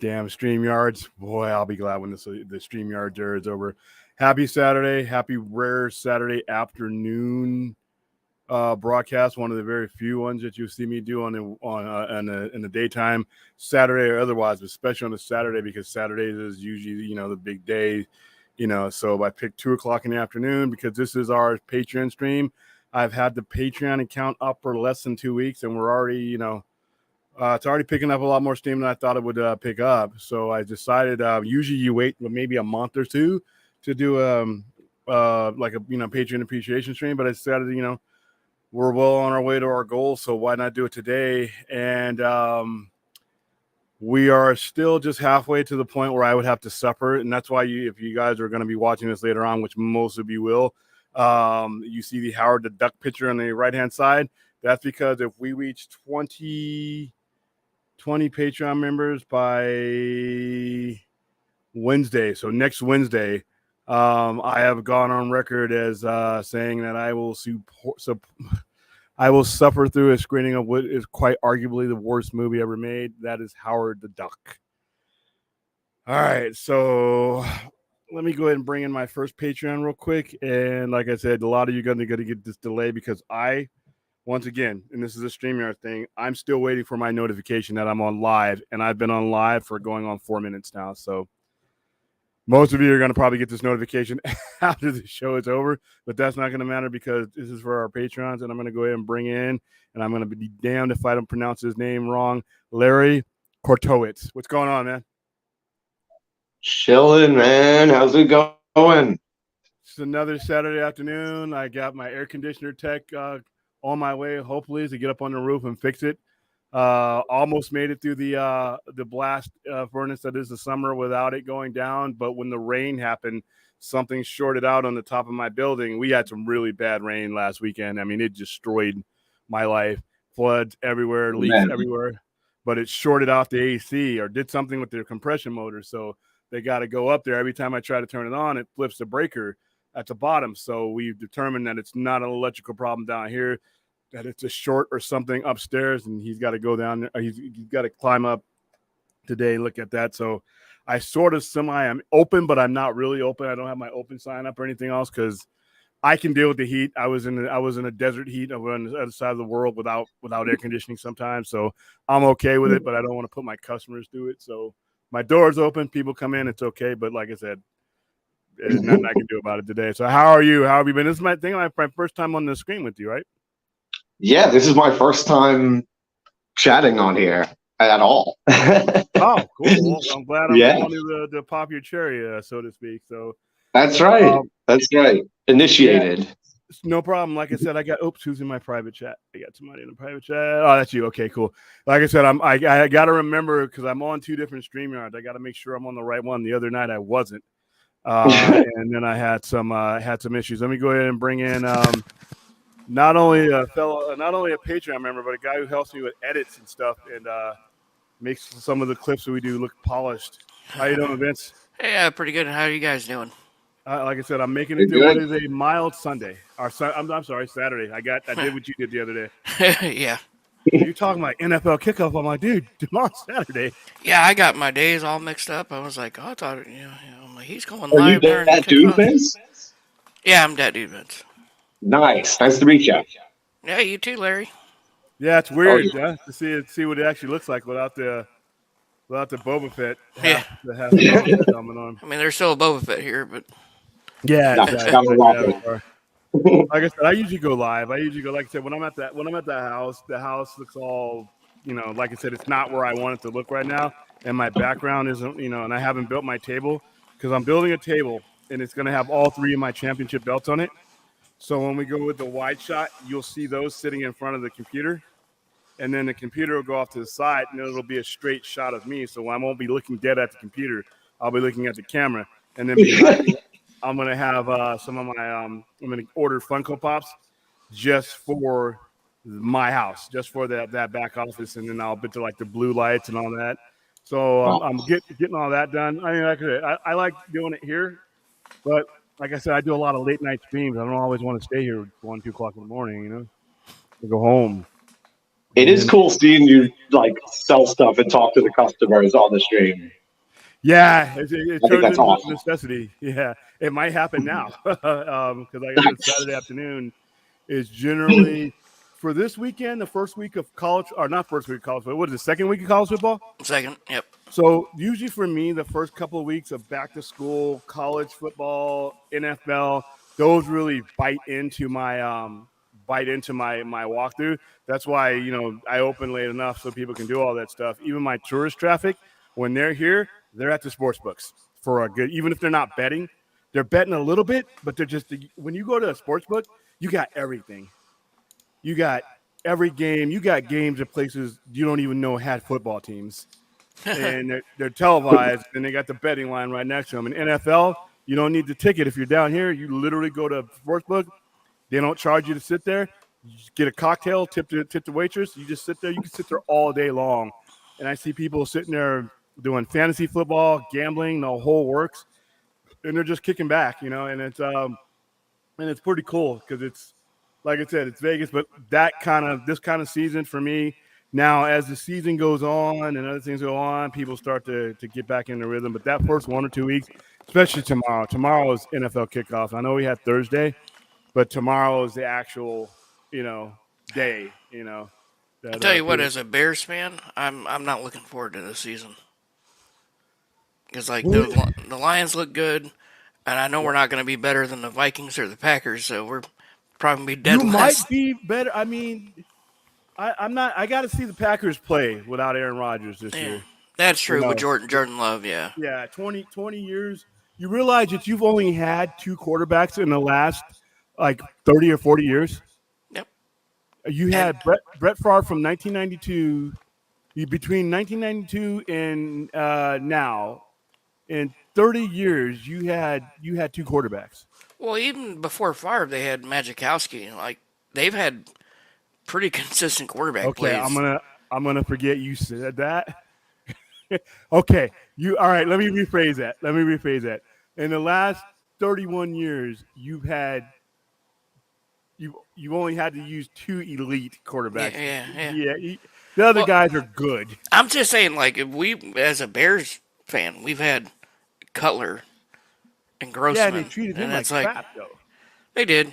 Damn StreamYards. Boy, I'll be glad when the StreamYard era is over. Happy Saturday. Happy rare Saturday afternoon broadcast. One of the very few ones that you see me do in the daytime, Saturday or otherwise, especially on a Saturday because Saturdays is usually, the big day, so I picked 2:00 in the afternoon because this is our Patreon stream. I've had the Patreon account up for less than 2 weeks and we're already, it's already picking up a lot more steam than I thought it would pick up. So I decided usually you wait maybe a month or two to do like a Patreon appreciation stream, but I decided we're well on our way to our goal, so why not do it today? And we are still just halfway to the point where I would have to suffer, and that's why if you guys are going to be watching this later on, which most of you will, you see the Howard the Duck picture on the right-hand side. That's because if we reach 20 Patreon members by Wednesday, so next Wednesday, I have gone on record as saying that I will suffer through a screening of what is quite arguably the worst movie ever made. That is Howard the Duck. All right, so let me go ahead and bring in my first Patreon real quick. And like I said, a lot of you are going to get this delay because once again, and this is a StreamYard thing, I'm still waiting for my notification that I'm on live, and I've been on live for going on 4 minutes now. So most of you are going to probably get this notification after the show is over, but that's not going to matter because this is for our Patrons, and I'm going to go ahead and bring in, and I'm going to be damned if I don't pronounce his name wrong, Larry Kortowitz. What's going on, man? Chilling, man. How's it going? It's another Saturday afternoon. I got my air conditioner tech on my way, hopefully, to get up on the roof and fix it. Almost made it through the blast furnace that is the summer without it going down. But when the rain happened, something shorted out on the top of my building. We had some really bad rain last weekend. I mean, it destroyed my life. Floods everywhere, leaks everywhere. But it shorted out the AC or did something with their compression motor. So they got to go up there. Every time I try to turn it on, it flips the breaker at the bottom. So we've determined that it's not an electrical problem down here, that it's a short or something upstairs, and he's got to go down there. He's got to climb up today and look at that. So I sort of I'm open, but I'm not really open. I don't have my open sign up or anything else because I can deal with the heat. I was in a desert heat over on the other side of the world without air conditioning sometimes. So I'm okay with it, but I don't want to put my customers through it. So my door's open. People come in. It's okay. But like I said, there's nothing I can do about it today. So how are you? How have you been? This is my first time on the screen with you, right? Yeah, this is my first time chatting on here at all. Oh, cool. Well, I'm glad I'm the one to pop your cherry, so to speak. So that's right. That's right. Initiated. Yeah, no problem. Like I said, who's in my private chat? I got somebody in the private chat. Oh, that's you. Okay, cool. Like I said, I got to remember because I'm on 2 different StreamYards. I got to make sure I'm on the right one. The other night I wasn't. And then I had some issues. Let me go ahead and bring in not only a Patreon member, but a guy who helps me with edits and stuff and makes some of the clips that we do look polished. How you doing, Vince? Yeah, pretty good. How are you guys doing? Like I said, I'm making it through what is a mild Sunday. I'm sorry, Saturday. I did what you did the other day. Yeah. You're talking about NFL kickoff. I'm like, dude, tomorrow's Saturday. Yeah, I got my days all mixed up. I was like, oh, I thought, I'm like, he's going Are live you that dude, Vince? Yeah, I'm that dude, Vince. Nice to meet you. Yeah, you too, Larry. Yeah, it's weird to see what it actually looks like without the Boba Fett. Yeah. The half Boba Fett coming on. I mean, there's still a Boba Fett here, but yeah, like I said, I usually go live. I usually go, like I said, when I'm at the house looks all, like I said, it's not where I want it to look right now, and my background isn't, and I haven't built my table because I'm building a table and it's going to have all 3 of my championship belts on it. So when we go with the wide shot, you'll see those sitting in front of the computer, and then the computer will go off to the side, and it'll be a straight shot of me. So I won't be looking dead at the computer. I'll be looking at the camera, and then behind me, I'm gonna have some of my I'm gonna order Funko Pops just for my house, just for that back office, and then I'll put to like the blue lights and all that. So I'm getting all that done. I mean, I like doing it here, but like I said, I do a lot of late night streams. I don't always want to stay here 1, 2 o'clock in the morning. I go home. It is cool seeing you like sell stuff and talk to the customers on the stream. Yeah, it I think turns that's into a awesome. necessity. Yeah, it might happen now because, like I said, Saturday afternoon is generally for this weekend, the first week of college, or not first week of college, but what is the second week of college football? Second, yep. So usually for me, the first couple of weeks of back to school, college football, NFL, those really bite into my walkthrough. That's why I open late enough so people can do all that stuff. Even my tourist traffic, when they're here, they're at the sports books for a good. Even if they're not betting, they're betting a little bit, but they're just when you go to a sports book, you got everything. You got every game. You got games at places you don't even know had football teams and they're televised, and they got the betting line right next to them. In NFL, you don't need the ticket if you're down here. You literally go to sportsbook. They don't charge you to sit there. You just get a cocktail, tip the waitress. You just sit there. You can sit there all day long. And I see people sitting there doing fantasy football, gambling, the whole works, and they're just kicking back, and it's pretty cool because it's like I said, it's Vegas, but this kind of season for me. Now, as the season goes on and other things go on, people start to get back in the rhythm. But that first 1 or 2 weeks, especially tomorrow. Tomorrow is NFL kickoff. I know we had Thursday, but tomorrow is the actual, day. I tell you what, as a Bears fan, I'm not looking forward to this season because like the Lions look good, and I know we're not going to be better than the Vikings or the Packers, so we're probably be dead You last. might be better. I mean, I'm not. I got to see the Packers play without Aaron Rodgers this year. That's true with Jordan Love, yeah. Yeah, 20 years. You realize that you've only had two quarterbacks in the last like 30 or 40 years. Yep. You had Brett Favre from 1992. Between 1992 and now, in 30 years, you had two quarterbacks. Well, even before Favre, they had Magikowski. Like they've had pretty consistent quarterback plays. I'm gonna forget you said that. Okay, all right. Let me rephrase that. In the last 31 years, you've only had to use two elite quarterbacks. Yeah. The other guys are good. I'm just saying, like, if we, as a Bears fan, we've had Cutler and Grossman. Yeah, they treated him like crap, though. They did.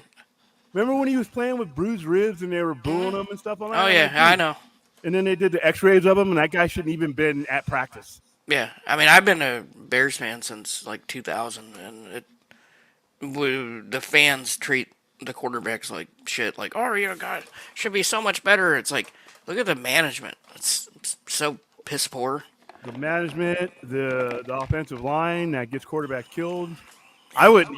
Remember when he was playing with bruised ribs and they were booing him and stuff like that? Oh, yeah, I know. And then they did the x-rays of him, and that guy shouldn't even been at practice. Yeah, I mean, I've been a Bears fan since, like, 2000, and the fans treat the quarterbacks like shit. Like, oh, God, should be so much better. It's like, look at the management. It's so piss poor. The management, the offensive line that gets quarterback killed.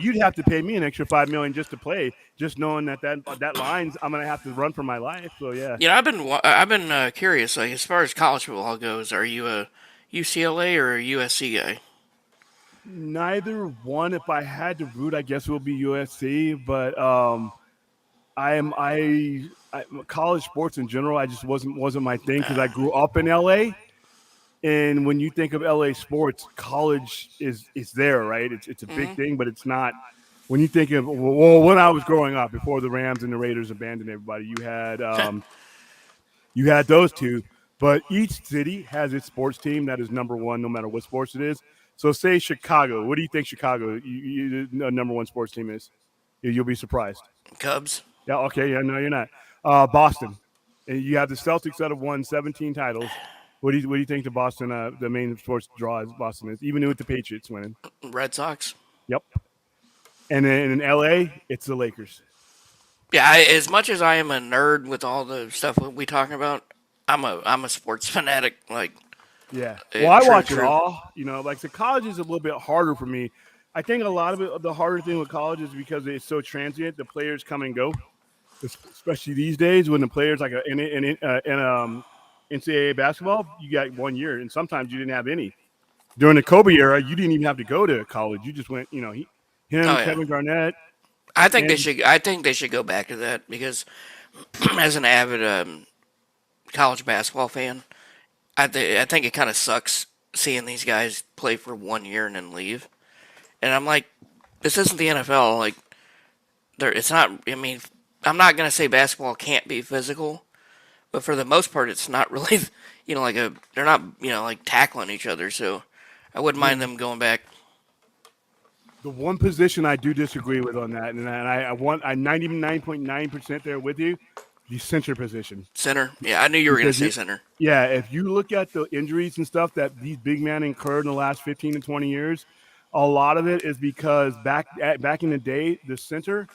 You'd have to pay me an extra $5 million just to play, just knowing that lines I'm gonna have to run for my life. So yeah. Yeah, I've been curious. Like as far as college football goes, are you a UCLA or a USC guy? Neither one. If I had to root, I guess it would be USC. But college sports in general, I just wasn't my thing because I grew up in LA. And when you think of LA sports, college is there, right? It's a big thing, but it's not. When you think of when I was growing up, before the Rams and the Raiders abandoned everybody, you had those two. But each city has its sports team that is number one, no matter what sports it is. So, say Chicago. What do you think Chicago number one sports team is? You'll be surprised. Cubs. Yeah. Okay. Yeah. No, you're not. Boston. And you have the Celtics that have won 17 titles. What do you think the Boston, the main sports draw is Boston is, even with the Patriots winning? Red Sox. Yep. And then in LA, it's the Lakers. Yeah, as much as I am a nerd with all the stuff we talking about, I'm a sports fanatic. Like, yeah. Well, I watch it all. Like the college is a little bit harder for me. I think a lot of it, the harder thing with college is because it's so transient. The players come and go, especially these days when the players like NCAA basketball, you got 1 year, and sometimes you didn't have any. During the Kobe era, you didn't even have to go to college. You just went, Kevin Garnett. I think they should go back to that because, as an avid college basketball fan, I think it kind of sucks seeing these guys play for 1 year and then leave. And I'm like, this isn't the NFL. Like, it's not. I mean, I'm not gonna say basketball can't be physical. But for the most part, it's not really, they're not, like tackling each other. So I wouldn't mind them going back. The one position I do disagree with on that, and I'm 99.9% there with you, the center position. Center. Yeah, I knew you were going to Because say center. Yeah, if you look at the injuries and stuff that these big men incurred in the last 15 to 20 years, a lot of it is because back in the day, the center,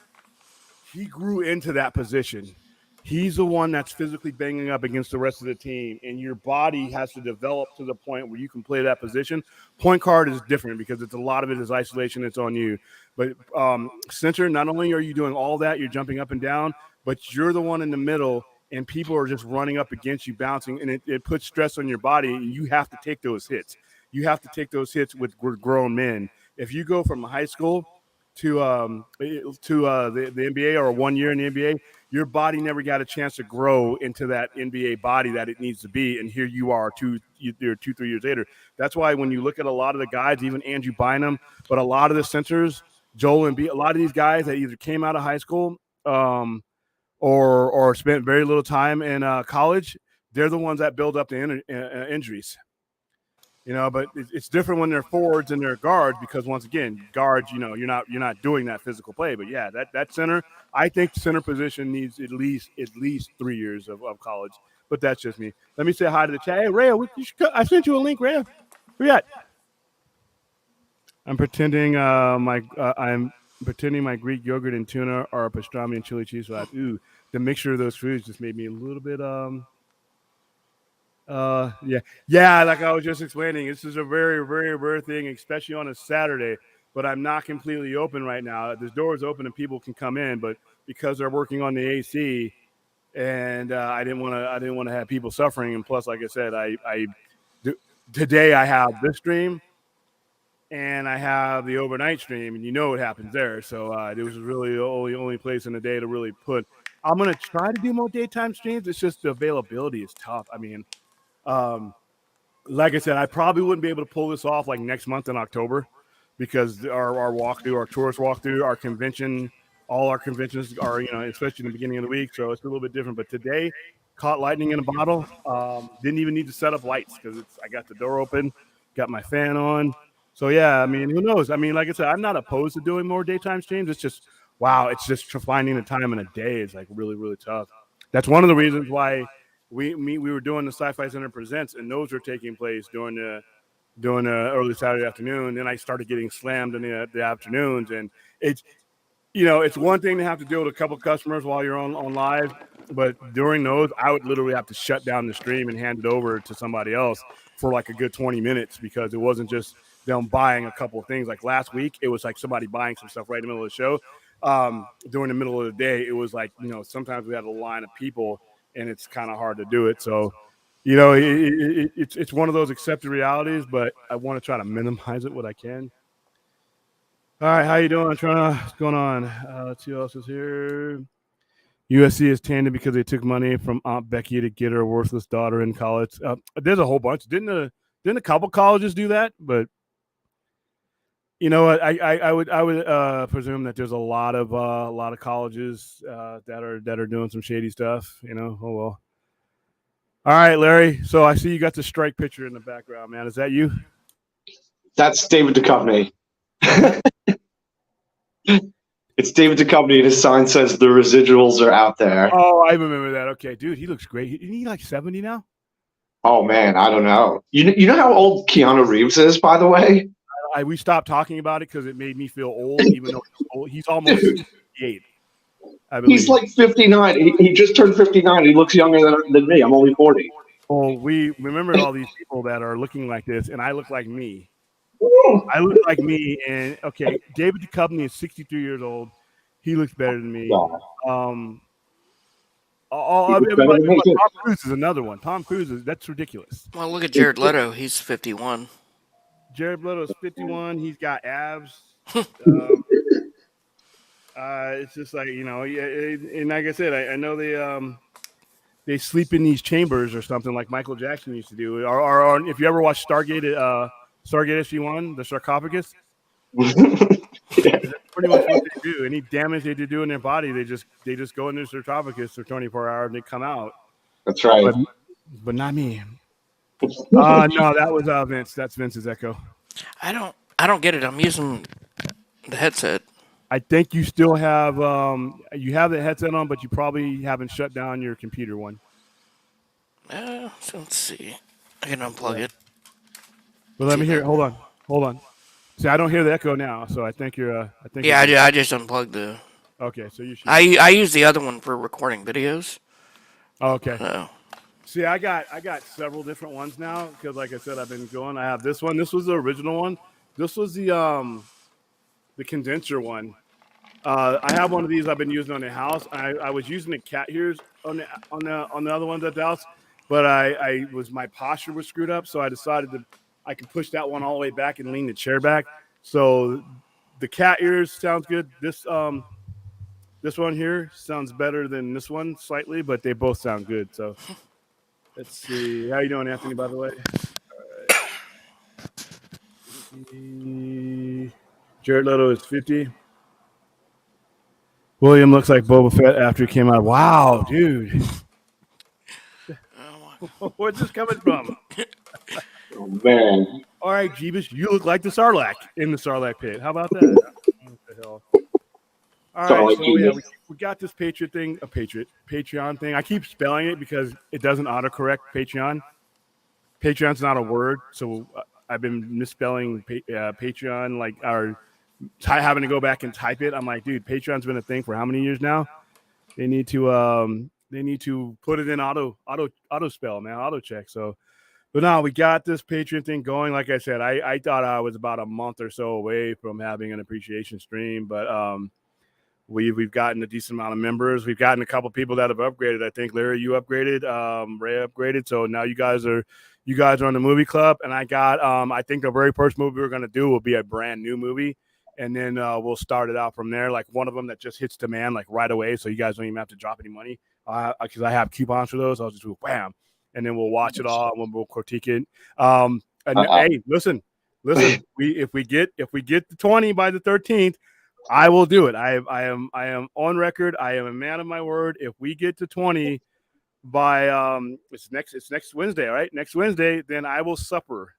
he grew into that position. He's the one that's physically banging up against the rest of the team, and your body has to develop to the point where you can play that position. Point guard is different because a lot of it is isolation. It's on you. But center, not only are you doing all that, you're jumping up and down, but you're the one in the middle, and people are just running up against you, bouncing, and it puts stress on your body, and you have to take those hits. You have to take those hits with grown men. If you go from high school to the NBA or 1 year in the NBA, your body never got a chance to grow into that NBA body that it needs to be. And here you are 3 years later. That's why when you look at a lot of the guys, even Andrew Bynum, but a lot of the centers, Joel Embiid, a lot of these guys that either came out of high school or spent very little time in college, they're the ones that build up the injuries. But it's different when they're forwards and they're guards because once again, guards, you're not doing that physical play. But yeah, that center, I think center position needs at least 3 years of college. But that's just me. Let me say hi to the chat. Hey, Rhea, I sent you a link, Rhea. Where you at? I'm pretending my Greek yogurt and tuna are pastrami and chili cheese sauce. Ooh, the mixture of those foods just made me a little bit like I was just explaining, this is a very, very rare thing, especially on a Saturday. But I'm not completely open right now. The door is open and people can come in, but because they're working on the AC, and I didn't want to have people suffering. And plus, like I said, today I have this stream, and I have the overnight stream, and what happens there. So it was really the only place in the day to really put. I'm gonna try to do more daytime streams. It's just the availability is tough. I mean. Like I said, I probably wouldn't be able to pull this off like next month in October because our walkthrough, our tourist walkthrough, our convention, all our conventions are, especially in the beginning of the week. So it's a little bit different. But today, caught lightning in a bottle. Didn't even need to set up lights because I got the door open, got my fan on. So yeah, I mean, who knows? I mean, like I said, I'm not opposed to doing more daytime streams. It's just, wow, it's just finding the time in a day is like really, really tough. That's one of the reasons why we were doing the Sci-Fi Center Presents, and those were taking place during the early Saturday afternoon. Then I started getting slammed in the afternoons, and it's one thing to have to deal with a couple customers while you're on live, but during those, I would literally have to shut down the stream and hand it over to somebody else for like a good 20 minutes because it wasn't just them buying a couple of things. Like last week, it was like somebody buying some stuff right in the middle of the show. During the middle of the day, it was like sometimes we had a line of people. And it's kind of hard to do it. So, it's one of those accepted realities, but I want to try to minimize it what I can. All right, how you doing, Trina? What's going on? Let's see who else is here. USC is tandem because they took money from Aunt Becky to get her worthless daughter in college. There's a whole bunch. Didn't a couple colleges do that? But you know what? I would presume that there's a lot of colleges that are doing some shady stuff. Oh well. All right, Larry. So I see you got the strike picture in the background, man. Is that you? That's David Duchovny. It's David Duchovny, and his sign says the residuals are out there. Oh, I remember that. Okay, dude, he looks great. Isn't he like 70 now? Oh man, I don't know. You know how old Keanu Reeves is, by the way? We stopped talking about it because it made me feel old, even though he's old. He's almost 68. He's like 59. He just turned 59. He looks younger than me. I'm only 40. Well, we remember all these people that are looking like this, and I look like me. I look like me, and okay, David Duchovny is 63 years old. He looks better than me. Tom Cruise is another one. Tom Cruise that's ridiculous. Well, look at Jared Leto. He's 51. Jared Leto's 51. He's got abs. It's just like and like I said, I know they sleep in these chambers or something like Michael Jackson used to do. Or if you ever watch Stargate SG-1, the sarcophagus, that's pretty much what they do. Any damage they do in their body, they just go in their sarcophagus for 24 hours and they come out. That's right. but not me. No, that was Vince. That's Vince's Echo. I don't get it. I'm using the headset. I think you still have you have the headset on, but you probably haven't shut down your computer one. So let's see. I can unplug it. But let me See hear that? it. Hold on. See, I don't hear the echo now, so I think you're. I think. Yeah, you're I just unplugged the. Okay, so you should. I use the other one for recording videos. Okay. So See, I got several different ones now because, like I said, I've been going. I have this one. This was the original one. This was the condenser one. I have one of these I've been using on the house. I was using the cat ears on the other ones at the house, but my posture was screwed up, so I decided I could push that one all the way back and lean the chair back. So the cat ears sounds good. This one here sounds better than this one slightly, but they both sound good. So let's see. How you doing, Anthony, by the way? All right. Jared Leto is 50. William looks like Boba Fett after he came out. Wow, dude. Where's this coming from? Oh, man. All right, Jeebus, you look like the Sarlacc in the Sarlacc pit. How about that? What the hell? All right, so yeah, we got this Patreon thing. I keep spelling it because it doesn't autocorrect Patreon. Patreon's not a word, so I've been misspelling Patreon, like, or having to go back and type it. I'm like, dude, Patreon's been a thing for how many years now? They need to put it in auto spell, man, auto check. So, but now we got this Patreon thing going. Like I said, I thought I was about a month or so away from having an appreciation stream, but we've gotten a decent amount of members. We've gotten a couple people that have upgraded. I think Larry, you upgraded, Ray upgraded. So now you guys are on the movie club, and I got I think the very first movie we're gonna do will be a brand new movie. And then we'll start it out from there. Like one of them that just hits demand like right away, so you guys don't even have to drop any money because I have coupons for those. I'll just do wham, and then we'll watch it all and we'll critique it. Hey, listen. If we get the 20 by the 13th, I will do it. I am on record. I am a man of my word. If we get to 20 by it's next Wednesday, all right? Next Wednesday, then I will suffer.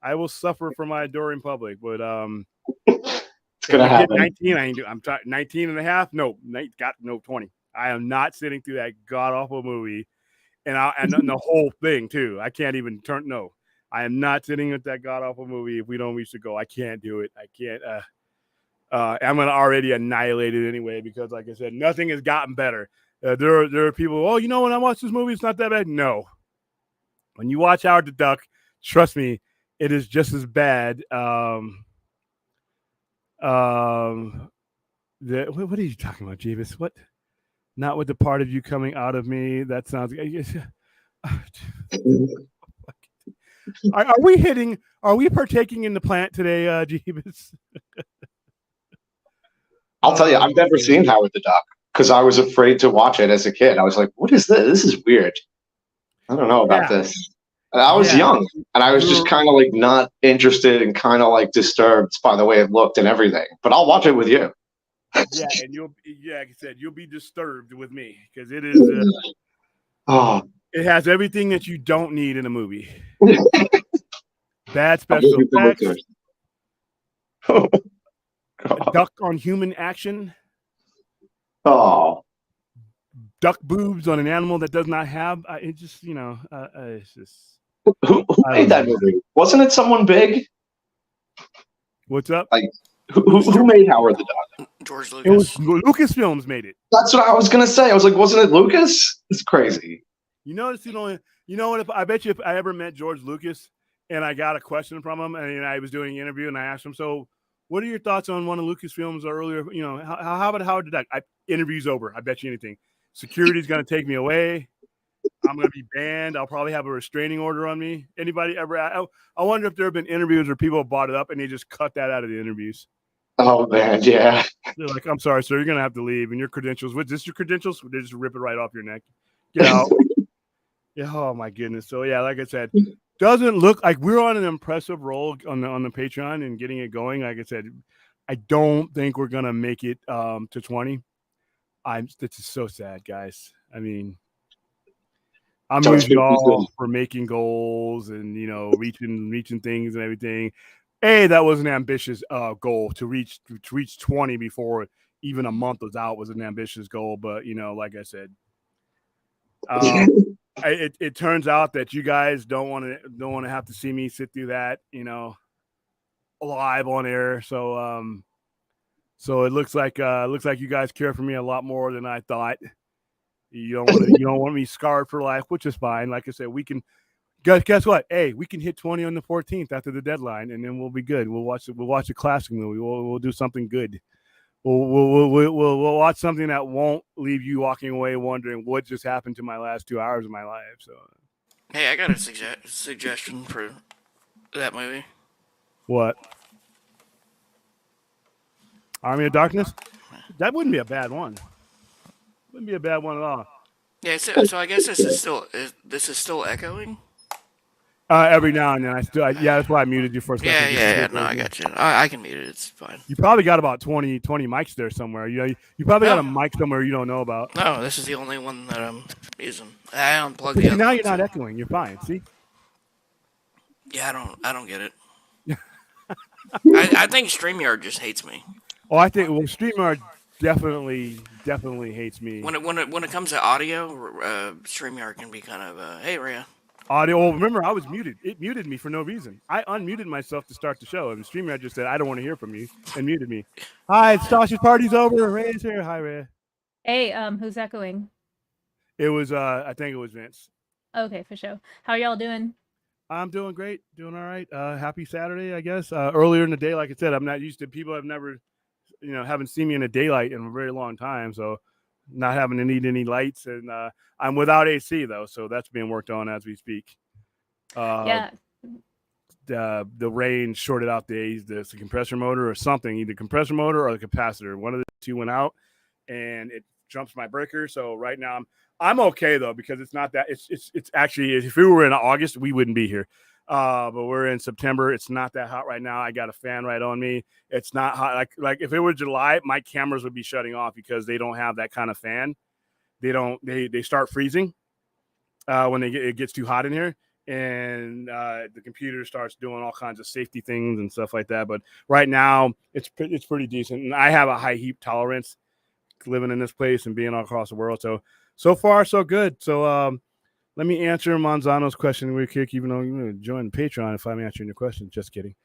I will suffer for my adoring public, but it's gonna happen. 19, I'm 19 and a half. No, 20. I am not sitting through that god awful movie, and the whole thing too. I can't even turn. No, I am not sitting with that god awful movie. If we don't reach the goal, I can't do it. I can't. I'm gonna already annihilate it anyway because, like I said, nothing has gotten better. There are people. Oh, when I watch this movie, it's not that bad. No, when you watch Howard the Duck, trust me, it is just as bad. What are you talking about, Jeeves? What? Not with the part of you coming out of me. That sounds. Are we hitting? Are we partaking in the plant today, Jeeves? I'll tell you, I've never seen Howard the Duck because I was afraid to watch it as a kid. I was like, "What is this? This is weird. I don't know about this." And I was young, and I was just kind of like not interested and kind of like disturbed by the way it looked and everything. But I'll watch it with you. Yeah, and like I said, you'll be disturbed with me because it is. It has everything that you don't need in a movie. Bad special effects. Duck on human action. Oh. Duck boobs on an animal that does not have. It just, it's just. Who made that movie? Wasn't it someone big? What's up? Like, who made Howard the Duck? George Lucas. It was Lucasfilms made it. That's what I was gonna say. I was like, wasn't it Lucas? It's crazy. If I bet you if I ever met George Lucas and I got a question from him and I was doing an interview and I asked him, so what are your thoughts on one of Lucasfilms earlier? How about Howard the Duck? Interview's over. I bet you anything. Security's gonna take me away. I'm going to be banned. I'll probably have a restraining order on me. Anybody ever? I wonder if there have been interviews where people have bought it up and they just cut that out of the interviews. Oh, man, yeah. They're like, I'm sorry, sir. You're going to have to leave. And your credentials, what's this, your credentials? They just rip it right off your neck. Get out. Yeah. Oh, my goodness. So, yeah, like I said, doesn't look like we're on an impressive roll on the Patreon and getting it going. Like I said, I don't think we're going to make it to 20. This is so sad, guys. I mean, I'm So it's using 50-50. all for making goals and reaching things and everything. That was an ambitious goal to reach 20 before even a month was out was an ambitious goal. But like I said, it turns out that you guys don't want to have to see me sit through that, live on air. So it looks like you guys care for me a lot more than I thought. You don't want me scarred for life, which is fine. Like I said, we can guess what? Hey, we can hit 20 on the 14th after the deadline, and then we'll be good. We'll watch a classic movie. We'll do something good. We'll watch something that won't leave you walking away wondering what just happened to my last 2 hours of my life. So, Hey, I got a suggestion for that movie. what? Army of Darkness? That wouldn't be a bad one. Wouldn't be a bad one at all. Yeah, so I guess this is still echoing. Every now and then, that's why I muted you for a second. Yeah. No, I got you. I can mute it. It's fine. You probably got about 20 mics there somewhere. You probably got a mic somewhere you don't know about. No, this is the only one that I'm using. I unplugged the other now one, you're not echoing. You're fine. See? Yeah, I don't get it. I think StreamYard just hates me. Oh, I think StreamYard definitely hates me. When it comes to audio, StreamYard can be kind of hey Rhea. Audio. Well, remember I was muted. It muted me for no reason. I unmuted myself to start the show, and StreamYard just said I don't want to hear from you and muted me. Hi, Stasha's party's over. Rhea's here. Hi, Rhea. Hey, who's echoing? It was I think it was Vince. Okay, for sure. How are y'all doing? I'm doing great, doing all right. Happy Saturday, I guess. Earlier in the day, like I said, I'm not used to people have never, haven't seen me in the daylight in a very long time. So not having to need any lights, and I'm without AC though. So that's being worked on as we speak. Yeah. The rain shorted out the compressor motor or something, either compressor motor or the capacitor. One of the two went out and it jumps my breaker. So right now I'm okay though, because it's not that it's actually, if we were in August, we wouldn't be here. But we're in September. It's not that hot right now. I got a fan right on me. It's not hot. Like if it were July, my cameras would be shutting off because they don't have that kind of fan. They start freezing when it gets too hot in here. And the computer starts doing all kinds of safety things and stuff like that. But right now, it's pretty decent. And I have a high heat tolerance living in this place and being all across the world. So far, so good. So let me answer Manzano's question real quick, even though you're going to join Patreon if I'm answering your question. Just kidding.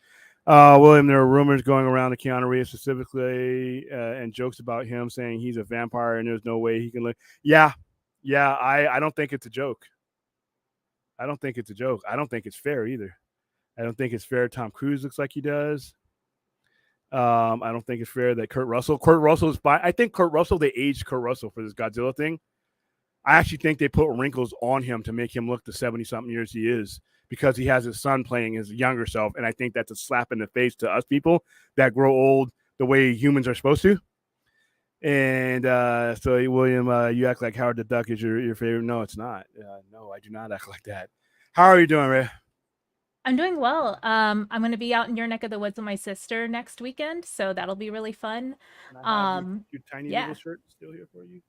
William, there are rumors going around the Keanu Reeves specifically and jokes about him saying he's a vampire and there's no way he can live. Yeah. I don't think it's a joke. I don't think it's a joke. I don't think it's fair either. I don't think it's fair Tom Cruise looks like he does. I don't think it's fair that Kurt Russell is fine. I think they aged Kurt Russell for this Godzilla thing. I actually think they put wrinkles on him to make him look the 70-something years he is, because he has his son playing his younger self. And I think that's a slap in the face to us people that grow old the way humans are supposed to. And so, William, you act like Howard the Duck is your favorite. No, it's not. No, I do not act like that. How are you doing, Ray? I'm doing well. I'm going to be out in your neck of the woods with my sister next weekend, so that'll be really fun. Your tiny little shirt still here for you?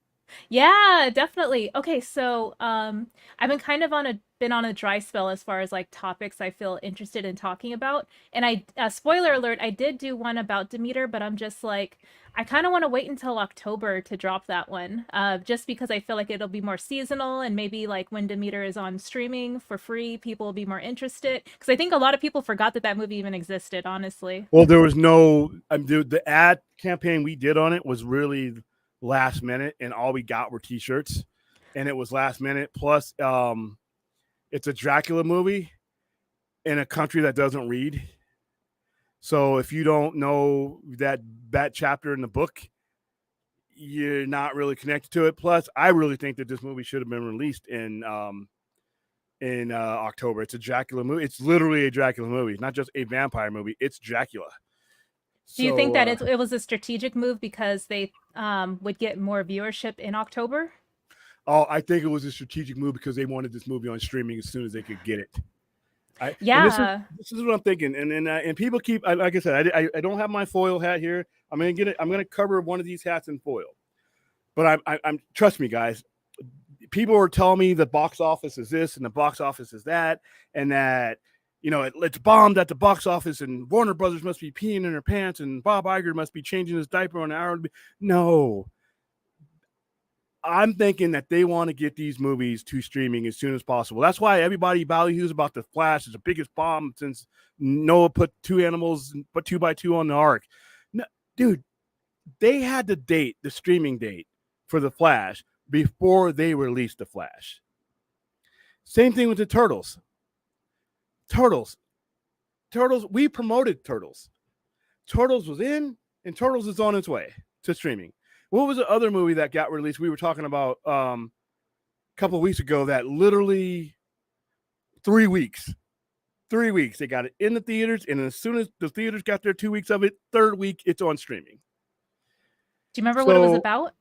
Yeah, definitely. Okay, so I've been kind of been on a dry spell as far as like topics I feel interested in talking about. And spoiler alert, I did do one about Demeter, but I'm just like, I kind of want to wait until October to drop that one, just because I feel like it'll be more seasonal, and maybe like when Demeter is on streaming for free, people will be more interested. Because I think a lot of people forgot that movie even existed, honestly. Well, there was no the ad campaign we did on it was really last minute, and all we got were t-shirts, and it was last minute. Plus it's a Dracula movie in a country that doesn't read, so if you don't know that chapter in the book, you're not really connected to it. Plus I really think that this movie should have been released in October. It's a Dracula movie. It's literally a Dracula movie. It's not just a vampire movie, it's Dracula. Do you think that it was a strategic move because they would get more viewership in October? Oh, I think it was a strategic move because they wanted this movie on streaming as soon as they could get it. This is what I'm thinking, and people keep, like I said, I don't have my foil hat here. I'm gonna get it. I'm gonna cover one of these hats in foil, but I'm trust me, guys. people are telling me the box office is this and the box office is that, and that, you know, it's bombed at the box office and Warner Brothers must be peeing in their pants and Bob Iger must be changing his diaper on an hour. No, I'm thinking that they want to get these movies to streaming as soon as possible. That's why everybody ballyhoos about The Flash. It's the biggest bomb since Noah put 2x2 on the ark. No, dude, they had the streaming date for The Flash before they released The Flash. Same thing with the Turtles. Turtles, we promoted Turtles. Turtles was in, and Turtles is on its way to streaming. What was the other movie that got released? We were talking about a couple of weeks ago that literally 3 weeks. 3 weeks. They got it in the theaters, and as soon as the theaters got their 2 weeks of it, third week, it's on streaming. Do you remember what it was about?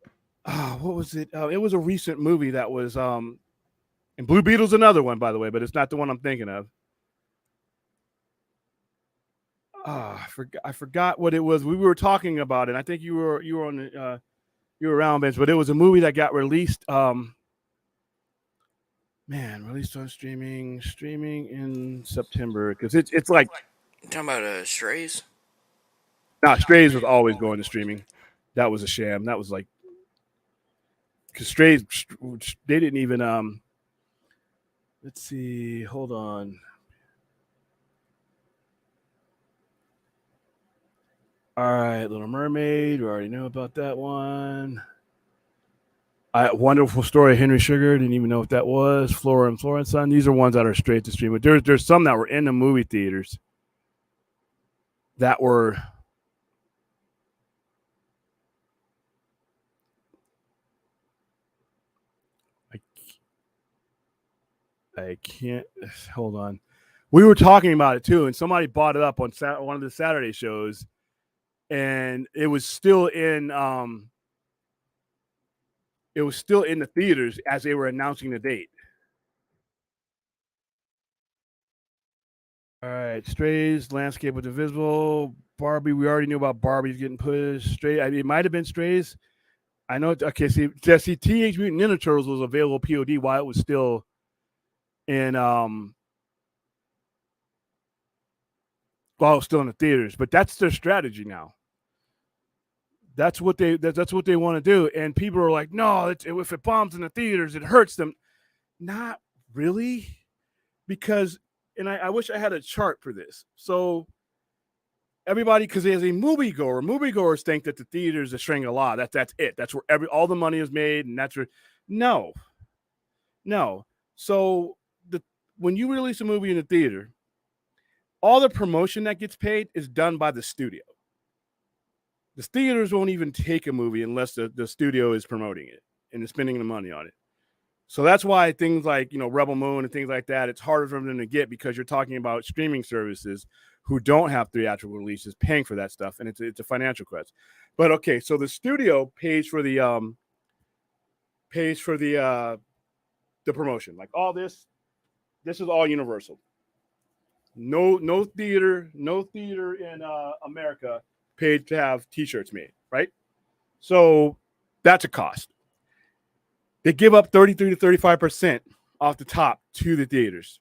What was it? It was a recent movie that was and Blue Beetle's another one, by the way, but it's not the one I'm thinking of. I forgot what it was. We were talking about it. I think you were on the you were around, Vince, but it was a movie that got released. Released on streaming in September, because it's like, You talking about Strays? Strays was always going to streaming. That was a sham. That was like, because Strays, they didn't even let's see, hold on. All right, Little Mermaid. We already know about that one. Wonderful Story of Henry Sugar. Didn't even know what that was. Flora and Florence Son. These are ones that are straight to stream. But there's some that were in the movie theaters that were I can't hold on. We were talking about it too, and somebody bought it up on one of the Saturday shows, and it was still in the theaters as they were announcing the date. All right, Strays, Landscape with Invisible, Barbie. We already knew about Barbie's getting pushed. Stray, it might have been Strays. I know. Okay, see, Teenage Mutant Ninja Turtles was available POD while it was still in still in the theaters. But that's their strategy now. That's what they want to do. And people are like, no, if it bombs in the theaters, it hurts them. Not really, because, and I wish I had a chart for this. So everybody, because as a moviegoers think that the theaters are Shangri-La. That's it. That's where all the money is made, and that's where. No. So when you release a movie in the theater, all the promotion that gets paid is done by the studio. The theaters won't even take a movie unless the studio is promoting it and is spending the money on it. So that's why things like, Rebel Moon and things like that, it's harder for them to get, because you're talking about streaming services who don't have theatrical releases paying for that stuff, and it's a financial quest. But okay, so the studio pays for the promotion. Like all this is all Universal. No theater in America paid to have T-shirts made, right? So that's a cost. They give up 33 to 35% off the top to the theaters,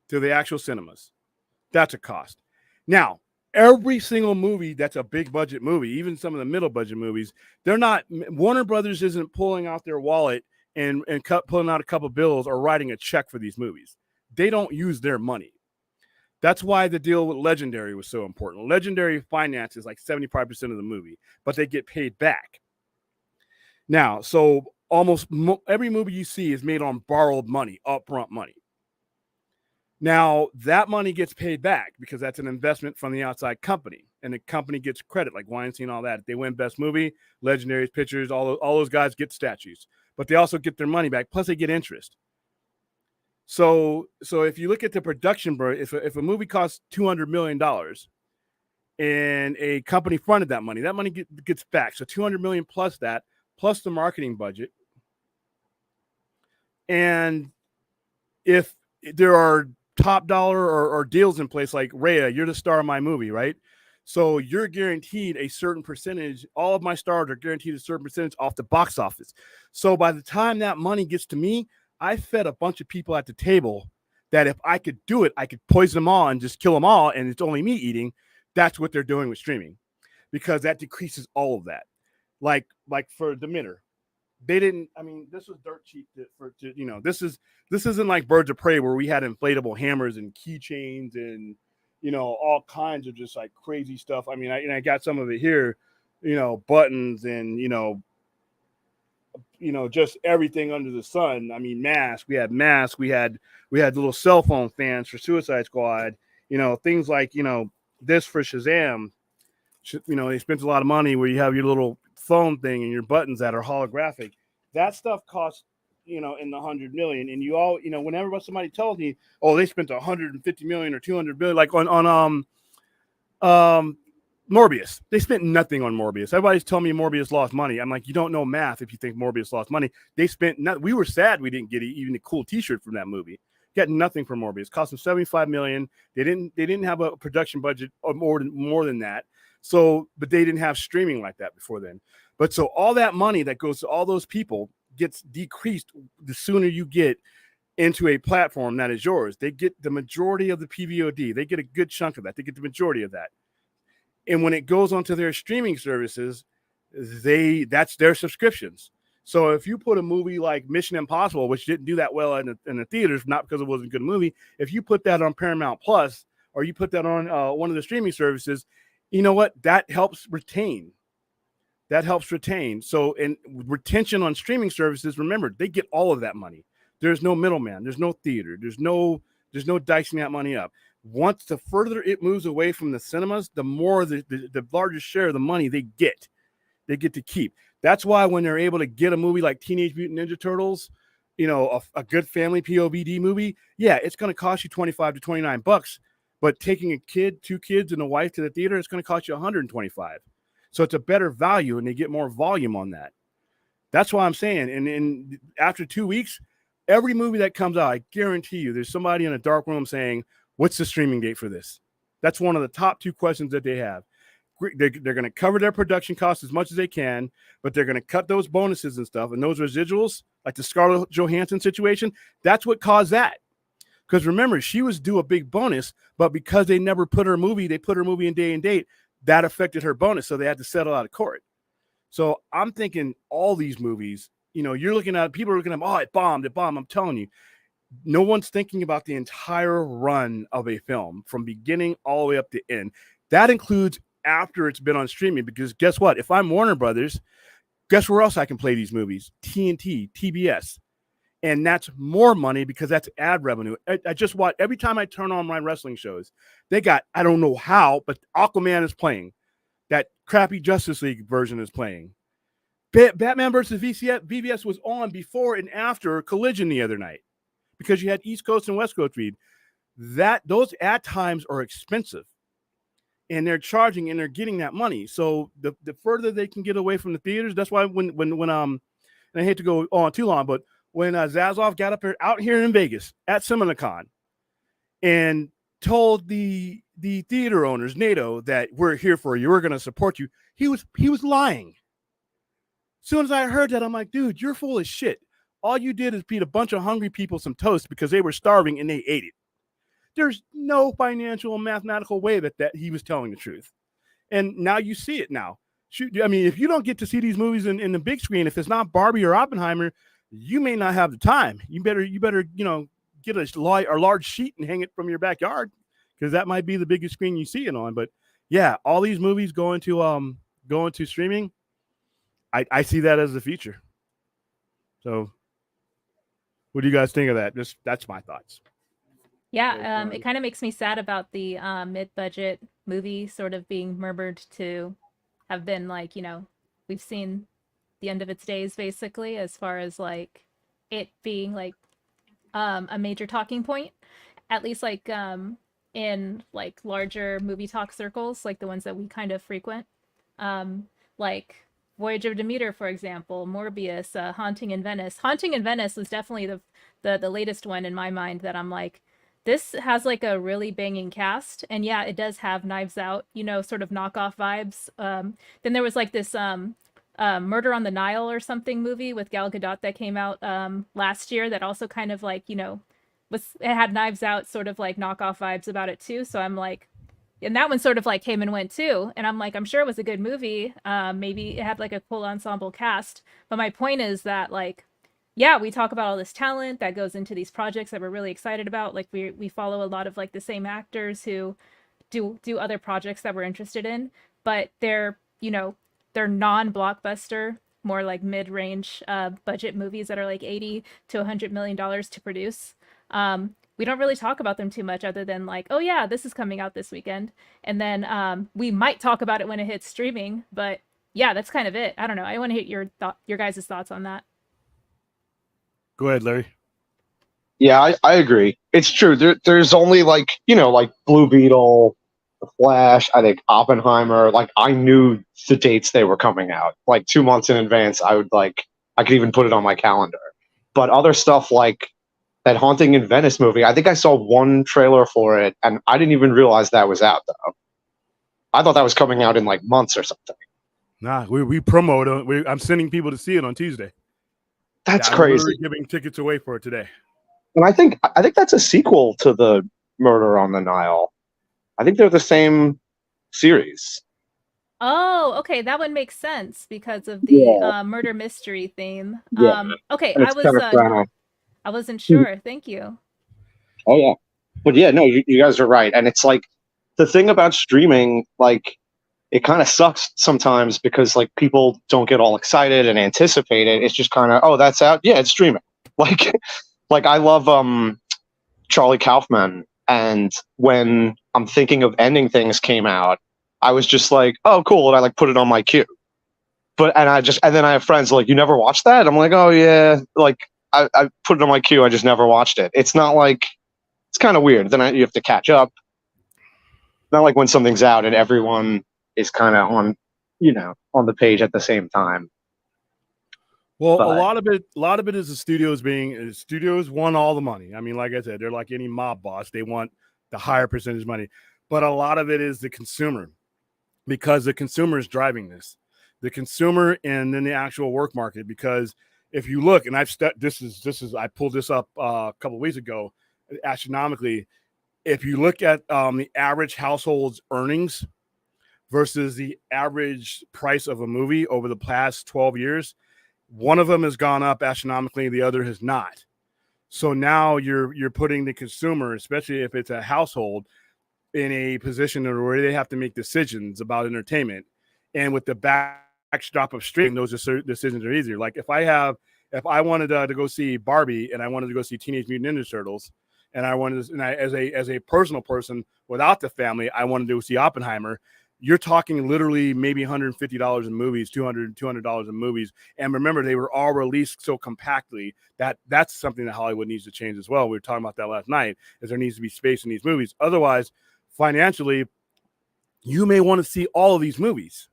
to the actual cinemas. That's a cost. Now, every single movie that's a big budget movie, even some of the middle budget movies, Warner Brothers isn't pulling out their wallet and pulling out a couple bills or writing a check for these movies. They don't use their money. That's why the deal with Legendary was so important. Legendary finances like 75% of the movie, but they get paid back. Now, so almost every movie you see is made on borrowed money, upfront money. Now, that money gets paid back because that's an investment from the outside company, and the company gets credit, like Weinstein, all that. If they win Best Movie, Legendary's pictures, all those guys get statues, but they also get their money back, plus they get interest. So if you look at the production burn, if a movie costs $200 million and a company fronted that money gets back. So $200 million plus that, plus the marketing budget. And if there are top dollar or deals in place, like Rhea, you're the star of my movie, right? So you're guaranteed a certain percentage. All of my stars are guaranteed a certain percentage off the box office. So by the time that money gets to me, I fed a bunch of people at the table that if I could do it, I could poison them all and just kill them all, and it's only me eating. That's what they're doing with streaming, because that decreases all of that. Like for Demeter, they didn't. I mean, this was dirt cheap this isn't like Birds of Prey where we had inflatable hammers and keychains and all kinds of just like crazy stuff. I mean, I got some of it here, buttons and just everything under the sun. I mean, masks. We had little cell phone fans for Suicide Squad. Things like this for Shazam. They spent a lot of money where you have your little phone thing and your buttons that are holographic. That stuff costs in the 100 million, and whenever somebody tells me, oh, they spent 150 million or 200 billion, like on Morbius, they spent nothing on Morbius. Everybody's telling me Morbius lost money. I'm like, you don't know math if you think Morbius lost money. They spent we were sad we didn't get even a cool T-shirt from that movie. Got nothing for Morbius. Cost them 75 million. They didn't have a production budget of more than that. So, but they didn't have streaming like that before then. But so all that money that goes to all those people gets decreased the sooner you get into a platform that is yours. They get the majority of the PVOD. They get a good chunk of that. They get the majority of that. And when it goes onto their streaming services, that's their subscriptions. So if you put a movie like Mission Impossible, which didn't do that well in the theaters, not because it wasn't a good movie, if you put that on Paramount Plus or you put that on one of the streaming services, you know what? That helps retain. So, and retention on streaming services, remember, they get all of that money. There's no middleman. There's no theater. There's no dicing that money up. Once the further it moves away from the cinemas, the more the largest share of the money they get to keep. That's why when they're able to get a movie like Teenage Mutant Ninja Turtles, a good family POVD movie, yeah, it's going to cost you $25 to $29. But taking two kids and a wife to the theater, it's going to cost you $125. So it's a better value, and they get more volume on that. That's why I'm saying. And after 2 weeks, every movie that comes out, I guarantee you, there's somebody in a dark room saying, "What's the streaming date for this?" That's one of the top 2 questions that they have. They're going to cover their production costs as much as they can, but they're going to cut those bonuses and stuff and those residuals, like the Scarlett Johansson situation. That's what caused that. Because remember, she was due a big bonus, but because they never put her movie, they put her movie in day and date. That affected her bonus, so they had to settle out of court. So I'm thinking all these movies, you're looking at, people are looking at, oh, it bombed. I'm telling you, no one's thinking about the entire run of a film from beginning all the way up to end. That includes after it's been on streaming, because guess what? If I'm Warner Brothers, guess where else I can play these movies? TNT, TBS. And that's more money because that's ad revenue. I just watch every time I turn on my wrestling shows, they got, I don't know how, but Aquaman is playing. That crappy Justice League version is playing. Batman versus VBS was on before and after Collision the other night because you had East Coast and West Coast read. Those ad times are expensive, and they're charging and they're getting that money. So the further they can get away from the theaters, that's why when and I hate to go on too long, but when Zaslav got out here in Vegas at CinemaCon and told the theater owners, NATO, that we're here for you, we're going to support you, he was lying. As soon as I heard that, I'm like, dude, you're full of shit. All you did is feed a bunch of hungry people some toast because they were starving and they ate it. There's no financial and mathematical way that he was telling the truth. And now you see it now. I mean, if you don't get to see these movies in the big screen, if it's not Barbie or Oppenheimer, you may not have the time. You better, get a large sheet and hang it from your backyard, because that might be the biggest screen you see it on. But yeah, all these movies going to streaming, I see that as the future. So what do you guys think of that? That's my thoughts. Yeah, it kind of makes me sad about the mid-budget movie sort of being murmured to have been like, we've seen the end of its days basically, as far as like it being like a major talking point, at least like in like larger movie talk circles, like the ones that we kind of frequent, like Voyage of Demeter, for example, Morbius, Haunting in Venice. Haunting in Venice was definitely the latest one in my mind that I'm like, this has like a really banging cast, and yeah, it does have Knives Out, sort of knockoff vibes. Then there was like this Murder on the Nile or something movie with Gal Gadot that came out last year that also kind of like, it had Knives Out sort of like knockoff vibes about it too. So I'm like, and that one sort of like came and went too. And I'm like, I'm sure it was a good movie. Maybe it had like a cool ensemble cast. But my point is that like, yeah, we talk about all this talent that goes into these projects that we're really excited about. Like we follow a lot of like the same actors who do other projects that we're interested in, but they're non-blockbuster, more like mid-range budget movies that are like 80 to 100 million dollars to produce. We don't really talk about them too much other than like, oh yeah, this is coming out this weekend. And then we might talk about it when it hits streaming, but yeah, that's kind of it. I don't know. I want to hear your guys' thoughts on that. Go ahead, Larry. Yeah, I agree. It's true. There's only like, like Blue Beetle, The Flash, I think Oppenheimer. Like I knew the dates they were coming out. Like 2 months in advance, I could even put it on my calendar. But other stuff like that Haunting in Venice movie, I think I saw one trailer for it, and I didn't even realize that was out though. I thought that was coming out in like months or something. Nah, we promote it. I'm sending people to see it on Tuesday. That's I'm crazy. giving tickets away for it today. And I think that's a sequel to the Murder on the Nile. I think they're the same series. Oh, okay, that one makes sense because of the murder mystery theme. Yeah. Okay, And it's I wasn't sure. Thank you. Oh yeah, but yeah, no, you guys are right, and it's like the thing about streaming, like it kind of sucks sometimes because like people don't get all excited and anticipate it. It's just kind of, oh, that's out, yeah, it's streaming. Like I love Charlie Kaufman, and when I'm Thinking of Ending Things came out, I was just like, oh, cool, and I like put it on my queue. And then I have friends like, you never watched that? I'm like, oh yeah, like. I put it on my queue. I just never watched it. It's not like, it's kind of weird. Then you have to catch up. Not like when something's out and everyone is kind of on the page at the same time. Well, a lot of it is the studios want all the money. I mean, like I said, they're like any mob boss. They want the higher percentage money, but a lot of it is the consumer, because the consumer is driving this, the consumer, and then the actual work market. Because if you look, and I pulled this up a couple of weeks ago, astronomically, if you look at the average household's earnings versus the average price of a movie over the past 12 years, one of them has gone up astronomically, the other has not. So now you're putting the consumer, especially if it's a household, in a position where they have to make decisions about entertainment. And with the backdrop of streaming, those decisions are easier. Like if I wanted to go see Barbie and I wanted to go see Teenage Mutant Ninja Turtles, and as a personal person without the family, I wanted to go see Oppenheimer. You're talking literally maybe $150 in movies, $200 in movies. And remember, they were all released so compactly that's something that Hollywood needs to change as well. We were talking about that last night, is there needs to be space in these movies. Otherwise, financially, you may want to see all of these movies,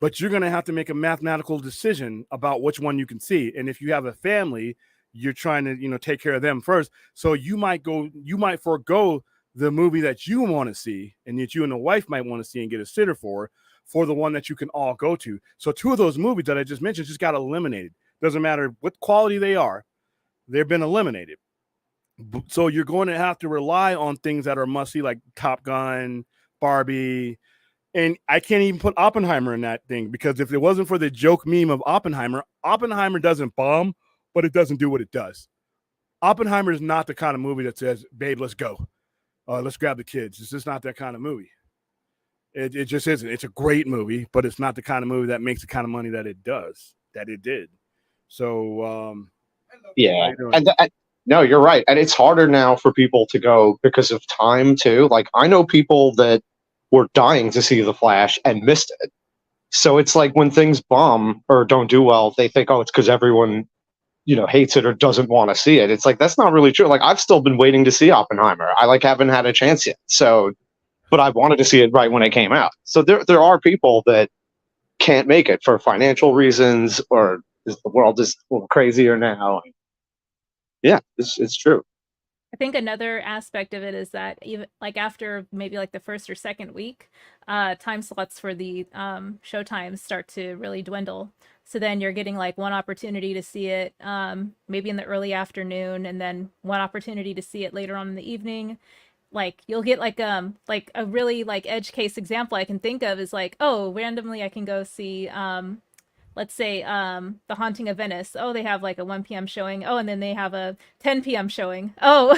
but you're going to have to make a mathematical decision about which one you can see. And if you have a family, you're trying to, take care of them first. So you might forego the movie that you want to see and that you and the wife might want to see and get a sitter for the one that you can all go to. So two of those movies that I just mentioned just got eliminated. Doesn't matter what quality they are, they've been eliminated. So you're going to have to rely on things that are must see, like Top Gun, Barbie, and I can't even put Oppenheimer in that thing, because if it wasn't for the joke meme of Oppenheimer doesn't bomb, but it doesn't do what it does. Oppenheimer is not the kind of movie that says, babe, let's go. Let's grab the kids. It's just not that kind of movie. It just isn't. It's a great movie, but it's not the kind of movie that makes the kind of money that it did. So, yeah. No, you're right. And it's harder now for people to go because of time too. Like I know people that were dying to see The Flash and missed it. So it's like when things bomb or don't do well, they think, oh, it's because everyone, hates it or doesn't want to see it. It's like, that's not really true. Like I've still been waiting to see Oppenheimer. I haven't had a chance yet. So, but I wanted to see it right when it came out. So there are people that can't make it for financial reasons, or the world is a little crazier now. Yeah, it's true. I think another aspect of it is that even like after maybe like the first or second week, time slots for the show times start to really dwindle. So then you're getting like one opportunity to see it maybe in the early afternoon, and then one opportunity to see it later on in the evening. Like you'll get like a really like edge case example I can think of is like, oh, randomly I can go see let's say The Haunting of Venice. Oh, they have like a 1 p.m. showing. Oh, and then they have a 10 p.m. showing. Oh,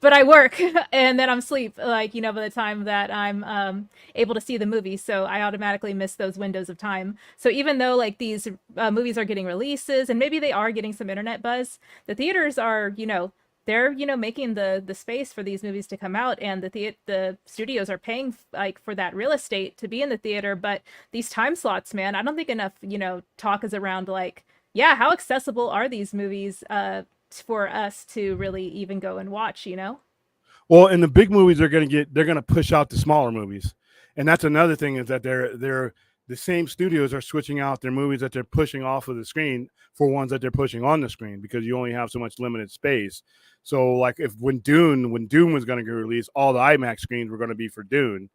but I work and then I'm asleep, like, you know, by the time that I'm able to see the movie. So I automatically miss those windows of time. So even though like these movies are getting releases and maybe they are getting some internet buzz, the theaters are, you know, they're, you know, making the space for these movies to come out, and the studios are paying like for that real estate to be in the theater. But these time slots, man, I don't think enough, you know, talk is around like, yeah, how accessible are these movies for us to really even go and watch, you know? Well, and the big movies they're gonna push out the smaller movies, and that's another thing is that they're the same studios are switching out their movies that they're pushing off of the screen for ones that they're pushing on the screen because you only have so much limited space. So like when Dune was going to get released, all the IMAX screens were going to be for Dune,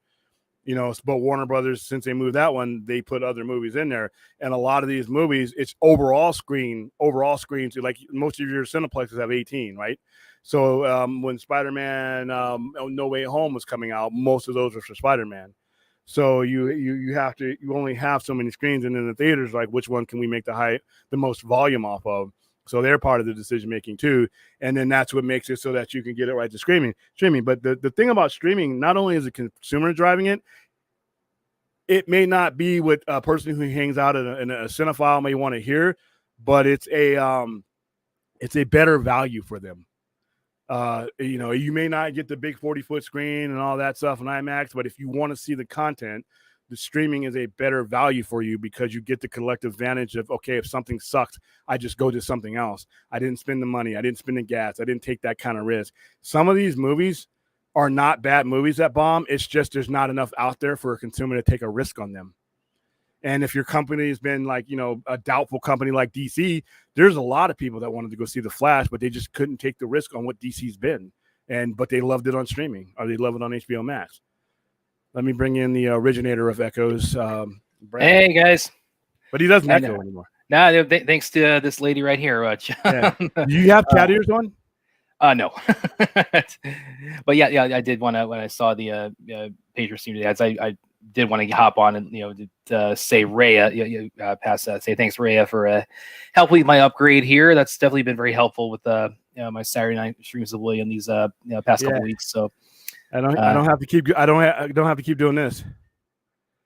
you know, but Warner Brothers, since they moved that one, they put other movies in there. And a lot of these movies, it's overall screens, like most of your cineplexes have 18, right? So when Spider-Man No Way Home was coming out, most of those were for Spider-Man. So you only have so many screens, and in the theaters, like which one can we make the most volume off of? So they're part of the decision making too, and then that's what makes it so that you can get it right to streaming. But the thing about streaming, not only is the consumer driving it, it may not be what a person who hangs out in a cinephile may want to hear, but it's a better value for them. You know, you may not get the big 40-foot screen and all that stuff on IMAX, but if you want to see the content, the streaming is a better value for you because you get the collective advantage of, okay, if something sucked, I just go to something else. I didn't spend the money. I didn't spend the gas. I didn't take that kind of risk. Some of these movies are not bad movies that bomb. It's just there's not enough out there for a consumer to take a risk on them. And if your company has been like, you know, a doubtful company like DC, there's a lot of people that wanted to go see The Flash, but they just couldn't take the risk on what DC's been. But they loved it on streaming, or they love it on HBO Max. Let me bring in the originator of Echoes. Hey, guys. But he doesn't echo anymore. No, thanks to this lady right here. Yeah. Do you have cat ears on? No. But yeah, I did want to, when I saw the page stream ads, I did want to hop on and, you know, say Rhea, say thanks Rhea for helping with my upgrade here. That's definitely been very helpful with my Saturday night streams of William these past couple weeks. So I don't have to keep doing this.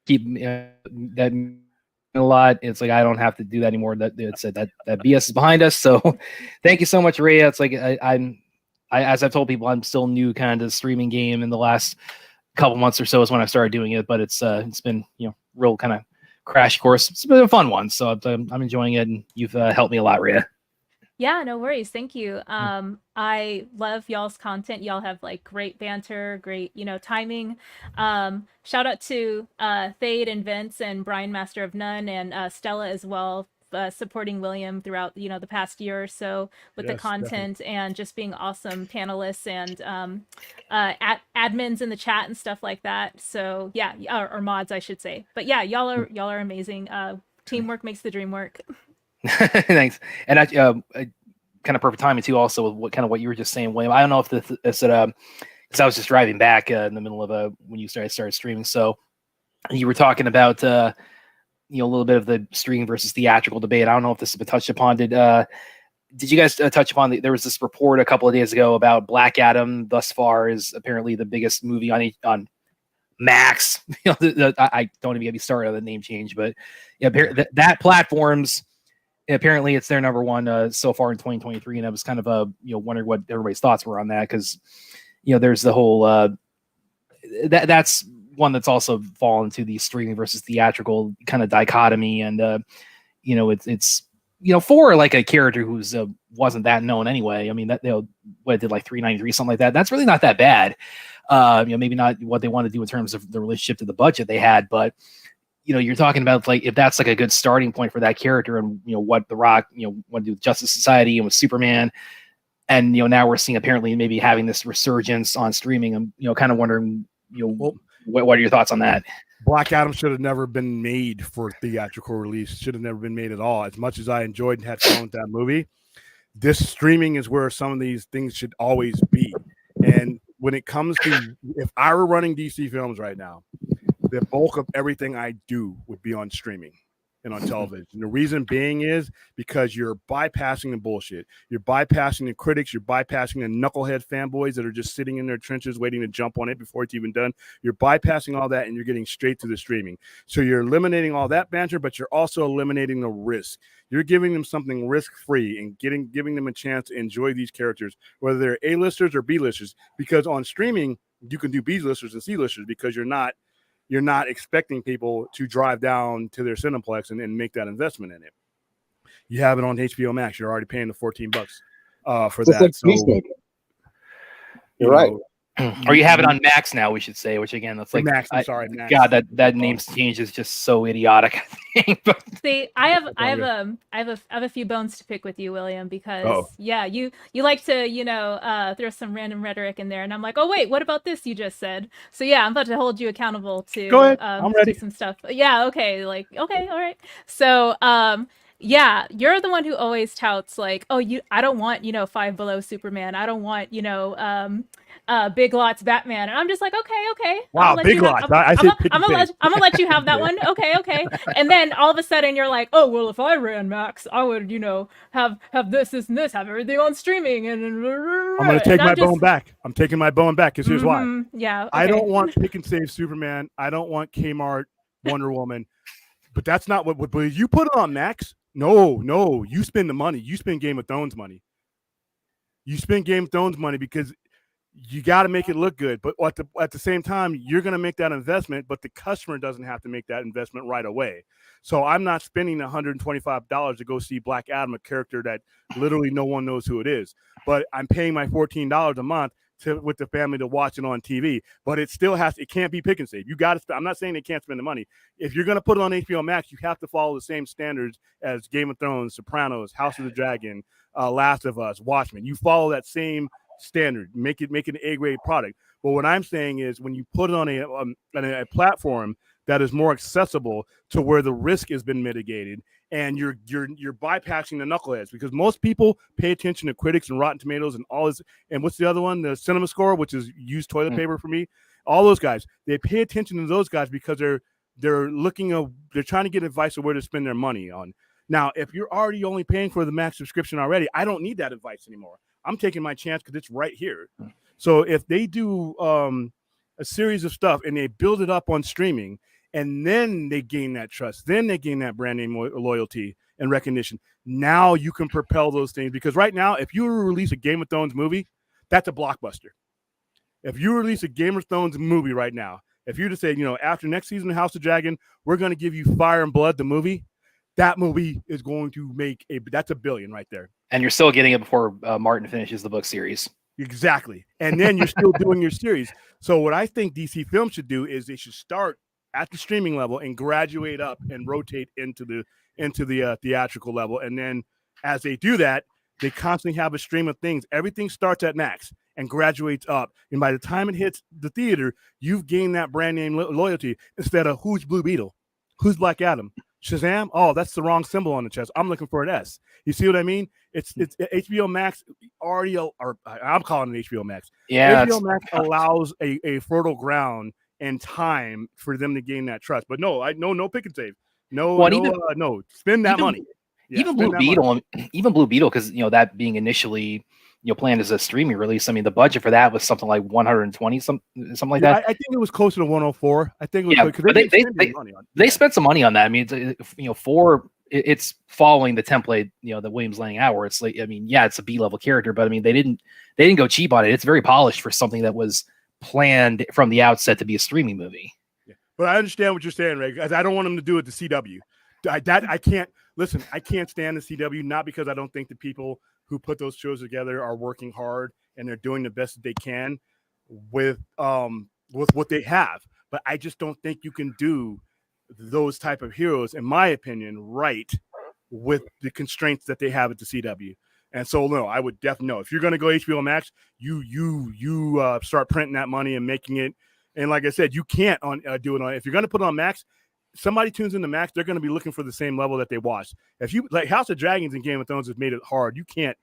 Keep that a lot. It's like I don't have to do that anymore. That BS is behind us. So thank you so much, Rhea. It's like I as I've told people, I'm still new kind of streaming game. In the last couple months or so is when I started doing it, but it's been, you know, real kind of crash course. It's been a fun one, so I'm enjoying it, and you've helped me a lot, Rhea. Yeah, no worries. Thank you. I love y'all's content. Y'all have like great banter, great, you know, timing. Shout out to Thade and Vince and Brian Master of None and Stella as well, supporting William throughout, you know, the past year or so with the content, definitely. And just being awesome panelists and admins in the chat and stuff like that. So yeah, or mods, I should say. But yeah, y'all are amazing. Teamwork makes the dream work. Thanks. And I kind of perfect timing too, also with what you were just saying, William. I don't know if this because I was just driving back in the middle of when you started streaming. So you were talking about a little bit of the streaming versus theatrical debate. I don't know if this has been touched upon. Did you guys touch upon there was this report a couple of days ago about Black Adam thus far is apparently the biggest movie on Max. I don't even get me started on the name change, but yeah, that platform's apparently it's their number one so far in 2023, and I was kind of wondering what everybody's thoughts were on that, because there's the whole that's one that's also fallen to the streaming versus theatrical kind of dichotomy, and it's for like a character who's wasn't that known anyway. I mean, that what did like $393 something like that. That's really not that bad. Maybe not what they want to do in terms of the relationship to the budget they had, but you're talking about like if that's like a good starting point for that character, and what The Rock want to do with Justice Society and with Superman, and now we're seeing apparently maybe having this resurgence on streaming. I'm kind of wondering, what are your thoughts on that? Black Adam should have never been made for theatrical release. Should have never been made at all. As much as I enjoyed and had fun with that movie, this streaming is where some of these things should always be. And when it comes to, if I were running DC Films right now, the bulk of everything I do would be on streaming and on television. And the reason being is because you're bypassing the bullshit. You're bypassing the critics. You're bypassing the knucklehead fanboys that are just sitting in their trenches waiting to jump on it before it's even done. You're bypassing all that and you're getting straight to the streaming. So you're eliminating all that banter, but you're also eliminating the risk. You're giving them something risk-free and giving them a chance to enjoy these characters, whether they're A-listers or B-listers, because on streaming, you can do B-listers and C-listers because you're not expecting people to drive down to their Cineplex and make that investment in it. You have it on HBO Max. You're already paying the $14 for Just that. like So Peacemaker. You're right. Or you have it on Max now, we should say, which again, that's like Max. I'm sorry, Max. God, that name change is just so idiotic. I think. But See, I have a few bones to pick with you, William, because you like to throw some random rhetoric in there, and I'm like, oh wait, what about this you just said? So yeah, I'm about to hold you accountable to Go ahead. I'm ready. to some stuff. Yeah, okay, okay, all right. So yeah, you're the one who always touts like, oh, I don't want Five Below Superman. I don't want Big Lots Batman, and I'm just like, okay. Wow, Big Lots. I'm gonna let you have that one. Okay. And then all of a sudden you're like, oh well, if I ran Max, I would have this and this, have everything on streaming, and I'm gonna take my bone back. I'm taking my bone back because here's why. Yeah. Okay. I don't want Pick and Save Superman. I don't want Kmart Wonder Woman. But that's not what you put it on Max. No, you spend the money. You spend Game of Thrones money. You spend Game of Thrones money because you got to make it look good. But at the same time, you're going to make that investment, but the customer doesn't have to make that investment right away. So I'm not spending $125 to go see Black Adam, a character that literally no one knows who it is. But I'm paying my $14 a month with the family to watch it on TV, but it can't be Pick and Save. You got to. I'm not saying they can't spend the money. If you're going to put it on HBO Max, you have to follow the same standards as Game of Thrones, Sopranos, House of the Dragon, Last of Us, Watchmen. You follow that same standard. Make it an A-grade product. But what I'm saying is, when you put it on a platform that is more accessible to where the risk has been mitigated, and you're bypassing the knuckleheads, because most people pay attention to critics and Rotten Tomatoes and all this. And what's the other one? The Cinema Score, which is used toilet paper for me. All those guys, they pay attention to those guys because they're trying to get advice of where to spend their money on. Now, if you're already only paying for the Max subscription already, I don't need that advice anymore. I'm taking my chance because it's right here. So if they do a series of stuff and they build it up on streaming, and then they gain that trust, then they gain that brand name loyalty and recognition, now you can propel those things. Because right now, if you release a Game of Thrones movie, that's a blockbuster. If you release a Game of Thrones movie right now, if you just say, after next season of House of Dragon, we're going to give you Fire and Blood, the movie, that movie is going to make that's $1 billion right there. And you're still getting it before Martin finishes the book series. Exactly. And then you're still doing your series. So what I think DC Films should do is they should start at the streaming level and graduate up and rotate into the theatrical level. And then as they do that, they constantly have a stream of things. Everything starts at Max and graduates up. And by the time it hits the theater, you've gained that brand name loyalty instead of who's Blue Beetle, who's Black Adam, Shazam. Oh, that's the wrong symbol on the chest. I'm looking for an S. You see what I mean? It's HBO Max already, or I'm calling it HBO Max. Yeah, HBO Max allows a fertile ground and time for them to gain that trust. But no Pick and Save. No, spend that money. Yeah, even Blue Beetle, because that being initially planned as a streaming release. I mean, the budget for that was something like 120, something like that. I think it was closer to 104. I think it was because they spent some money on that. I mean, it's following the template that Williams laying out, where it's like, I mean, yeah, it's a B-level character, but I mean, they didn't go cheap on it. It's very polished for something that was planned from the outset to be a streaming movie. Yeah. But I understand what you're saying, Ray, because I don't want them to do it to CW. I can't stand the CW, not because I don't think the people who put those shows together are working hard and they're doing the best that they can with what they have. But I just don't think you can do those type of heroes, in my opinion, right, with the constraints that they have at the CW. And so, no, I would definitely know if you're going to go HBO Max, you start printing that money and making it. And like I said, you can't do it on. If you're going to put it on Max, somebody tunes into Max, they're going to be looking for the same level that they watched. If you like House of Dragons and Game of Thrones has made it hard. You can't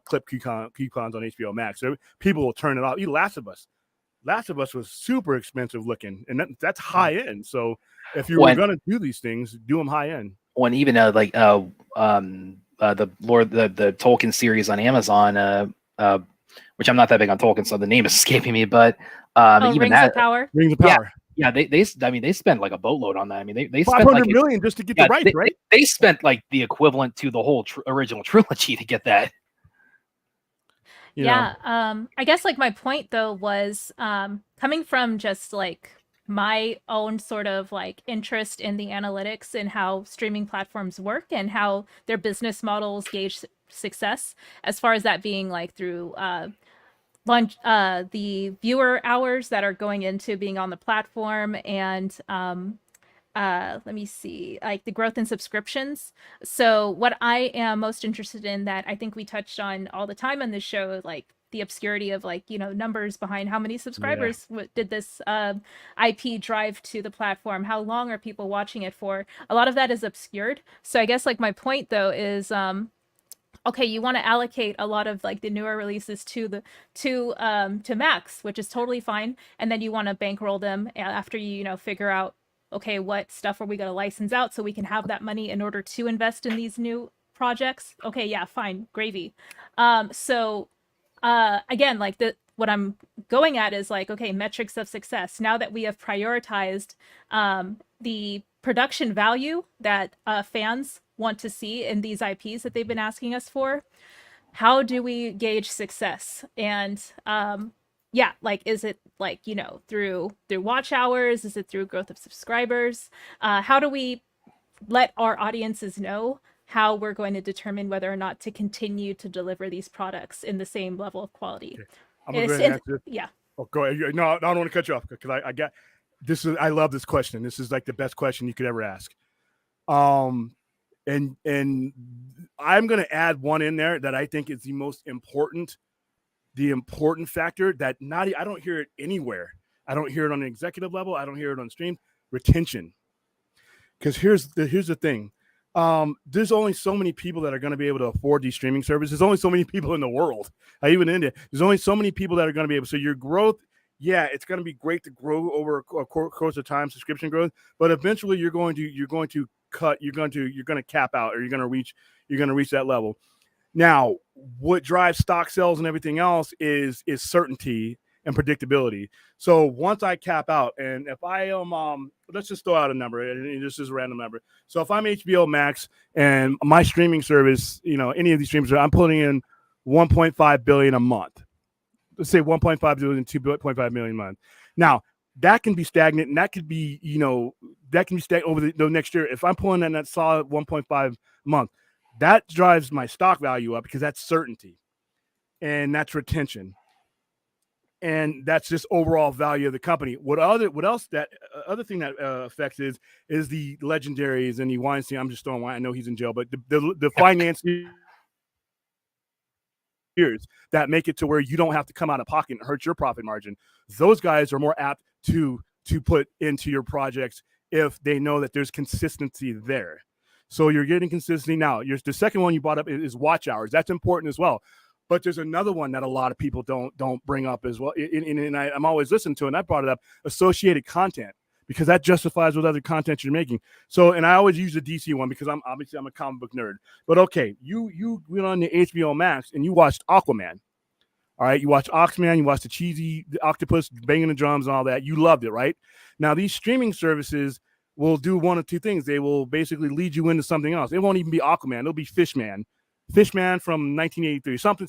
clip coupons on HBO Max. So people will turn it off. Even Last of Us was super expensive looking, and that's high end. So if you were going to do these things, do them high end. When even the Tolkien series on Amazon, which I'm not that big on Tolkien, so the name is escaping me, but even Rings that of Power. Rings of Power. Yeah, they spent like a boatload on that. I mean, they spent 500 million just to get the rights, right? They spent like the equivalent to the whole original trilogy to get that. You know? I guess like my point though was coming from just like my own sort of like interest in the analytics and how streaming platforms work and how their business models gauge success, as far as that being like through the viewer hours that are going into being on the platform, and let me see, like the growth in subscriptions. So what I am most interested in, that I think we touched on all the time on this show, like the obscurity of like, you know, numbers behind how many subscribers did this IP drive to the platform, how long are people watching it for. A lot of that is obscured. So I guess like my point though is okay, you want to allocate a lot of like the newer releases to Max, which is totally fine, and then you want to bankroll them after you figure out, okay, what stuff are we going to license out so we can have that money in order to invest in these new projects. Okay, yeah, fine, gravy. Again, like what I'm going at is like, okay, metrics of success. Now that we have prioritized the production value that fans want to see in these IPs that they've been asking us for, how do we gauge success? And like, is it like, through watch hours? Is it through growth of subscribers? How do we let our audiences know how we're going to determine whether or not to continue to deliver these products in the same level of quality? Okay. I'm going to answer. Yeah. Oh, go ahead. No, I don't want to cut you off because I got this. I love this question. This is like the best question you could ever ask. And I'm going to add one in there that I think is the most important, factor that I don't hear it anywhere. I don't hear it on an executive level. I don't hear it on stream. Retention. Because here's the thing. There's only so many people that are going to be able to afford these streaming services. There's only so many people in the world, even in India. There's only so many people that are going to be able. So your growth, it's going to be great to grow over a course of time, subscription growth. But eventually, you're going to cut. You're going to cap out, or you're going to reach that level. Now, what drives stock sales and everything else is certainty and predictability. So once I cap out, and if I am, let's just throw out a number, and this is a random number. So if I'm HBO Max and my streaming service, any of these streamers, I'm putting in $1.5 billion a month. Let's say 1.5 billion, 2.5 million a month. Now that can be stagnant, and that could be, stagnant over the next year. If I'm pulling in that solid 1.5 a month, that drives my stock value up because that's certainty, and that's retention. And that's just overall value of the company. What else that other thing that affects is the legendaries and the Weinstein. I'm just throwing Weinstein. I know he's in jail, but the financiers that make it to where you don't have to come out of pocket and hurt your profit margin. Those guys are more apt to put into your projects if they know that there's consistency there. So you're getting consistency. Now, the second one you brought up is watch hours. That's important as well. But there's another one that a lot of people don't bring up as well. And I'm always listening to it, and I brought it up, associated content, because that justifies what other content you're making. So, and I always use the DC one because I'm a comic book nerd. But okay, you went on the HBO Max and you watched Aquaman. All right, you watched Oxman, you watched the octopus banging the drums and all that. You loved it, right? Now, these streaming services will do one of two things. They will basically lead you into something else. It won't even be Aquaman. It'll be Fishman from 1983, something.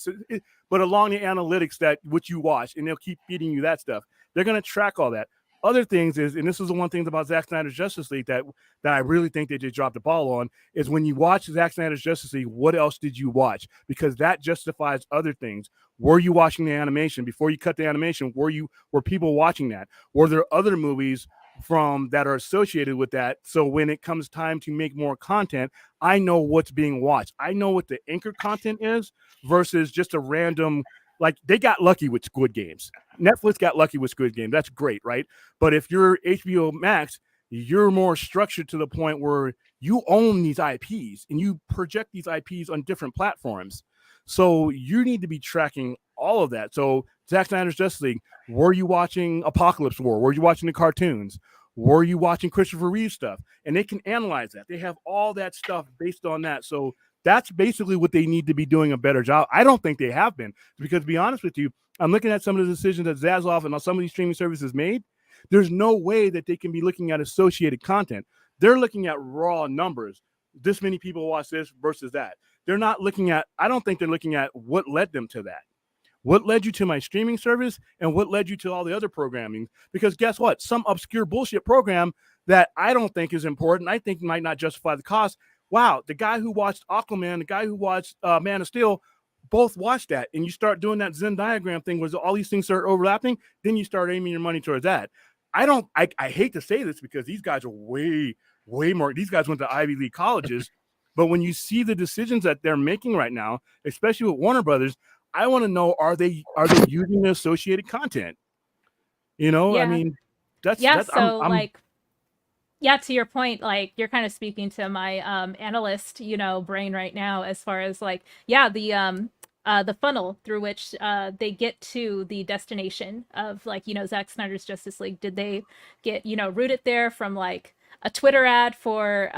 But along the analytics that what you watch, and they'll keep feeding you that stuff. They're going to track all that. Other things is, and this is the one thing about Zack Snyder's Justice League that I really think they just dropped the ball on, is when you watch Zack Snyder's Justice League, what else did you watch? Because that justifies other things. Were you watching the animation before you cut the animation? Were people watching that? Were there other movies from that are associated with that. So when it comes time to make more content, I know what's being watched. I know what the anchor content is versus just a random, like they got lucky with Squid Games. Netflix got lucky with Squid Game. That's great, right? But if you're HBO Max, you're more structured to the point where you own these IPs and you project these IPs on different platforms. So you need to be tracking all of that. So Zack Snyder's Justice League, were you watching Apocalypse War? Were you watching the cartoons? Were you watching Christopher Reeve stuff? And they can analyze that. They have all that stuff based on that. So that's basically what they need to be doing a better job. I don't think they have been, because to be honest with you, I'm looking at some of the decisions that Zaslav and some of these streaming services made. There's no way that they can be looking at associated content. They're looking at raw numbers. This many people watch this versus that. They're not looking at, I don't think they're looking at what led them to that. What led you to my streaming service and what led you to all the other programming? Because guess what? Some obscure bullshit program that I don't think is important, I think might not justify the cost. Wow, the guy who watched Aquaman, the guy who watched Man of Steel, both watched that. And you start doing that Venn diagram thing where all these things start overlapping, then you start aiming your money towards that. I hate to say this because these guys are way more, these guys went to Ivy League colleges, but when you see the decisions that they're making right now, especially with Warner Brothers, I want to know, are they using the associated content? You know, Yeah. I mean, that's So I'm like, yeah, to your point, like you're kind of speaking to my analyst, brain right now, as far as like, yeah, the funnel through which they get to the destination of, like, Zack Snyder's Justice League. Did they get, rooted there from like a Twitter ad for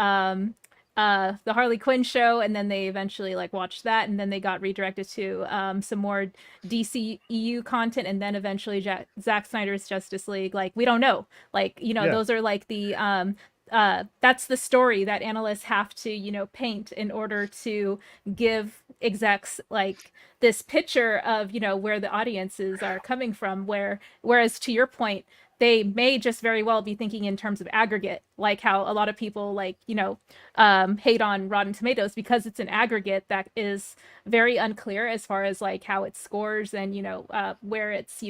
the Harley Quinn show, and then they eventually like watched that, and then they got redirected to some more DCEU content, and then eventually Zack Snyder's Justice League? Like, we don't know. Like, Yeah. those are like the that's the story that analysts have to, paint in order to give execs like this picture of, where the audiences are coming from, whereas to your point, they may just very well be thinking in terms of aggregate, like how a lot of people like, hate on Rotten Tomatoes, because it's an aggregate that is very unclear as far as like how it scores and, where its,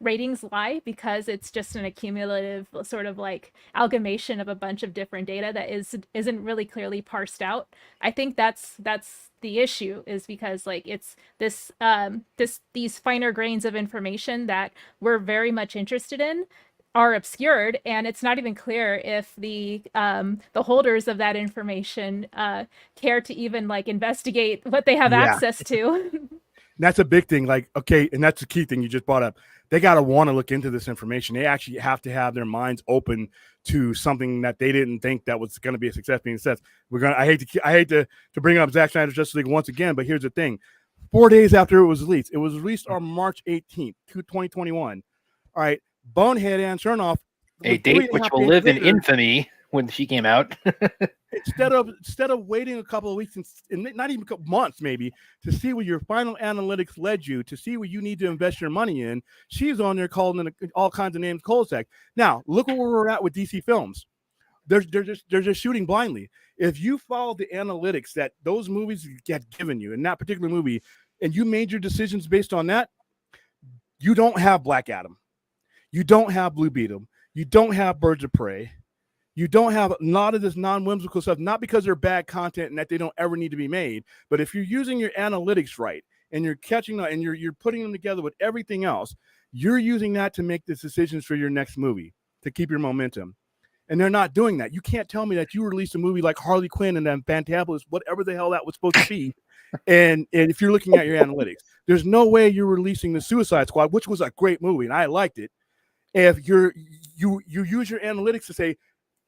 ratings lie, because it's just an accumulative sort of like amalgamation of a bunch of different data that isn't really clearly parsed out. I think that's the issue, is because like it's these finer grains of information that we're very much interested in are obscured, and it's not even clear if the holders of that information care to even like investigate what they have Yeah. access to. That's a big thing. Like, okay, and that's the key thing you just brought up. They got to want to look into this information. They actually have to have their minds open to something that they didn't think that was going to be a success being said. I hate to bring up Zack Snyder's Justice League once again, but here's the thing. 4 days after it was released on March 18th, 2021. All right, Bonehead and Chernoff, A date which will live in infamy when she came out. instead of waiting a couple of weeks and not even a couple months maybe to see where your final analytics led you, to see where you need to invest your money in, she's on there calling in all kinds of names cold stack. Now look where we're at with DC Films. They're just shooting blindly. If you follow the analytics that those movies get given you in that particular movie, and you made your decisions based on that, you don't have Black Adam, you don't have Blue Beetle, you don't have Birds of Prey. You don't have a lot of this non-whimsical stuff, not because they're bad content and that they don't ever need to be made, but if you're using your analytics right and you're catching and you're putting them together with everything else, you're using that to make the decisions for your next movie to keep your momentum. And they're not doing that. You can't tell me that you released a movie like Harley Quinn and then Fantabulous, whatever the hell that was supposed to be, and if you're looking at your analytics, there's no way you're releasing the Suicide Squad, which was a great movie and I liked it, if you use your analytics to say,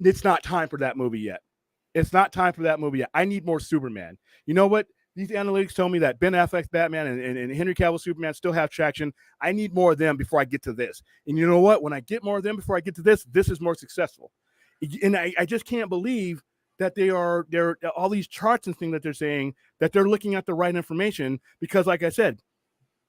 it's not time for that movie yet. It's not time for that movie yet. I need more Superman. You know what? These analytics tell me that Ben Affleck's Batman and Henry Cavill's Superman still have traction. I need more of them before I get to this. And you know what? When I get more of them before I get to this is more successful. And I just can't believe that they're all these charts and things that they're saying that they're looking at the right information, because like I said,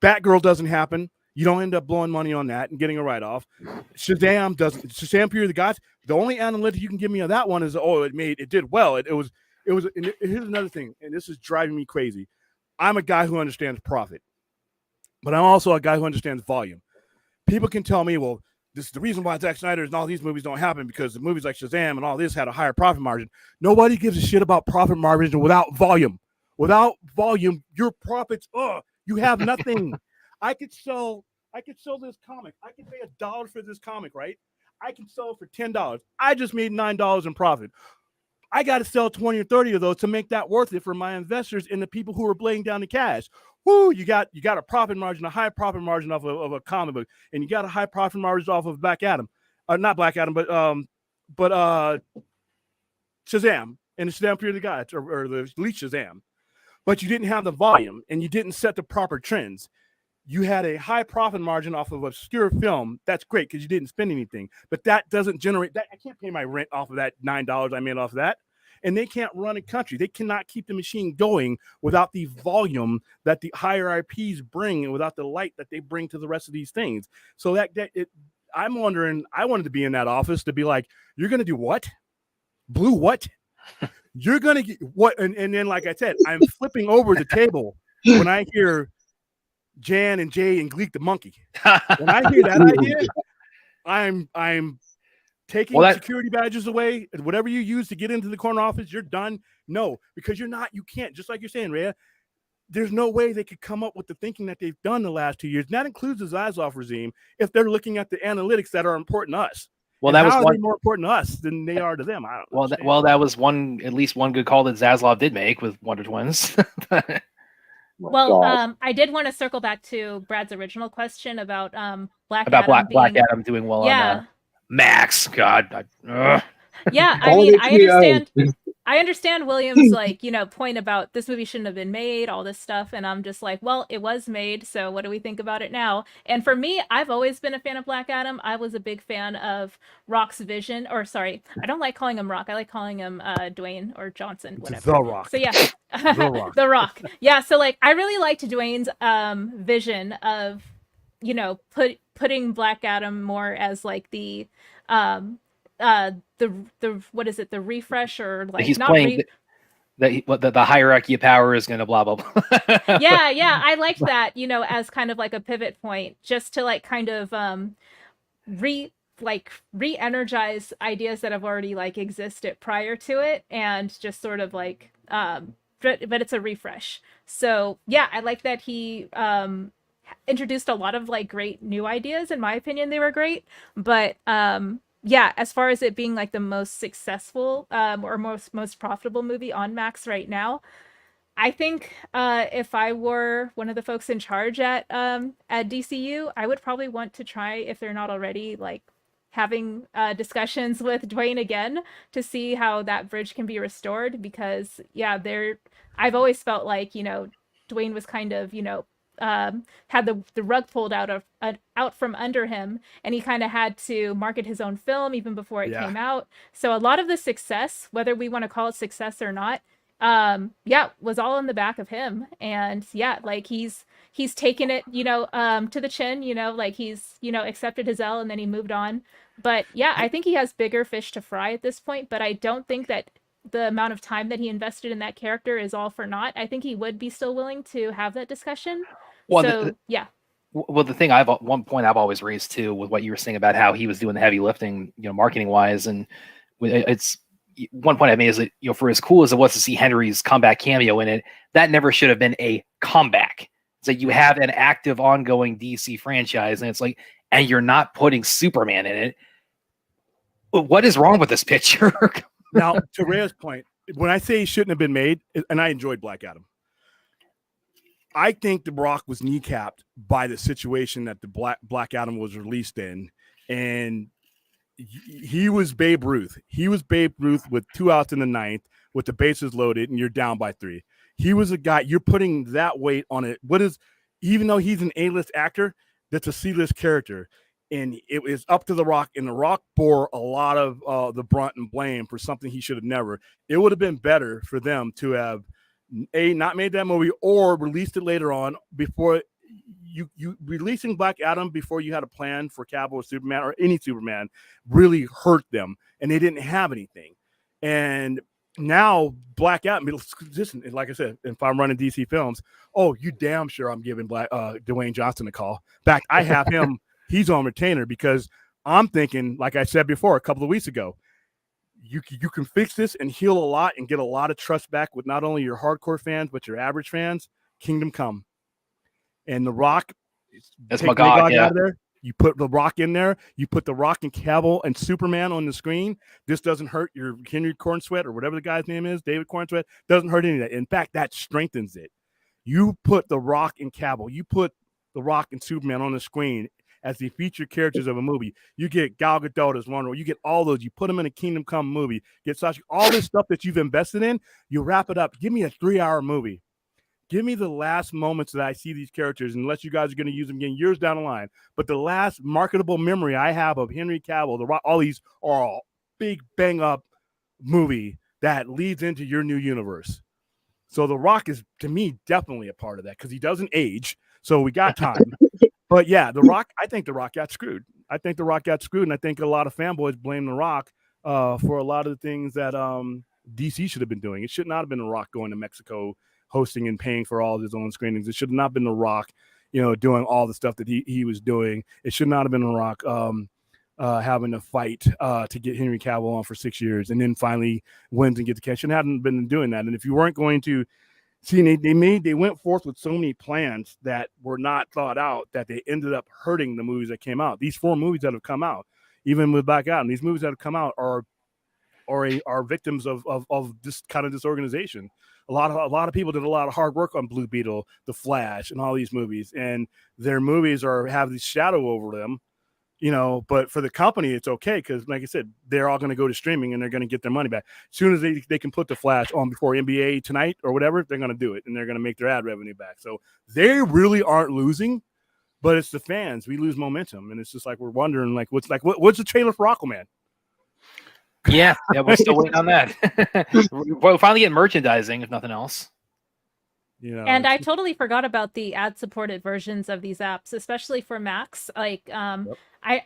Batgirl doesn't happen. You don't end up blowing money on that and getting a write-off. Shazam doesn't. Shazam Fury of the Gods. The only analytic you can give me of that one is, it did well. It was. And here's another thing, and this is driving me crazy. I'm a guy who understands profit, but I'm also a guy who understands volume. People can tell me, well, this is the reason why Zack Snyder and all these movies don't happen, because the movies like Shazam and all this had a higher profit margin. Nobody gives a shit about profit margin without volume. Without volume, your profits, you have nothing. I could sell this comic. I could pay $1 for this comic, right? I can sell it for $10. I just made $9 in profit. I got to sell 20 or 30 of those to make that worth it for my investors and the people who are laying down the cash. Woo, you got a profit margin, a high profit margin off of a comic book, and you got a high profit margin off of Black Adam. Not Black Adam, but Shazam and the Shazam Fury of the Gods, or the Elite Shazam. But you didn't have the volume, and you didn't set the proper trends. You had a high profit margin off of obscure film. That's great because you didn't spend anything, but that doesn't generate that. I can't pay my rent off of that $9 I made off of that. And they can't run a country. They cannot keep the machine going without the volume that the higher IPs bring and without the light that they bring to the rest of these things. So I'm wondering, I wanted to be in that office to be like, you're going to do what? Blue what? You're going to get what? And then, like I said, I'm flipping over the table when I hear Jan and Jay and Gleek the monkey. When I hear that idea, I'm taking security badges away. Whatever you use to get into the corner office, you're done. No, because you can't, just like you're saying, Rhea, there's no way they could come up with the thinking that they've done the last 2 years. And that includes the Zaslav regime if they're looking at the analytics that are important to us. Well, and how are they more important to us than they are to them? I don't know. That was at least one good call that Zaslav did make with Wonder Twins. Well, I did want to circle back to Brad's original question about Black Adam doing well on Max. God. Yeah, I mean, I understand Williams' point about this movie shouldn't have been made, all this stuff, and I'm just like, well, it was made, so what do we think about it now? And for me, I've always been a fan of Black Adam. I was a big fan of Rock's vision, or sorry, I don't like calling him Rock. I like calling him Dwayne or Johnson, whatever. The Rock. So yeah, The Rock. The Rock. Yeah, so like I really liked Dwayne's vision of putting Black Adam more as like the what is it, the refresh, or like he's not playing the hierarchy of power is going to blah blah blah. yeah, I liked that, as kind of like a pivot point, just to like kind of re-energize ideas that have already like existed prior to it, and just sort of like but it's a refresh. So yeah, I like that he introduced a lot of like great new ideas. In my opinion, they were great, but yeah, as far as it being like the most successful or most profitable movie on Max right now, I think if I were one of the folks in charge at DCU, I would probably want to try, if they're not already, like having discussions with Dwayne again to see how that bridge can be restored, because yeah, I've always felt like Dwayne was kind of had the rug pulled out from under him, and he kind of had to market his own film even before it came out. So a lot of the success, whether we want to call it success or not, was all in the back of him. And yeah, like he's taken it, to the chin, like he's, accepted his L and then he moved on. But yeah, I think he has bigger fish to fry at this point, but I don't think that the amount of time that he invested in that character is all for naught. I think he would be still willing to have that discussion. Well, yeah. Well, the thing one point I've always raised too with what you were saying about how he was doing the heavy lifting, marketing wise, and it's one point I made is that for as cool as it was to see Henry's comeback cameo in it, that never should have been a comeback. It's like you have an active, ongoing DC franchise, and it's like, and you're not putting Superman in it. What is wrong with this picture? Now, to Rhea's point, when I say he shouldn't have been made, and I enjoyed Black Adam, I think The Rock was kneecapped by the situation that the Black Adam was released in, and he was Babe Ruth. He was Babe Ruth with 2 outs in the ninth, with the bases loaded, and you're down by 3. He was a guy, you're putting that weight on it. Even though he's an A-list actor, that's a C-list character. And it was up to The Rock, and The Rock bore a lot of the brunt and blame for something he should have never. It would have been better for them to have not made that movie, or released it later on. Before you releasing Black Adam before you had a plan for Cavill or Superman or any Superman really hurt them, and they didn't have anything. And now Black Adam, listen, like I said, if I'm running DC Films, you damn sure I'm giving Dwayne Johnson a call. In fact, I have him. He's on retainer because I'm thinking, like I said before, a couple of weeks ago, you can fix this and heal a lot and get a lot of trust back with not only your hardcore fans but your average fans. Kingdom Come and The Rock. That's take my god. Magog Yeah. out of there. You put The Rock in there. You put The Rock and Cavill and Superman on the screen. This doesn't hurt your Henry Cornsweet or whatever the guy's name is, David Cornsweet. Doesn't hurt any of that. In fact, that strengthens it. You put The Rock and Cavill. You put The Rock and Superman on the screen as the featured characters of a movie. You get Gal Gadot as Wonder Woman. You get all those. You put them in a Kingdom Come movie. Get Sasha. All this stuff that you've invested in. You wrap it up. Give me a 3-hour movie. Give me the last moments that I see these characters, unless you guys are going to use them again years down the line. But the last marketable memory I have of Henry Cavill, The Rock, all these are all big bang up movie that leads into your new universe. So The Rock is, to me, definitely a part of that because he doesn't age. So we got time. But yeah, The Rock, I think The Rock got screwed. And I think a lot of fanboys blame The Rock for a lot of the things that DC should have been doing. It should not have been The Rock going to Mexico, hosting and paying for all of his own screenings. It should have not been The Rock, doing all the stuff that he was doing. It should not have been The Rock having to fight to get Henry Cavill on for 6 years and then finally wins and get the cash. Shouldn't have been doing that. And if you weren't going to see, they went forth with so many plans that were not thought out that they ended up hurting the movies that came out. These 4 movies that have come out, even with Black Adam, these movies that have come out are victims of this kind of disorganization. A lot of people did a lot of hard work on Blue Beetle, The Flash, and all these movies, and their movies have this shadow over them, But for the company, it's okay because, like I said, they're all going to go to streaming and they're going to get their money back as soon as they can put The Flash on before NBA tonight or whatever. They're going to do it and they're going to make their ad revenue back. So they really aren't losing, but it's the fans. We lose momentum, and it's just like we're wondering, what's the trailer for Aquaman? Yeah, we're still waiting on that. We're finally getting merchandising, if nothing else. And I totally forgot about the ad-supported versions of these apps, especially for Macs. I'm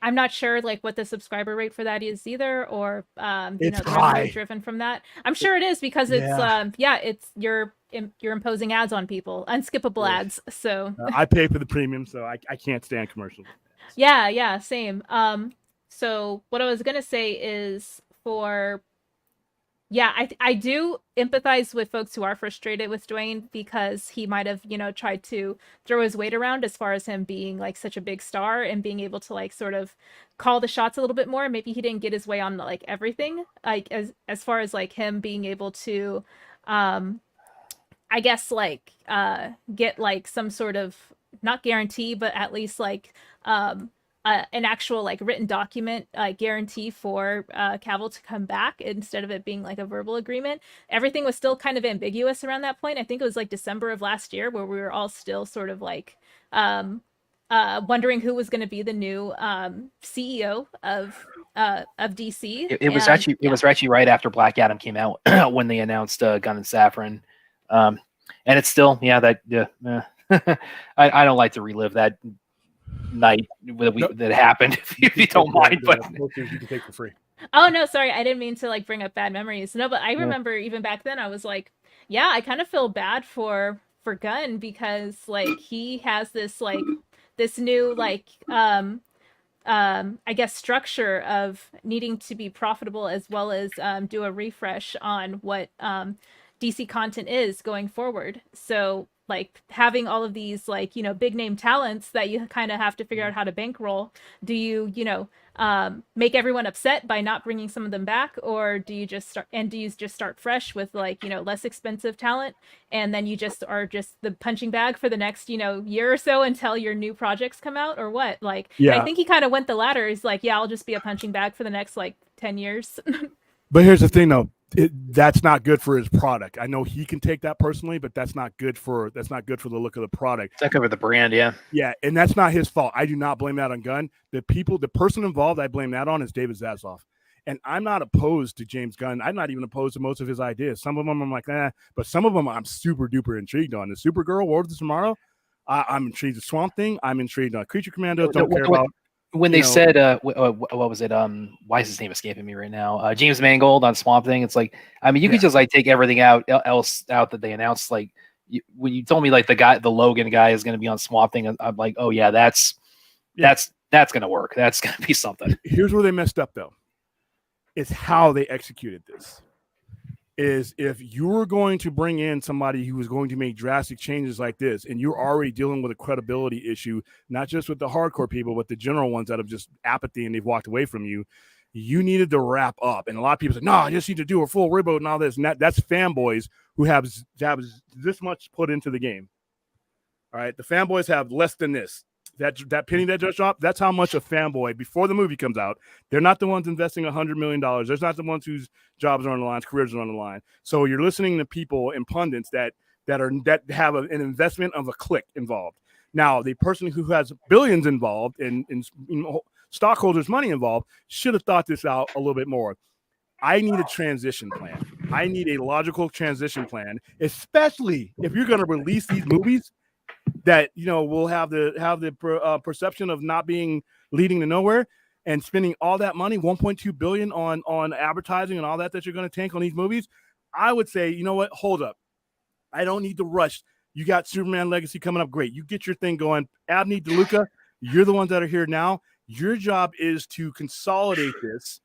not sure what the subscriber rate for that is either, or it's the high. revenue driven from that. I'm sure it is because it's you're imposing ads on people, unskippable ads. So I pay for the premium, so I can't stand commercials. Yeah, same. So what I was gonna say is I do empathize with folks who are frustrated with Dwayne because he might have, tried to throw his weight around as far as him being such a big star and being able to sort of call the shots a little bit more. Maybe he didn't get his way on everything, as far as him being able to, I guess get some sort of, not guarantee, but at least an actual written document guarantee for Cavill to come back instead of it being a verbal agreement. Everything was still kind of ambiguous around that point. I think it was December of last year where we were all still sort of wondering who was going to be the new CEO of DC. It was actually right after Black Adam came out when they announced Gunn and Safran, and it's still I don't like to relive that night that happened, if you don't mind, but you can take for free. Oh no, sorry, I didn't mean to bring up bad memories. No, but I remember even back then I was I kind of feel bad for Gunn because he has this this new I guess structure of needing to be profitable as well as do a refresh on what DC content is going forward. So having all of these big name talents that you kind of have to figure out how to bankroll. Do you make everyone upset by not bringing some of them back, or do you just start fresh with less expensive talent, and then you just are the punching bag for the next year or so until your new projects come out, or what? I think he kind of went the latter. He's I'll just be a punching bag for the next 10 years. But here's the thing, though. That's not good for his product. I know he can take that personally, but that's not good for the look of the product. It's not good for the brand, yeah. Yeah, and that's not his fault. I do not blame that on Gunn. The person involved, I blame that on is David Zaslav. And I'm not opposed to James Gunn. I'm not even opposed to most of his ideas. Some of them I'm but some of them I'm super duper intrigued on. The Supergirl, World of Tomorrow, I'm intrigued. The Swamp Thing, I'm intrigued on. Creature Commandos, don't care about. When they said, what was it? Why is his name escaping me right now? James Mangold on Swamp Thing. It's you could just take everything out that they announced. When you told me the Logan guy is going to be on Swamp Thing, I'm oh yeah, that's that's going to work. That's going to be something. Here's where they messed up, though. It's how they executed this. Is if you were going to bring in somebody who was going to make drastic changes like this, and you're already dealing with a credibility issue, not just with the hardcore people, but the general ones that have just apathy and they've walked away from you, you needed to wrap up. And a lot of people say, no, I just need to do a full reboot and all this. And that's fanboys who have this much put into the game. All right. The fanboys have less than this. That penny that just dropped, that's how much a fanboy before the movie comes out. They're not the ones investing $100 million. There's not the ones whose jobs are on the line, careers are on the line. So you're listening to people and pundits that have an investment of a click involved. Now, the person who has billions involved and stockholders' money involved should have thought this out a little bit more. I need a transition plan. I need a logical transition plan, especially if you're going to release these movies that will have the perception of not being leading to nowhere, and spending all that money, 1.2 billion on advertising and all that you're going to tank on these movies. I would say, you know what? Hold up. I don't need to rush. You got Superman Legacy coming up. Great. You get your thing going. Abney, DeLuca, you're the ones that are here now. Your job is to consolidate this.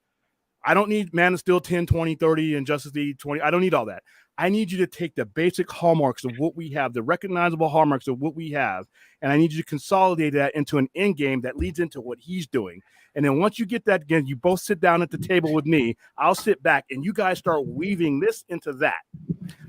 I don't need Man of Steel 10, 20, 30, and Justice League 20. I don't need all that. I need you to take the basic hallmarks of what we have, the recognizable hallmarks of what we have, and I need you to consolidate that into an end game that leads into what he's doing. And then once you get that, again, you both sit down at the table with me. I'll sit back, and you guys start weaving this into that,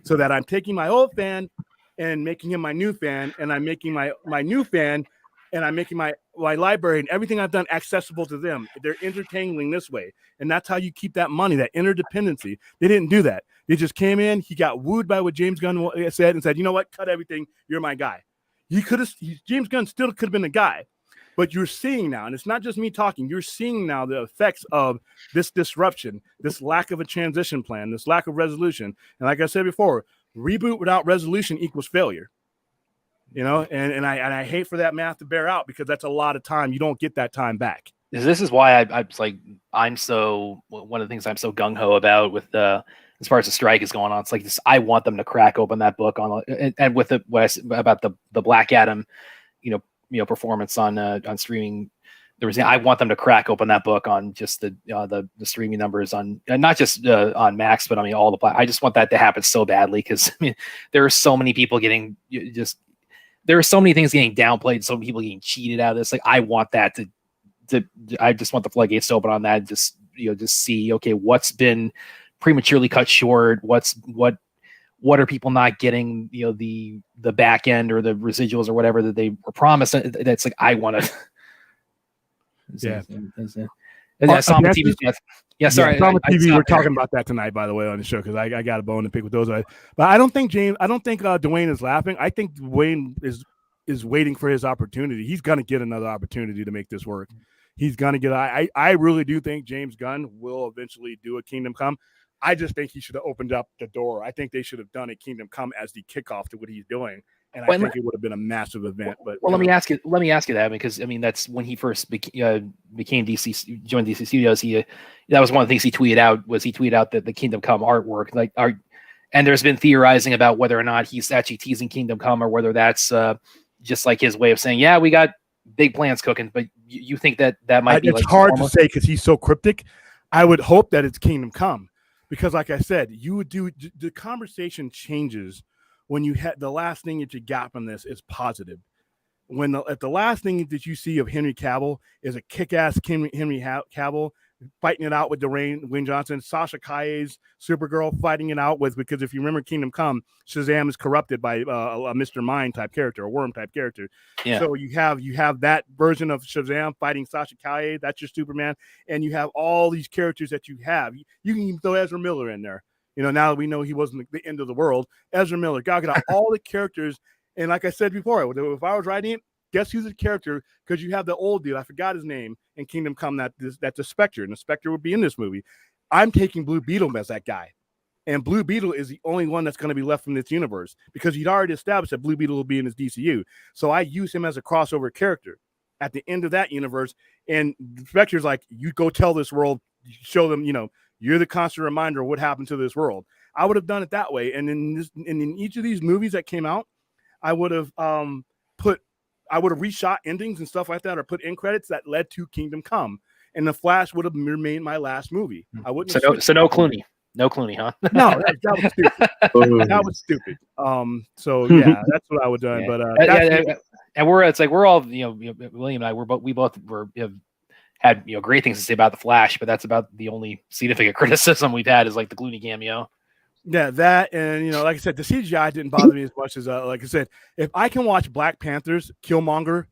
so that I'm taking my old fan and making him my new fan, and I'm making my new fan, and I'm making my library and everything I've done accessible to them. They're intertangling this way. And that's how you keep that money, that interdependency. They didn't do that. They just came in. He got wooed by what James Gunn said and said, you know what? Cut everything. You're my guy. James Gunn still could have been the guy. But you're seeing now, and it's not just me talking, you're seeing now the effects of this disruption, this lack of a transition plan, this lack of resolution. And like I said before, reboot without resolution equals failure. And I hate for that math to bear out, because that's a lot of time. You don't get that time back. This is why I'm so, one of the things I'm so gung ho about with as far as the strike is going on. It's like this. I want them to crack open that book and with what I said about the Black Adam, performance on streaming. I want them to crack open that book on just the streaming numbers on not just on Max, but all the. I just want that to happen so badly, because there are so many people getting there are so many things getting downplayed, so many people getting cheated out of this. Like, I want that to I just want the floodgates to open on that. Just see, okay, what's been prematurely cut short? What are people not getting? The back end or the residuals or whatever that they were promised. That's like, I want to. Yeah. Samba TV. Yeah, sorry. Samba TV. We're talking about that tonight, by the way, on the show, because I got a bone to pick with those guys. But I don't think Dwayne is laughing. I think Dwayne is waiting for his opportunity. He's gonna get another opportunity to make this work. He's gonna get. I really do think James Gunn will eventually do a Kingdom Come. I just think he should have opened up the door. I think they should have done a Kingdom Come as the kickoff to what he's doing. And I think it would have been a massive event. But let me ask you that, because that's when he first became DC, joined DC Studios. That was one of the things he tweeted out that the Kingdom Come artwork, and there's been theorizing about whether or not he's actually teasing Kingdom Come, or whether that's just like his way of saying, yeah, we got big plans cooking. But you think that might be it's hard to say, because he's so cryptic. I would hope that it's Kingdom Come, because like I said, you would do the conversation changes when you had the last thing that you got from this is positive. When the last thing that you see of Henry Cavill is a kick-ass Henry Cavill fighting it out with Dwayne Johnson, Sasha Calle's Supergirl fighting it out with, because if you remember Kingdom Come, Shazam is corrupted by a Mr. Mind type character, a worm type character. Yeah. So you have that version of Shazam fighting Sasha Calle. That's your Superman, and you have all these characters that you have. You can even throw Ezra Miller in there. Now that we know he wasn't the end of the world, Ezra Miller, Gal Gadot, all the characters. And like I said before, if I was writing it, guess who's the character? Because you have the old dude, I forgot his name, in Kingdom Come, that's a Spectre, and the Spectre would be in this movie. I'm taking Blue Beetle as that guy. And Blue Beetle is the only one that's going to be left from this universe, because he'd already established that Blue Beetle will be in his DCU. So I use him as a crossover character at the end of that universe. And the Spectre's like, you go tell this world, show them, you're the constant reminder of what happened to this world. I would have done it that way. And in each of these movies that came out, I would have I would have reshot endings and stuff like that, or put in credits that led to Kingdom Come, and The Flash would have remained my last movie. I wouldn't. So no Clooney. No Clooney, huh? No, that was stupid. That was stupid. So yeah, that's what I would have done. Yeah. But and we're all William and I we both had great things to say about the Flash, but that's about the only significant criticism we've had is like the Clooney cameo. Yeah, that, and like I said, the CGI didn't bother me as much as like I said, if I can watch Black Panther's Killmonger,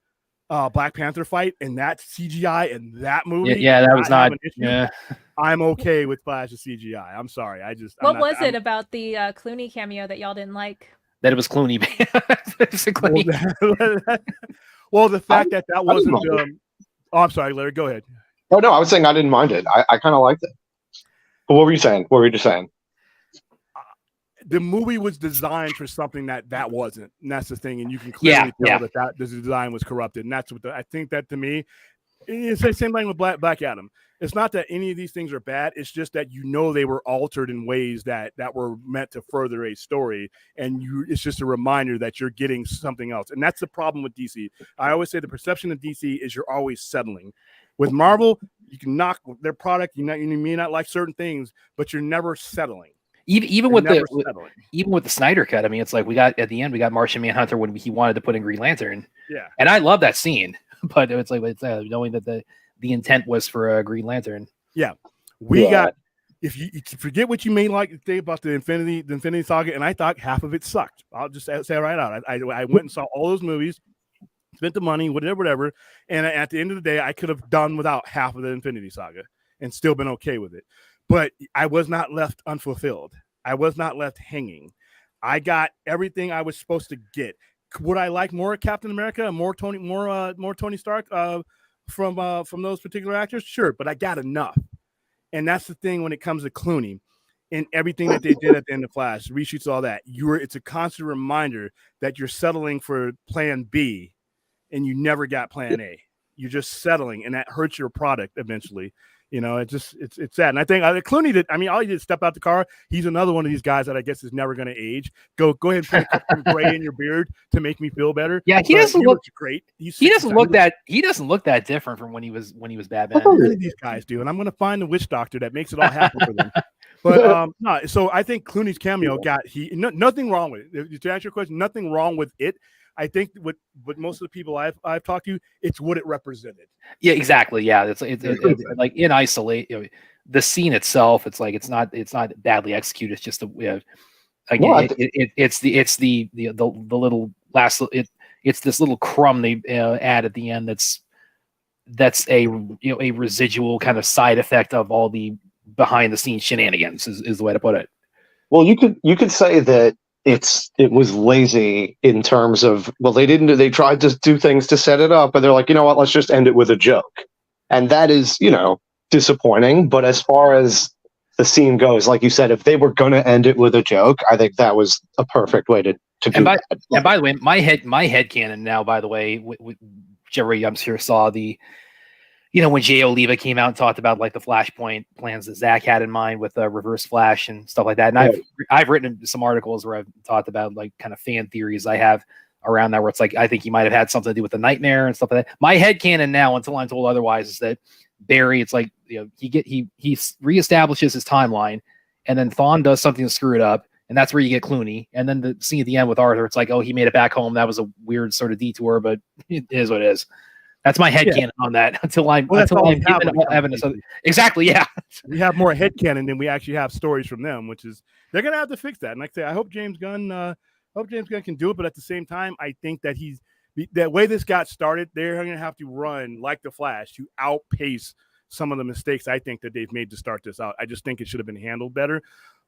Black Panther fight, and that CGI in that movie, that was not. Yeah, I'm okay with Flash's CGI. I'm sorry, What was it about the Clooney cameo that y'all didn't like? That it was Clooney, basically. Well, the fact that wasn't. I'm sorry, Larry. Go ahead. Oh no, I was saying I didn't mind it. I kind of liked it. But what were you saying? What were you just saying? The movie was designed for something that wasn't, and that's the thing. And you can clearly tell that the design was corrupted, and that's what I think. That to me, it's the same thing with Black Adam. It's not that any of these things are bad. It's just that they were altered in ways that were meant to further a story, and it's just a reminder that you're getting something else. And that's the problem with DC. I always say the perception of DC is you're always settling. With Marvel, you can knock their product. You may not like certain things, but you're never settling. Even with the Snyder cut, I mean, it's like at the end we got Martian Manhunter when he wanted to put in Green Lantern. Yeah, and I love that scene, but it's like knowing that the intent was for a Green Lantern. Yeah, got. If you forget what you may like to think about the Infinity Saga, and I thought half of it sucked. I'll just say it right out. I went and saw all those movies, spent the money, whatever, and at the end of the day, I could have done without half of the Infinity Saga and still been okay with it. But I was not left unfulfilled. I was not left hanging. I got everything I was supposed to get. Would I like more Captain America, more Tony Stark from those particular actors? Sure, but I got enough. And that's the thing when it comes to Clooney and everything that they did at the end of Flash, reshoots, all that. It's a constant reminder that you're settling for Plan B, and you never got Plan A. You're just settling, and that hurts your product eventually. It's sad. And I think Clooney did. I mean, all he did is step out the car. He's another one of these guys that I guess is never going to age. Go ahead and put some gray in your beard to make me feel better. Yeah, he doesn't look great. He doesn't look that different from when he was Batman. None of these guys do, and I'm going to find the witch doctor that makes it all happen for them. But no, so I think Clooney's cameo nothing wrong with it. To answer your question, nothing wrong with it. I think with most of the people I've talked to, it's what it represented. Yeah, exactly. Yeah, it's like in isolate. The scene itself, it's like it's not badly executed. It's just it's the little last. It's this little crumb they add at the end. That's a residual kind of side effect of all the behind the scenes shenanigans. Is the way to put it. Well, you could say that. It was lazy in terms of, well, they tried to do things to set it up, but they're like, you know what, let's just end it with a joke. And that is, disappointing. But as far as the scene goes, like you said, if they were going to end it with a joke, I think that was a perfect way to do that. And by the way, my headcanon now, by the way, Jerry, I'm sure saw the, when Jay Oliva came out and talked about like the Flashpoint plans that Zach had in mind with Reverse Flash and stuff like that. And I've written some articles where I've talked about like kind of fan theories I have around that, where it's like, I think he might've had something to do with the Nightmare and stuff like that. My headcanon now, until I'm told otherwise, is that Barry, it's like, he reestablishes his timeline, and then Thawne does something to screw it up. And that's where you get Clooney. And then the scene at the end with Arthur, it's like, oh, he made it back home. That was a weird sort of detour, but it is what it is. That's my headcanon on that until I'm given evidence. Exactly, yeah. We have more headcanon than we actually have stories from them, which is they're gonna have to fix that. And like I say, I hope James Gunn can do it, but at the same time, I think that that way this got started, they're gonna have to run like the Flash to outpace some of the mistakes I think that they've made to start this out. I just think it should have been handled better.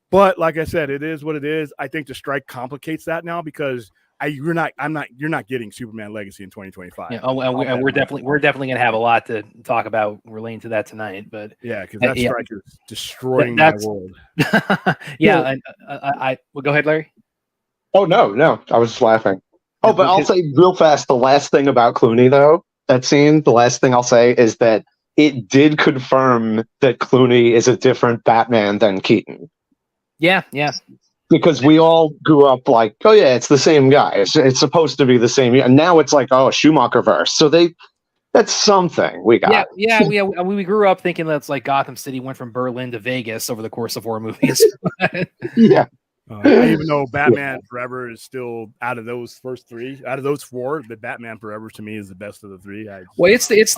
But like I said, it is what it is. I think the strike complicates that now because you're not getting Superman Legacy in 2025. Yeah, and we're definitely gonna have a lot to talk about relating to that tonight. But yeah, because that strike is destroying my world. Yeah, and well, go ahead, Larry. Oh no, I was just laughing. Oh, but I'll say real fast. The last thing about Clooney, though, that scene. The last thing I'll say is that it did confirm that Clooney is a different Batman than Keaton. Yeah. because we all grew up like, oh yeah, it's the same guy. It's supposed to be the same. And now it's like, oh, Schumacher verse. So that's something we got. We grew up thinking that's like Gotham City went from Berlin to Vegas over the course of 4 movies. Yeah. Even though Batman Forever is still out of those first 3, out of those 4, the Batman Forever to me is the best of the 3. It's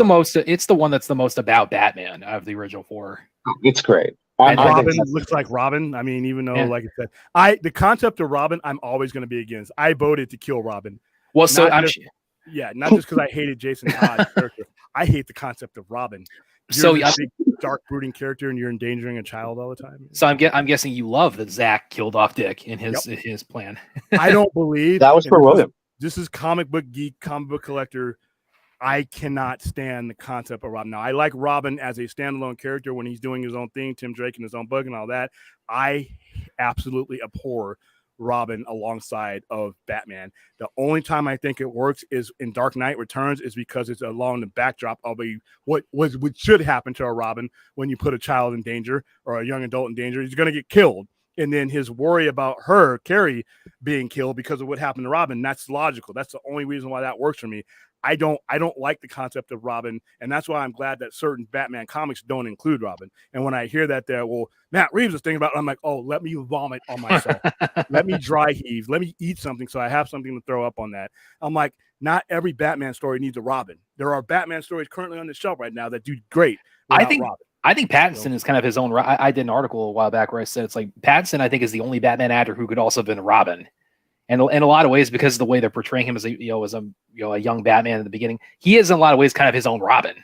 the one that's the most about Batman out of the original 4. It's great. And Robin looks like Robin. I mean, even though, like I said, the concept of Robin, I'm always going to be against. I voted to kill Robin. Well, so not just because I hated Jason Todd's character. I hate the concept of Robin. You're a big, dark, brooding character, and you're endangering a child all the time. So I'm guessing you love that Zach killed off Dick in his plan. I don't believe that was for William. This is comic book geek, comic book collector. I cannot stand the concept of Robin. Now, I like Robin as a standalone character when he's doing his own thing, Tim Drake and his own book and all that. I absolutely abhor Robin alongside of Batman. The only time I think it works is in Dark Knight Returns, is because it's along the backdrop of what should happen to a Robin when you put a child in danger or a young adult in danger. He's going to get killed. And then his worry about her, Carrie, being killed because of what happened to Robin, that's logical. That's the only reason why that works for me. I don't like the concept of Robin, and that's why I'm glad that certain Batman comics don't include Robin. And when I hear that Matt Reeves is thinking about it, I'm like, oh, let me vomit on myself. Let me dry heave. Let me eat something so I have something to throw up on that. I'm like, not every Batman story needs a Robin. There are Batman stories currently on the shelf right now that do great without Robin. I think Pattinson is kind of his own. I did an article a while back where I said it's like Pattinson, I think, is the only Batman actor who could also have been Robin. And in a lot of ways, because of the way they're portraying him as a young Batman in the beginning, he is in a lot of ways kind of his own Robin.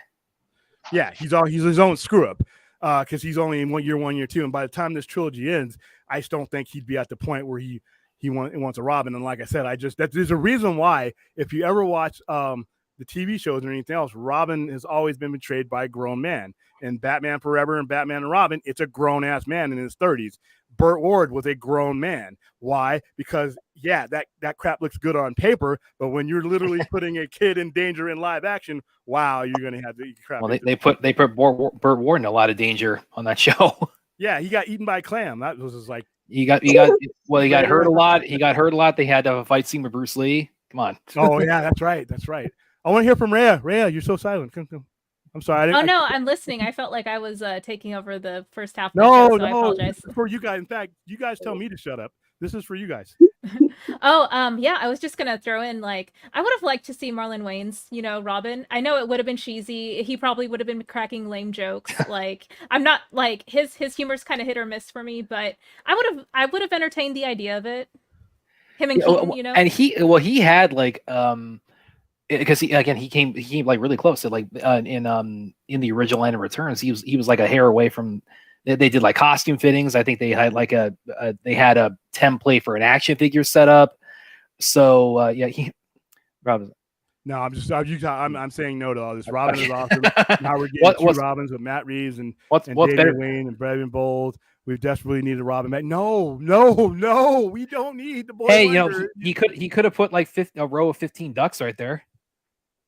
Yeah, he's his own screw up because he's only in 1 year 2, and by the time this trilogy ends, I just don't think he'd be at the point where he wants a Robin. And like I said, there's a reason why if you ever watch the TV shows or anything else, Robin has always been betrayed by a grown man. In Batman Forever and Batman and Robin, it's a grown ass man in his 30s. Burt Ward was a grown man. Why? Because that crap looks good on paper, but when you're literally putting a kid in danger in live action, wow, you're gonna have to eat crap. Well, they put Burt Ward in a lot of danger on that show. Yeah, he got eaten by a clam. That was just like he got hurt a lot. He got hurt a lot. They had to have a fight scene with Bruce Lee. Come on. Oh yeah, that's right. I want to hear from Rhea. Rhea, you're so silent. Come. I'm sorry. I'm listening. I felt like I was taking over the first half of the show, so I apologize. For you guys. In fact, you guys tell me to shut up. This is for you guys. I was just gonna throw in, like, I would have liked to see Marlon Wayne's, Robin. I know it would have been cheesy. He probably would have been cracking lame jokes. Like, I'm not like his humor's kind of hit or miss for me, but I would have entertained the idea of it. Him and Keaton, And he had like because he came like really close to like in the original End of Returns, he was like a hair away from. They did like costume fittings. I think they had like they had a template for an action figure set up. So Robin. No, I'm saying no to all this. Robin is awesome. Now we're getting two Robins with Matt Reeves and David better? Wayne and Brevin Bold. We desperately need a Robin back. No, we don't need the boy. Hey, wonder. he could have put like a row of 15 ducks right there.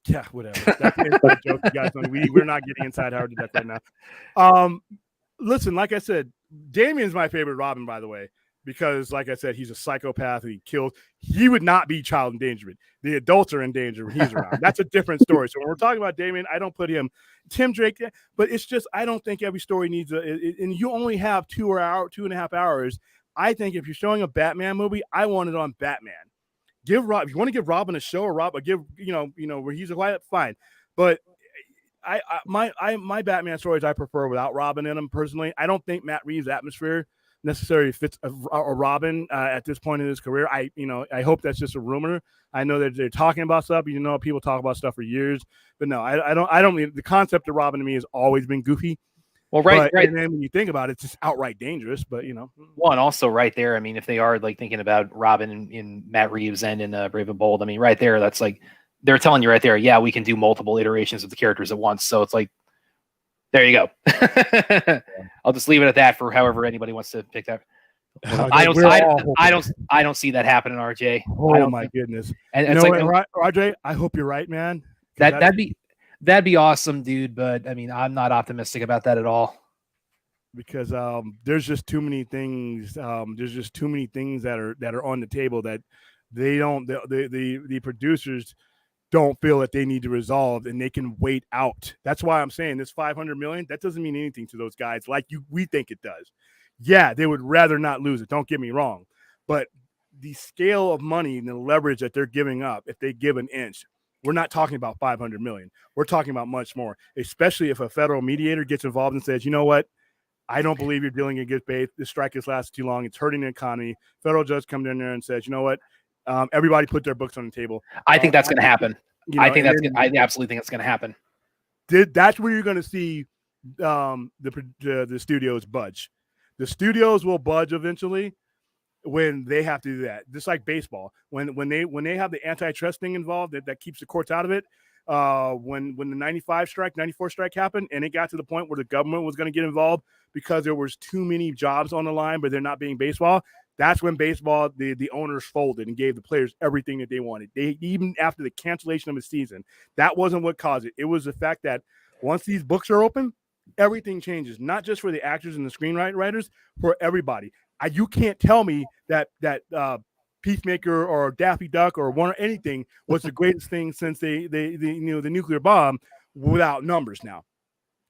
Yeah, whatever. That's an inside joke, you guys. We're not getting inside Howard the Duck right now. Listen, like I said, Damian's my favorite Robin, by the way, because, like I said, he's a psychopath and he kills. He would not be child endangerment. The adults are in danger when he's around. That's a different story. So when we're talking about Damian, I don't put him, Tim Drake, but it's just I don't think every story needs and you only have 2.5 hours. I think if you're showing a Batman movie, I want it on Batman. If you want to give Robin a show or give where he's a quiet, fine, but. My Batman stories I prefer without Robin in them personally. I don't think Matt Reeves' atmosphere necessarily fits a Robin at this point in his career. I hope that's just a rumor. I know that they're talking about stuff. People talk about stuff for years, but no, I don't. The concept of Robin to me has always been goofy. Well, right. And then when you think about it, it's just outright dangerous. But Well, and also right there, I mean, if they are like thinking about Robin in Matt Reeves and in Brave and Bold, I mean, right there, that's like. They're telling you right there, yeah, we can do multiple iterations of the characters at once. So it's like, there you go. I'll just leave it at that for however anybody wants to pick that. I don't see that happening, RJ. Oh my goodness! And it's like, RJ, I hope you're right, man. That'd be awesome, dude. But I mean, I'm not optimistic about that at all. because there's just too many things. There's just too many things that are on the table that they don't. The producers don't feel that they need to resolve, and they can wait out. That's why I'm saying this 500 million. That doesn't mean anything to those guys like we think it does. Yeah, they would rather not lose it. Don't get me wrong, but the scale of money and the leverage that they're giving up, if they give an inch, we're not talking about 500 million. We're talking about much more, especially if a federal mediator gets involved and says, you know what? I don't believe you're dealing in good faith. This strike has lasted too long. It's hurting the economy. Federal judge comes in there and says, you know what? Everybody put their books on the table. I think that's going to happen. You know, I absolutely think it's going to happen. That's where you're going to see the studios budge. The studios will budge eventually when they have to do that. Just like baseball, when they have the antitrust thing involved that keeps the courts out of it. When the 94 strike happened, and it got to the point where the government was going to get involved because there was too many jobs on the line, but they're not being baseball. That's when baseball, the owners folded and gave the players everything that they wanted. They, even after the cancellation of the season, that wasn't what caused it. It was the fact that once these books are open, everything changes, not just for the actors and the screenwriters, for everybody. You can't tell me that Peacemaker or Daffy Duck or one or anything was the greatest thing since the nuclear bomb without numbers. Now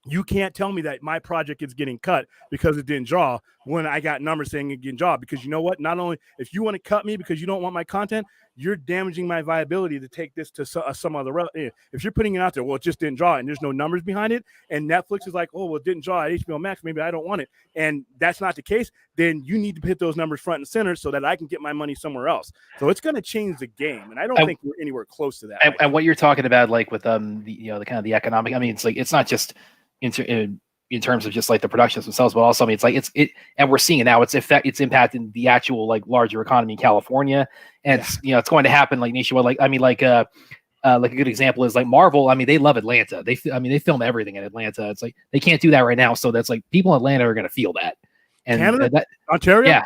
you can't tell me that my project is getting cut because it didn't draw when I got numbers saying it didn't draw, because you know what? Not only if you want to cut me because you don't want my content, you're damaging my viability to take this to some other. If you're putting it out there, well, it just didn't draw and there's no numbers behind it, and Netflix is like, oh, well, it didn't draw at HBO Max, maybe I don't want it, and that's not the case, then you need to hit those numbers front and center so that I can get my money somewhere else. So it's going to change the game, and I don't think we're anywhere close to that. And what you're talking about, like with the kind of the economic, I mean, it's like, it's not just in terms of just like the productions themselves, but also, I mean, it's like and we're seeing it now. It's impacting the actual like larger economy in California, and it's going to happen like nationwide. Like, I mean, like a good example is like Marvel. I mean, they love Atlanta. They film everything in Atlanta. It's like they can't do that right now, so that's like people in Atlanta are going to feel that. And Canada, Ontario, yeah.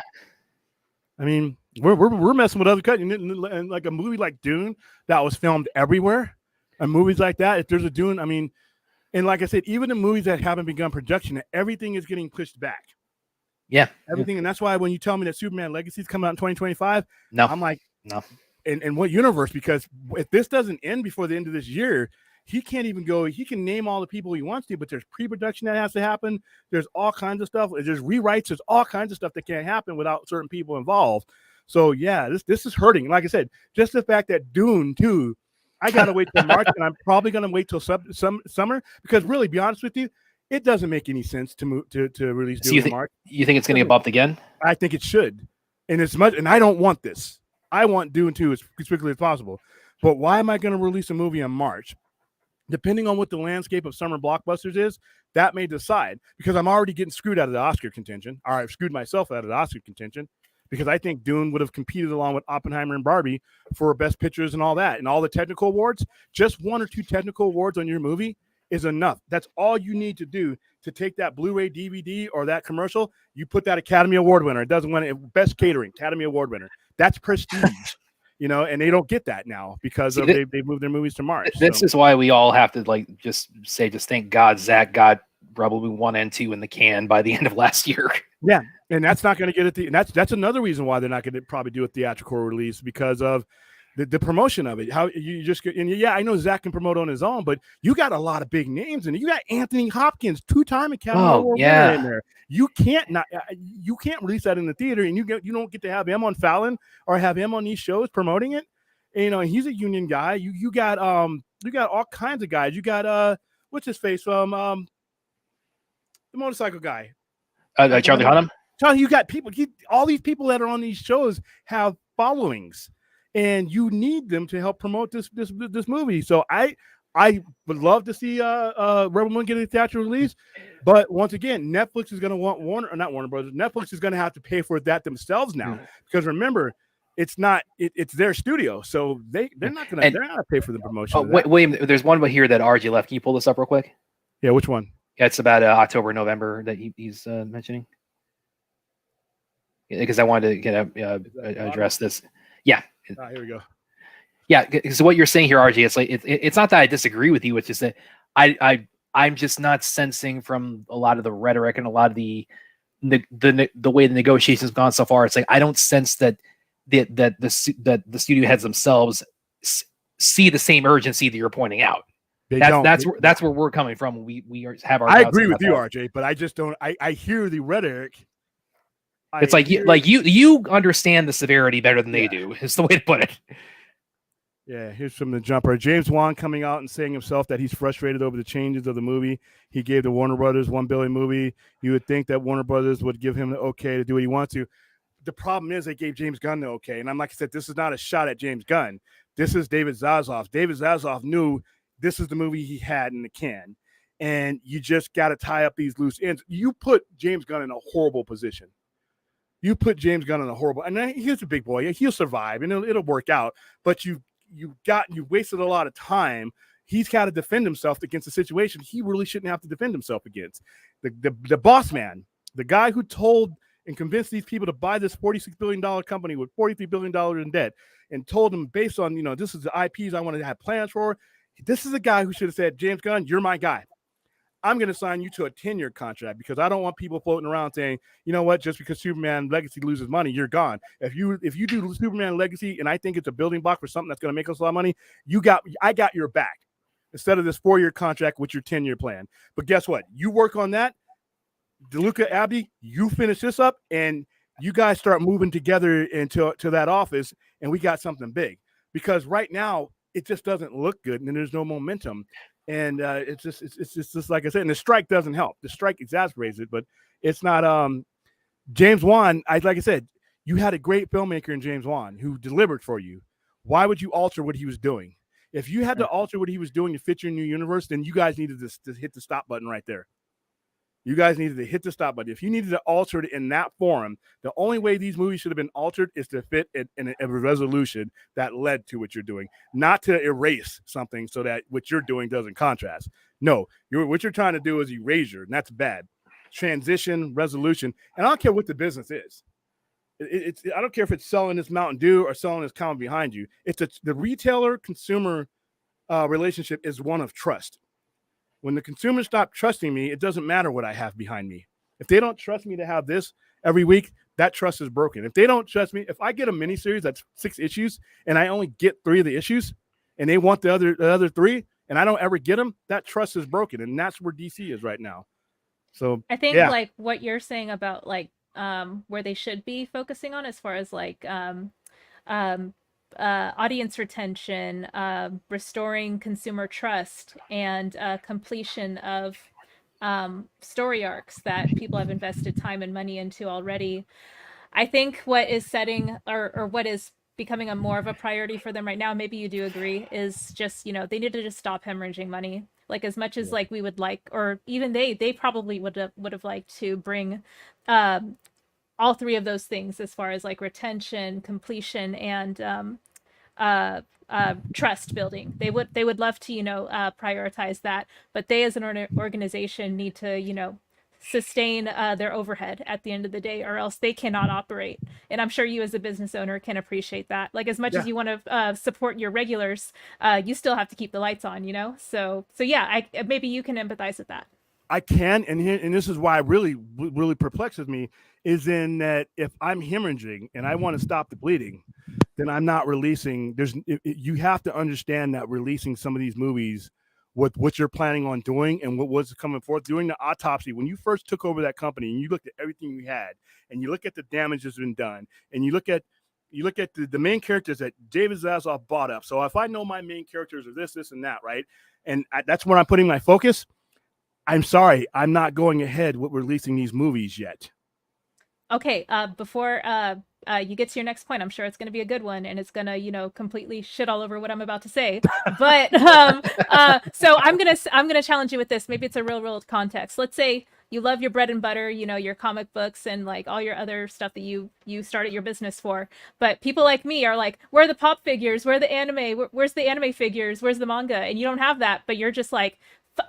I mean, we're messing with other countries, and like a movie like Dune that was filmed everywhere, and movies like that. If there's a Dune, I mean. And like I said, even the movies that haven't begun production, everything is getting pushed back. Yeah. Everything. And that's why when you tell me that Superman Legacy is coming out in 2025, no, I'm like, no. And what universe? Because if this doesn't end before the end of this year, he can't even go. He can name all the people he wants to, but there's pre-production that has to happen. There's all kinds of stuff. There's rewrites. There's all kinds of stuff that can't happen without certain people involved. So yeah, this is hurting. Like I said, just the fact that Dune 2, I gotta wait till March, and I'm probably gonna wait till summer, because really, be honest with you, it doesn't make any sense to release Dune in March. You think it's gonna get bumped again? I think it should, and I don't want this. I want Dune 2 as quickly as possible. But why am I going to release a movie in March? Depending on what the landscape of summer blockbusters is, that may decide, because I'm already getting screwed out of the Oscar contention. Or I've screwed myself out of the Oscar contention, because I think Dune would have competed along with Oppenheimer and Barbie for best pictures and all that. And all the technical awards, just 1 or 2 technical awards on your movie is enough. That's all you need to do to take that Blu-ray DVD or that commercial. You put that Academy Award winner. It doesn't win it. Best catering, Academy Award winner. That's prestige. And they don't get that now because they moved their movies to March. This is why we all have to just thank God Zach got probably 1 and 2 in the can by the end of last year. Yeah, and that's not going to get it. And that's another reason why they're not going to probably do a theatrical release, because of the promotion of it. How you just get, and yeah, I know Zach can promote on his own, but you got a lot of big names, and you got Anthony Hopkins, 2-time Academy Award winner in there. You can't release that in the theater, and you don't get to have him on Fallon or have him on these shows promoting it. And, he's a union guy. You got all kinds of guys. You got what's his face from the motorcycle guy, Charlie Hunnam. Charlie, you got people. All these people that are on these shows have followings, and you need them to help promote this movie. So I would love to see Rebel Moon get a theatrical release, but once again, Netflix is going to want Warner Brothers. Netflix is going to have to pay for that themselves now, because remember, it's their studio, so they're not going to pay for the promotion. Wait, William, there's one here that RG left. Can you pull this up real quick? Yeah, which one? Yeah, it's about October, November that he's mentioning. Because I wanted to address this. Yeah. Here we go. Yeah. So what you're saying here, RG, it's like it's not that I disagree with you. It's just that I I'm just not sensing from a lot of the rhetoric and a lot of the way the negotiations have gone so far. It's like I don't sense that the studio heads themselves see the same urgency that you're pointing out. That's where we're coming from. We have our. I agree with you, RJ, but I just don't. I hear the rhetoric. It's like you understand the severity better than they do. Is the way to put it. Yeah, here's from the jumper. James Wan coming out and saying himself that he's frustrated over the changes of the movie. He gave the Warner Brothers $1 billion movie. You would think that Warner Brothers would give him the okay to do what he wants to. The problem is they gave James Gunn the okay. And I'm like I said, this is not a shot at James Gunn. This is David Zaslav. David Zaslav knew this is the movie he had in the can. And you just got to tie up these loose ends. You put James Gunn in a horrible position. And he's a big boy. He'll survive and it'll work out. But you wasted a lot of time. He's got to defend himself against a situation he really shouldn't have to defend himself against. The boss man, the guy who told and convinced these people to buy this $46 billion company with $43 billion in debt and told them based on, this is the IPs I want to have plans for. This is the guy who should have said, James Gunn, you're my guy. I'm going to sign you to a 10-year contract because I don't want people floating around saying, you know what, just because Superman Legacy loses money, you're gone. If you do Superman Legacy and I think it's a building block for something that's going to make us a lot of money, I got your back instead of this 4-year contract with your 10-year plan. But guess what? You work on that. DeLuca Abdi, you finish this up and you guys start moving together into that office and we got something big. Because right now it just doesn't look good and there's no momentum. And it's just like I said, and the strike doesn't help. The strike exacerbates it, but it's not. James Wan, like I said, you had a great filmmaker in James Wan who delivered for you. Why would you alter what he was doing? If you had to alter what he was doing to fit your new universe, then you guys needed to hit the stop button right there. You guys needed to hit the stop button. If you needed to alter it in that forum, the only way these movies should have been altered is to fit in a resolution that led to what you're doing, not to erase something so that what you're doing doesn't contrast. No, what you're trying to do is erasure, and that's bad. Transition, resolution, and I don't care what the business is. I don't care if it's selling this Mountain Dew or selling this comic behind you. The retailer-consumer relationship is one of trust. When the consumers stop trusting me, it doesn't matter what I have behind me. If they don't trust me to have this every week, that trust is broken. If they don't trust me, if I get a miniseries that's 6 issues and I only get 3 of the issues and they want the other 3 and I don't ever get them, that trust is broken. And that's where DC is right now. So I think like what you're saying about like where they should be focusing on as far as like audience retention, restoring consumer trust, and completion of story arcs that people have invested time and money into already. I think what is setting or what is becoming a more of a priority for them right now, maybe you do agree, is just, they need to just stop hemorrhaging money. Like as much as like we would like, or even they probably would have liked to bring all 3 of those things as far as like retention, completion, and trust building. They would love to, prioritize that, but they as an organization need to, sustain their overhead at the end of the day, or else they cannot operate. And I'm sure you as a business owner can appreciate that. Like as much as you want to support your regulars, you still have to keep the lights on, So yeah, maybe you can empathize with that. I can, and this is why it really perplexes me, is in that if I'm hemorrhaging and I want to stop the bleeding, then I'm not releasing. You have to understand that releasing some of these movies with what you're planning on doing and what was coming forth during the autopsy. When you first took over that company and you looked at everything you had and you look at the damage that's been done and you look at the main characters that David Zaslav bought up. So if I know my main characters are this, and that, right? And that's where I'm putting my focus. I'm sorry, I'm not going ahead with releasing these movies yet. Okay, before you get to your next point, I'm sure it's going to be a good one, and it's going to, completely shit all over what I'm about to say. But so I'm gonna challenge you with this. Maybe it's a real world context. Let's say you love your bread and butter, your comic books and like all your other stuff that you started your business for. But people like me are like, where are the pop figures? Where are the anime? Where's the anime figures? Where's the manga? And you don't have that, but you're just like,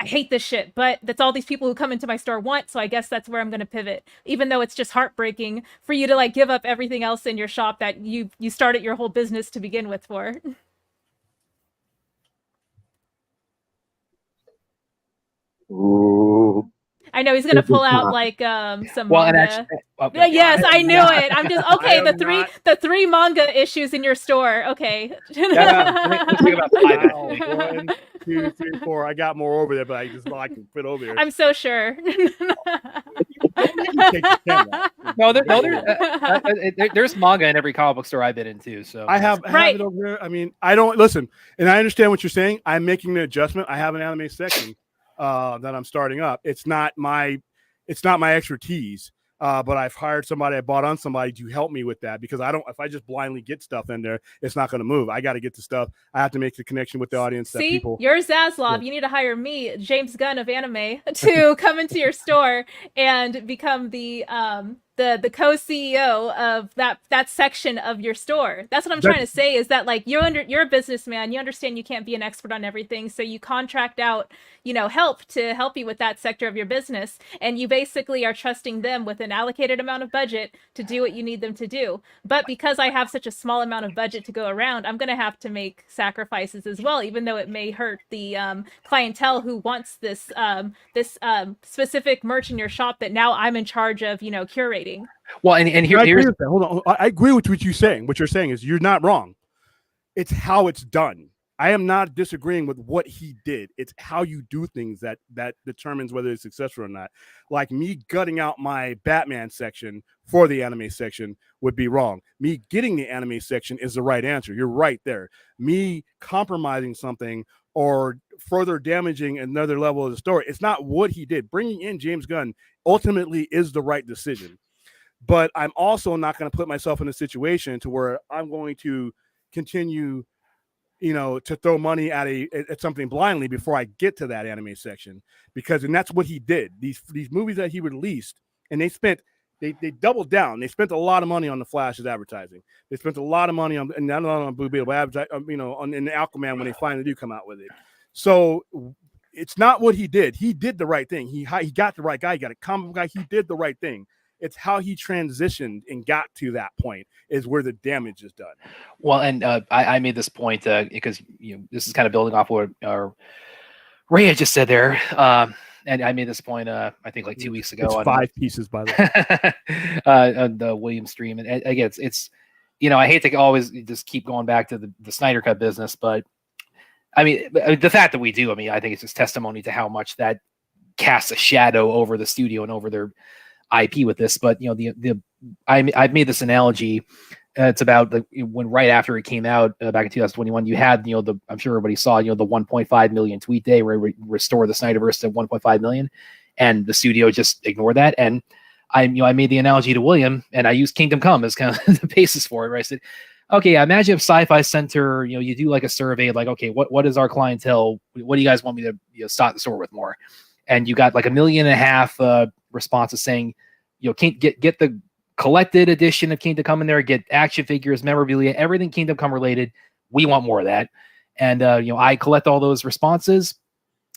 I hate this shit, but that's all these people who come into my store want, so I guess that's where I'm going to pivot, even though it's just heartbreaking for you to like give up everything else in your shop that you started your whole business to begin with for. I know he's gonna pull out like some Well, and manga. actually, Yes, I knew not- it. I'm just okay. I The am three not- the three manga issues in your store. Okay. let's think about five, Wow, actually. 1, 2, 3, 4. I got more over there, but I just I can fit over there. I'm so sure. Don't make me take the camera. No, there's manga in every comic book store I've been into. So I have Right. it over there. I mean, I don't listen, and I understand what you're saying. I'm making the adjustment. I have an anime section that I'm starting up. It's not my expertise. But I've hired somebody, I bought on somebody to help me with that because if I just blindly get stuff in there, it's not going to move. I got to get the stuff. I have to make the connection with the audience. That See, people. you're Zaslav. Yeah. You need to hire me, James Gunn of anime, to come into your store and become the co-CEO of that section of your store. That's what I'm trying to say is that like you're a businessman, you understand you can't be an expert on everything, so you contract out, help to help you with that sector of your business, and you basically are trusting them with an allocated amount of budget to do what you need them to do. But because I have such a small amount of budget to go around, I'm going to have to make sacrifices as well, even though it may hurt the clientele who wants this specific merch in your shop that now I'm in charge of, curating. well, and I here's agree with that. Hold on. I agree with what you're saying. What you're saying is you're not wrong. It's how it's done. I am not disagreeing with what he did. It's how you do things that determines whether it's successful or not. Like me gutting out my Batman section for the anime section would be wrong. Me getting the anime section is the right answer. You're right there. Me compromising something or further damaging another level of the story, it's not what he did. Bringing in James Gunn ultimately is the right decision. But I'm also not going to put myself in a situation to where I'm going to continue to throw money at something blindly before I get to that anime section, and that's what he did. These movies that he released, and they doubled down. They spent a lot of money on the Flash's advertising. They spent a lot of money on, and not on Blue Beetle, but in the Aquaman when they finally do come out with it. So it's not what he did. He did the right thing. He got the right guy. He got a comic guy. He did the right thing. It's how he transitioned and got to that point is where the damage is done. well, and I made this point because this is kind of building off what Ray had just said there, and I made this point I think like 2 weeks ago. It's on 5 pieces, by the way. on the Williams stream, and again, it's I hate to always just keep going back to the Snyder Cut business, but I mean the fact that we do, I think it's just testimony to how much that casts a shadow over the studio and over their IP with this. But I've made this analogy. It's about when right after it came out back in 2021, you had I'm sure everybody saw the 1.5 million tweet day where we restore the Snyderverse to 1.5 million, and the studio just ignored that. And I made the analogy to William, and I used Kingdom Come as kind of the basis for it. Right? I said, okay, imagine if Sci-Fi Center, you do like a survey, like, okay, what is our clientele? What do you guys want me to stock the store with more? And you got like 1.5 million responses saying, can't get the collected edition of Kingdom Come in there, get action figures, memorabilia, everything Kingdom Come related. We want more of that. And I collect all those responses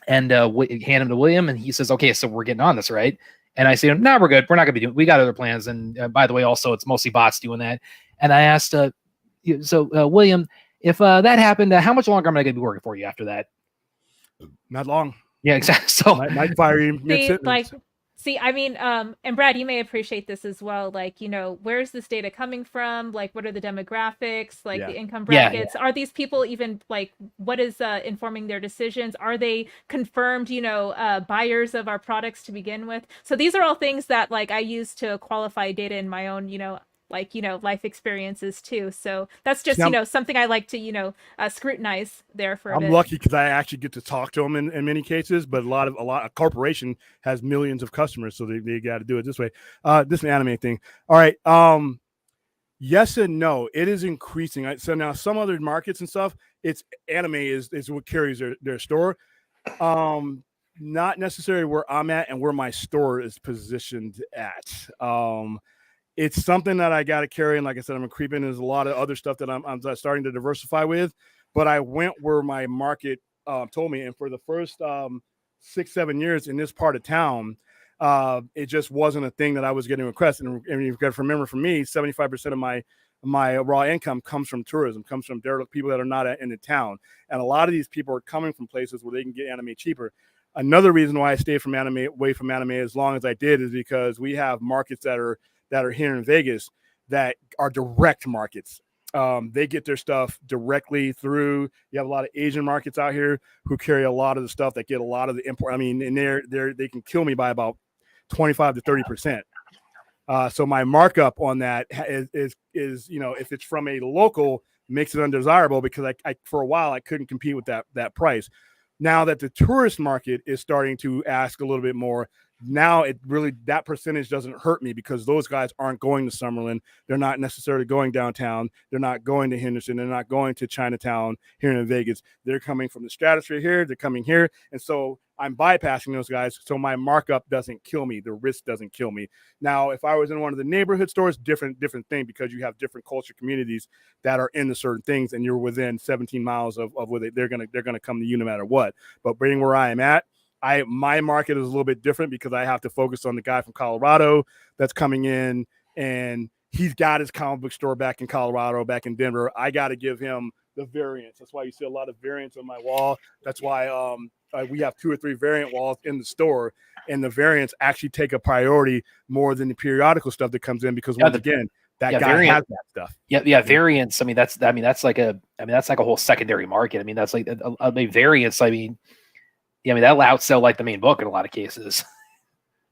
and hand them to William, and he says, okay, so we're getting on this, right? And I say, no, we're good. We're not gonna be doing. We got other plans. And by the way, also it's mostly bots doing that. And I asked, William, if that happened, how much longer am I gonna be working for you after that? Not long. Yeah, exactly. So might fire you mid-sentence. And Brad, you may appreciate this as well. Like, where's this data coming from? Like, what are the demographics? Like the income brackets? Are these people even like, what is informing their decisions? Are they confirmed, buyers of our products to begin with? So these are all things that like I use to qualify data in my own, life experiences too. So that's just, something I like to, scrutinize there for a bit. I'm lucky because I actually get to talk to them in many cases, but a corporation has millions of customers, so they got to do it this way. This anime thing. All right. Yes and no. It is increasing. So now some other markets and stuff, it's anime is what carries their store. Not necessarily where I'm at and where my store is positioned at. It's something that I got to carry. And like I said, I'm creeping. There's a lot of other stuff that I'm starting to diversify with, but I went where my market told me. And for the first 6-7 years in this part of town, it just wasn't a thing that I was getting requests. And you've got to remember, for me, 75% of my raw income comes from tourism, comes from derelict people that are not in the town. And a lot of these people are coming from places where they can get anime cheaper. Another reason why I stayed from anime, away from anime as long as I did, is because we have markets that are here in Vegas that are direct markets. They get their stuff directly through. You have a lot of Asian markets out here who carry a lot of the stuff that get a lot of the import. I mean, and they can kill me by about 25 to 30%. So my markup on that is if it's from a local, makes it undesirable, because I for a while I couldn't compete with that price. Now that the tourist market is starting to ask a little bit more, now it really, that percentage doesn't hurt me, because those guys aren't going to Summerlin. They're not necessarily going downtown. They're not going to Henderson. They're not going to Chinatown here in Vegas. They're coming from the stratosphere here. They're coming here. And so I'm bypassing those guys. So my markup doesn't kill me. The risk doesn't kill me. Now, if I was in one of the neighborhood stores, different thing, because you have different culture communities that are into certain things, and you're within 17 miles of where they're gonna come to you no matter what. But being where I am at, my market is a little bit different, because I have to focus on the guy from Colorado that's coming in, and he's got his comic book store back in Colorado, back in Denver. I got to give him the variants. That's why you see a lot of variants on my wall. That's why we have 2 or 3 variant walls in the store, and the variants actually take a priority more than the periodical stuff that comes in, because once again, that guy has that stuff. Yeah, variants. I mean, that's like a whole secondary market. I mean, that's like variants. I mean, that will outsell like the main book in a lot of cases.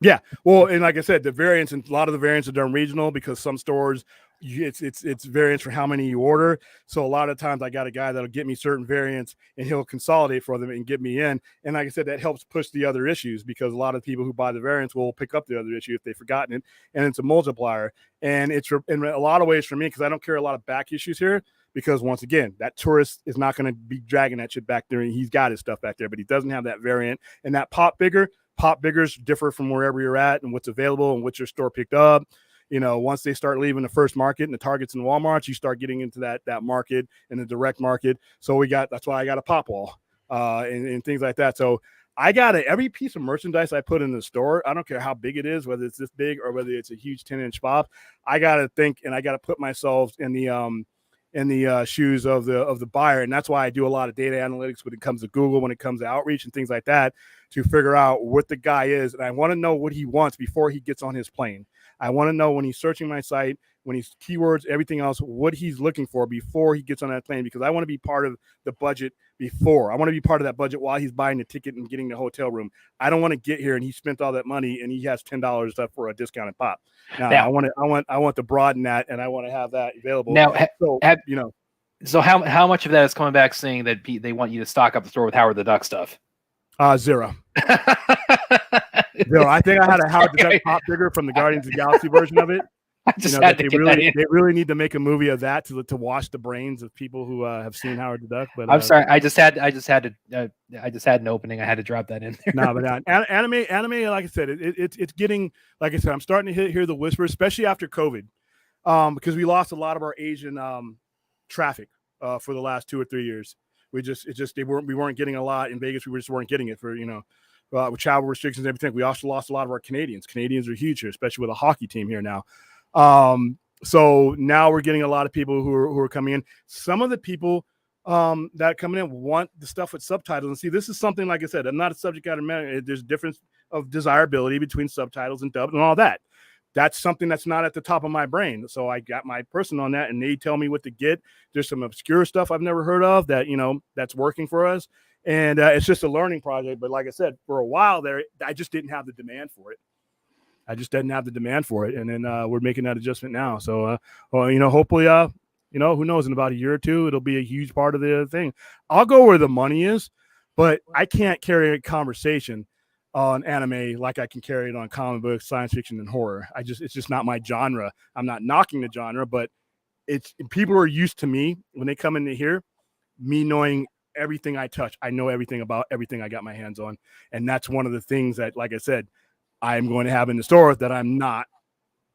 Yeah, well, and like I said, the variants, and a lot of the variants are done regional, because some stores, it's variants for how many you order. So a lot of times I got a guy that'll get me certain variants, and he'll consolidate for them and get me in. And like I said, that helps push the other issues, because a lot of people who buy the variants will pick up the other issue if they've forgotten it, and it's a multiplier. And it's in a lot of ways for me, because I don't carry a lot of back issues here, because once again, that tourist is not going to be dragging that shit back there, and he's got his stuff back there, but he doesn't have that variant. And that pop biggers differ from wherever you're at and what's available and what your store picked up. Once they start leaving the first market and the Targets and Walmarts, you start getting into that market and the direct market. So that's why I got a pop wall and things like that. So I got every piece of merchandise I put in the store, I don't care how big it is, whether it's this big or whether it's a huge 10-inch pop. I got to think, and I got to put myself in the shoes of the buyer. And that's why I do a lot of data analytics when it comes to Google, when it comes to outreach and things like that, to figure out what the guy is. And I want to know what he wants before he gets on his plane. I want to know, when he's searching my site, when he's keywords, everything else, what he's looking for before he gets on that plane, because I want to be part of the budget before. I want to be part of that budget while he's buying the ticket and getting the hotel room. I don't want to get here and he spent all that money and he has $10 up for a discounted pop. Now I want to broaden that, and I want to have that available. Now, so how much of that is coming back saying that they want you to stock up the store with Howard the Duck stuff? Zero. No, I think I had a Howard the Duck pop bigger from the Guardians of the Galaxy version of it. They really need to make a movie of that to wash the brains of people who have seen Howard the Duck. But I'm sorry, I just had an opening. I had to drop that in there. No, but anime, like I said, it's getting, like I said, I'm starting to hear the whispers, especially after COVID, because we lost a lot of our Asian traffic for the last 2 or 3 years. We weren't getting a lot in Vegas. We just weren't getting it for with travel restrictions and everything. We also lost a lot of our Canadians. Canadians are huge here, especially with a hockey team here now. So now we're getting a lot of people who are coming in. Some of the people that are coming in want the stuff with subtitles. And see, this is something, like I said, I'm not a subject matter man. There's a difference of desirability between subtitles and dubbed and all that. That's something that's not at the top of my brain. So I got my person on that, and they tell me what to get. There's some obscure stuff I've never heard of that, that's working for us. And it's just a learning project. But like I said, for a while there, I just didn't have the demand for it. And then we're making that adjustment now. So, hopefully, who knows, in about a year or two, it'll be a huge part of the thing. I'll go where the money is, but I can't carry a conversation on anime like I can carry it on comic books, science fiction, and horror. It's just not my genre. I'm not knocking the genre, but people are used to me when they come into here, me knowing everything I touch. I know everything about everything I got my hands on. And that's one of the things that, like I said, I'm going to have in the store that I'm not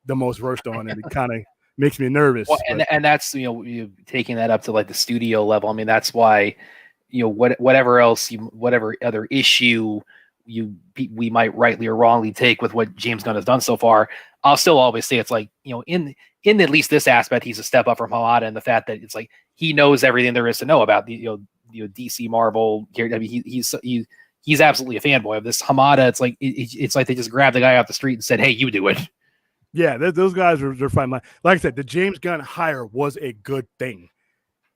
the most versed on, and it kind of makes me nervous. Well, and that's, you taking that up to like the studio level. I mean, that's why, whatever other issue we might rightly or wrongly take with what James Gunn has done so far, I'll still always say it's like, in at least this aspect, he's a step up from Hamada, and the fact that it's like he knows everything there is to know about the DC Marvel. I mean, he's absolutely a fanboy of this. Hamada, it's like it's like they just grabbed the guy off the street and said, "Hey, you do it." Yeah, those guys are fine. Like I said, the James Gunn hire was a good thing.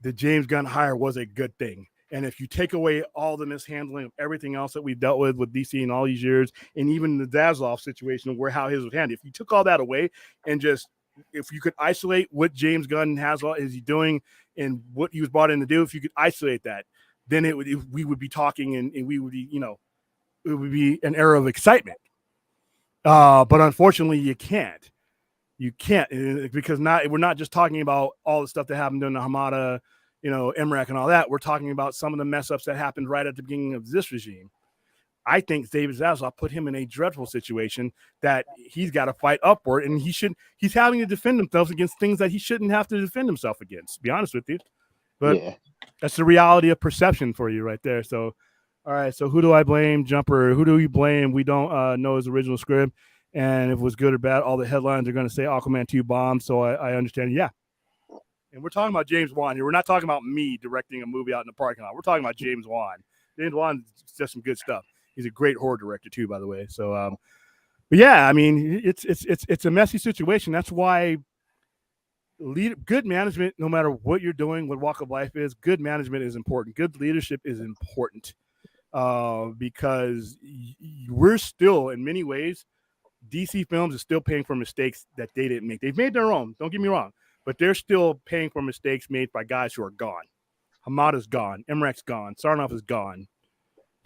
The James Gunn hire was a good thing. And if you take away all the mishandling of everything else that we've dealt with DC in all these years, and even the Zaslav situation where how his was handled, if you took all that away and just if you could isolate what James Gunn is he doing and what he was brought in to do, if you could isolate that, then we would be talking and we would be, it would be an era of excitement. But unfortunately, you can't. You can't because we're not just talking about all the stuff that happened during the Hamada, Emmerich and all that. We're talking about some of the mess ups that happened right at the beginning of this regime. I think David Zaslav put him in a dreadful situation that he's got to fight upward, and he's having to defend himself against things that he shouldn't have to defend himself against, to be honest with you. But that's the reality of perception for you right there. So, all right. So who do I blame? Jumper. Who do we blame? We don't know his original script. And if it was good or bad, all the headlines are going to say Aquaman 2 bombed. So I understand. Yeah. And we're talking about James Wan here. We're not talking about me directing a movie out in the parking lot. We're talking about James Wan. James Wan does some good stuff. He's a great horror director too, by the way. So, but yeah, I mean, it's a messy situation. That's why good management, no matter what you're doing, what walk of life is, good management is important. Good leadership is important because we're still, in many ways, DC Films is still paying for mistakes that they didn't make. They've made their own. Don't get me wrong, but they're still paying for mistakes made by guys who are gone. Hamada's gone. Emmerich's gone. Sarnoff is gone.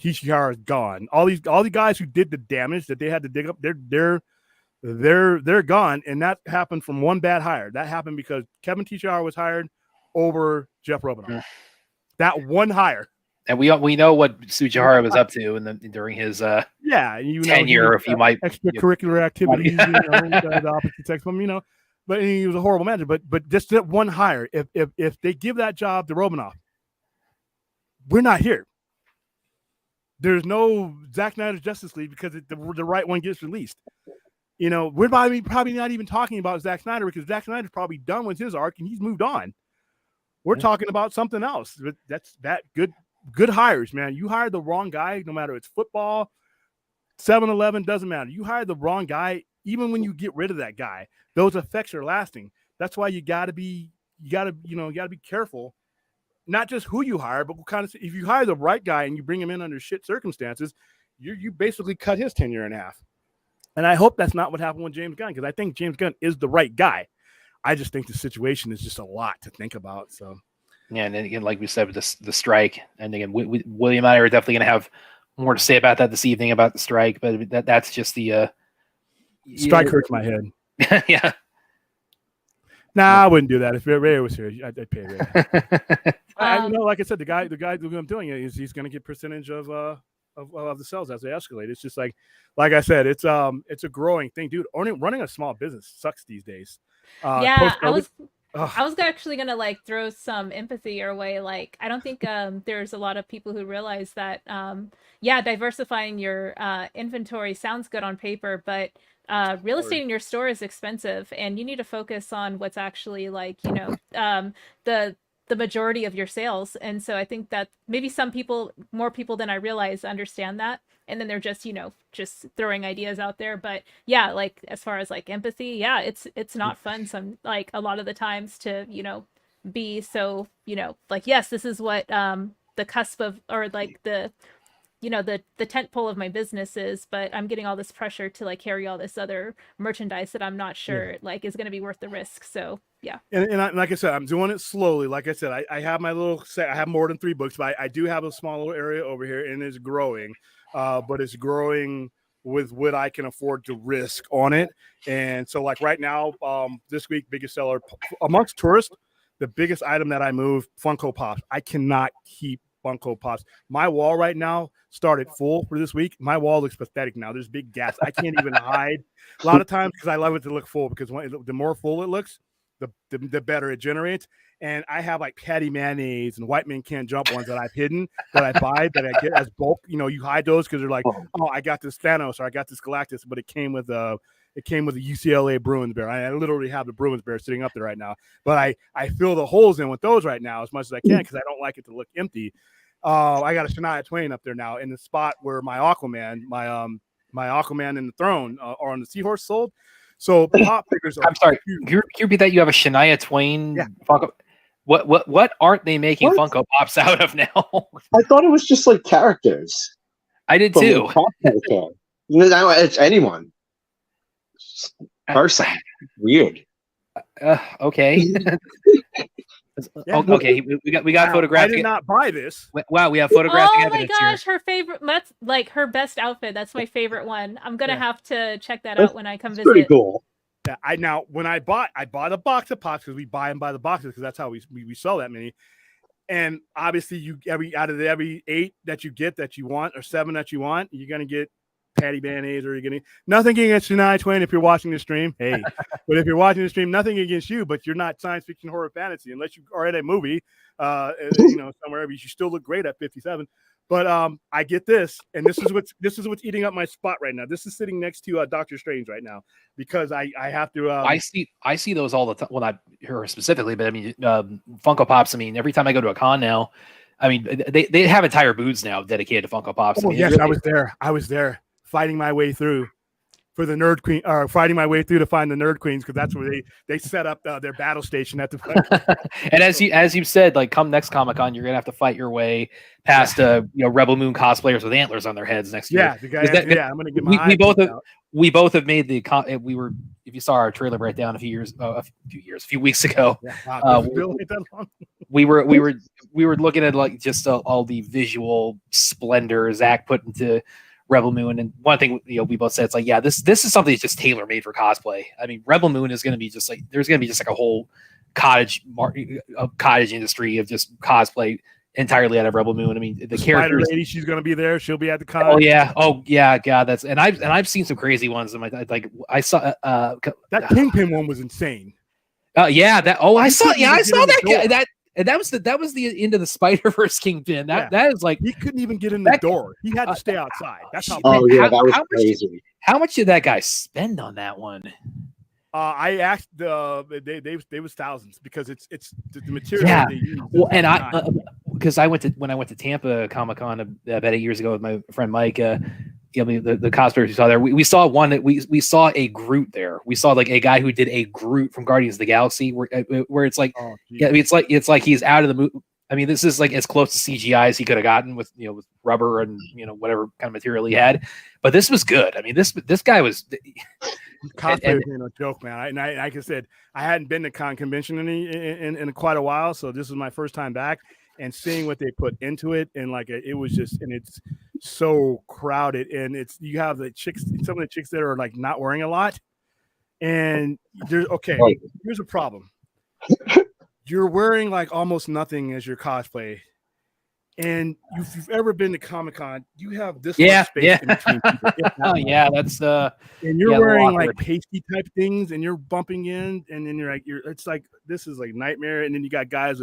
Hishihara is gone. All the guys who did the damage that they had to dig up, they're gone, and that happened from one bad hire. That happened because Kevin Tishihara was hired over Jeff Robinson. That one hire. And we know what Tsujihara was up to during his tenure, if you might extracurricular activities, the opposite sex, but he was a horrible manager. But just that one hire, if they give that job to Romanoff, we're not here. There's no Zack Snyder's Justice League because the right one gets released. We're probably not even talking about Zack Snyder because Zack Snyder's probably done with his arc and he's moved on. We're talking about something else. That's that good hires, man. You hired the wrong guy, no matter it's football, 7-Eleven, doesn't matter. You hired the wrong guy, even when you get rid of that guy, those effects are lasting. That's why you gotta be careful. Not just who you hire, but what kind of, if you hire the right guy and you bring him in under shit circumstances, you basically cut his tenure in half. And I hope that's not what happened with James Gunn, because I think James Gunn is the right guy. I just think the situation is just a lot to think about. So, yeah, and then again, like we said, with the strike, and again, William and I are definitely going to have more to say about that this evening about the strike. But that's just the strike hurts my head. Yeah. Nah, I wouldn't do that. If Ray was here, I'd pay Ray. Like I said, the guy who I'm doing it is he's going to get percentage of the sales as they escalate. It's just like I said, it's a growing thing, dude. Running a small business sucks these days. I was actually gonna throw some empathy your way. I don't think there's a lot of people who realize that diversifying your inventory sounds good on paper, but real estate in your store is expensive, and you need to focus on what's actually the majority of your sales. And so I think that maybe more people than I realize understand that, and then they're just just throwing ideas out there. But yeah, as far as empathy, it's not fun a lot of the times to be so yes, this is what the cusp of, or the the tent pole of my business is, but I'm getting all this pressure to carry all this other merchandise that I'm not sure is going to be worth the risk. So yeah. And like I said, I'm doing it slowly. Like I said, I have my little set. I have more than 3 books, but I do have a small little area over here, and it's growing. But it's growing with what I can afford to risk on it. And so right now, this week, biggest seller amongst tourists, the biggest item that I moved, Funko Pops. I cannot keep Funko Pops. My wall right now started full for this week. My wall looks pathetic now. There's big gaps. I can't even hide a lot of times because I love it to look full, because the more full it looks, the better it generates. And I have Patty Mayonnaise and White Men Can't Jump ones that I've hidden, that I buy, that I get as bulk. You hide those because they're oh, I got this Thanos or I got this Galactus, but it came with a UCLA Bruins bear. I literally have the Bruins bear sitting up there right now, but I fill the holes in with those right now as much as I can because I don't like it to look empty. I got a Shania Twain up there now in the spot where my Aquaman, my Aquaman and the Throne are on the Seahorse sold. So pop figures are I'm sorry. huge. Can you repeat that? You have a Shania Twain Funko. What aren't they making What? Funko Pops out of now? I thought it was just like characters. I did From too. the pop culture. No, it's anyone. Person. Weird. Okay. Yeah. Okay. We got Now, I photographic. did not buy this. Wow, we have photographic Oh my evidence here. gosh, her favorite. That's like her best outfit. That's my favorite one. I'm gonna Yeah. have to check that That's- out when I come It's pretty visit. cool. Yeah, I bought a box of pops because we buy them by the boxes because that's how we sell that many. And obviously, out of every 8 that you get that you want or 7 that you want, you're gonna get Patty Mayonnaise or you're getting nothing against Shania Twain if you're watching the stream. Hey, but if you're watching the stream, nothing against you, but you're not science fiction, horror, fantasy unless you are in a movie, somewhere. You still look great at 57. But I get this, and this is what's eating up my spot right now. This is sitting next to Doctor Strange right now because I have to. I see those all the time. Well, not her specifically, but I mean Funko Pops. I mean, every time I go to a con now, I mean they have entire booths now dedicated to Funko Pops. Oh, I mean, yes, really, I was there fighting my way through for the Nerd Queen, or fighting my way through to find the Nerd Queens because that's where they set up their battle station at the. And as you said, like come next Comic-Con, you're gonna have to fight your way past Rebel Moon cosplayers with antlers on their heads next year. Yeah, the guy. I'm gonna get my. We both have made the. We were, if you saw our trailer breakdown a few weeks ago. Yeah, wow, Bill hit that long? We were looking at like just all the visual splendor Zach put into Rebel Moon, and one thing we both said, it's like, yeah, this is something that's just tailor made for cosplay. I mean, Rebel Moon is going to be just like there's going to be just like a whole cottage industry of just cosplay entirely out of Rebel Moon. I mean, the Spider characters. Lady, she's gonna be there. She'll be at the con. Oh yeah, God, that's and I've seen some crazy ones. I saw That Kingpin one was insane. I saw couldn't even that get in the guy. door. That was the end of the Spider-Verse Kingpin. That is like He couldn't even get in the door. He had to stay outside. That's how. Oh yeah, that was how much- crazy. how much did that guy spend on that one? I asked they was thousands because it's the material. Yeah. that they use. Well, and because when I went to Tampa Comic-Con about 8 years ago with my friend Mike, the cosplayers we saw there, we saw one that we saw a Groot there. We saw like a guy who did a Groot from Guardians of the Galaxy, where it's like, Oh, geez. yeah, I mean, it's like he's out of the movie. I mean, this is like as close to CGI as he could have gotten with with rubber and whatever kind of material he had. But this was good. I mean, this guy was. Cosplayers ain't no joke, man. Like I said, I hadn't been to con convention in quite a while, so this was my first time back, and seeing what they put into it, and it was just, and it's so crowded, and you have the chicks, some of the chicks that are like not wearing a lot, and there's Right. here's a problem. You're wearing like almost nothing as your cosplay. And if you've ever been to Comic-Con, you have this much space in between people. If not Oh more. yeah, that's And you're yeah, wearing awkward. like pasty type things, and you're bumping in, and then it's like this is like nightmare. And then you got guys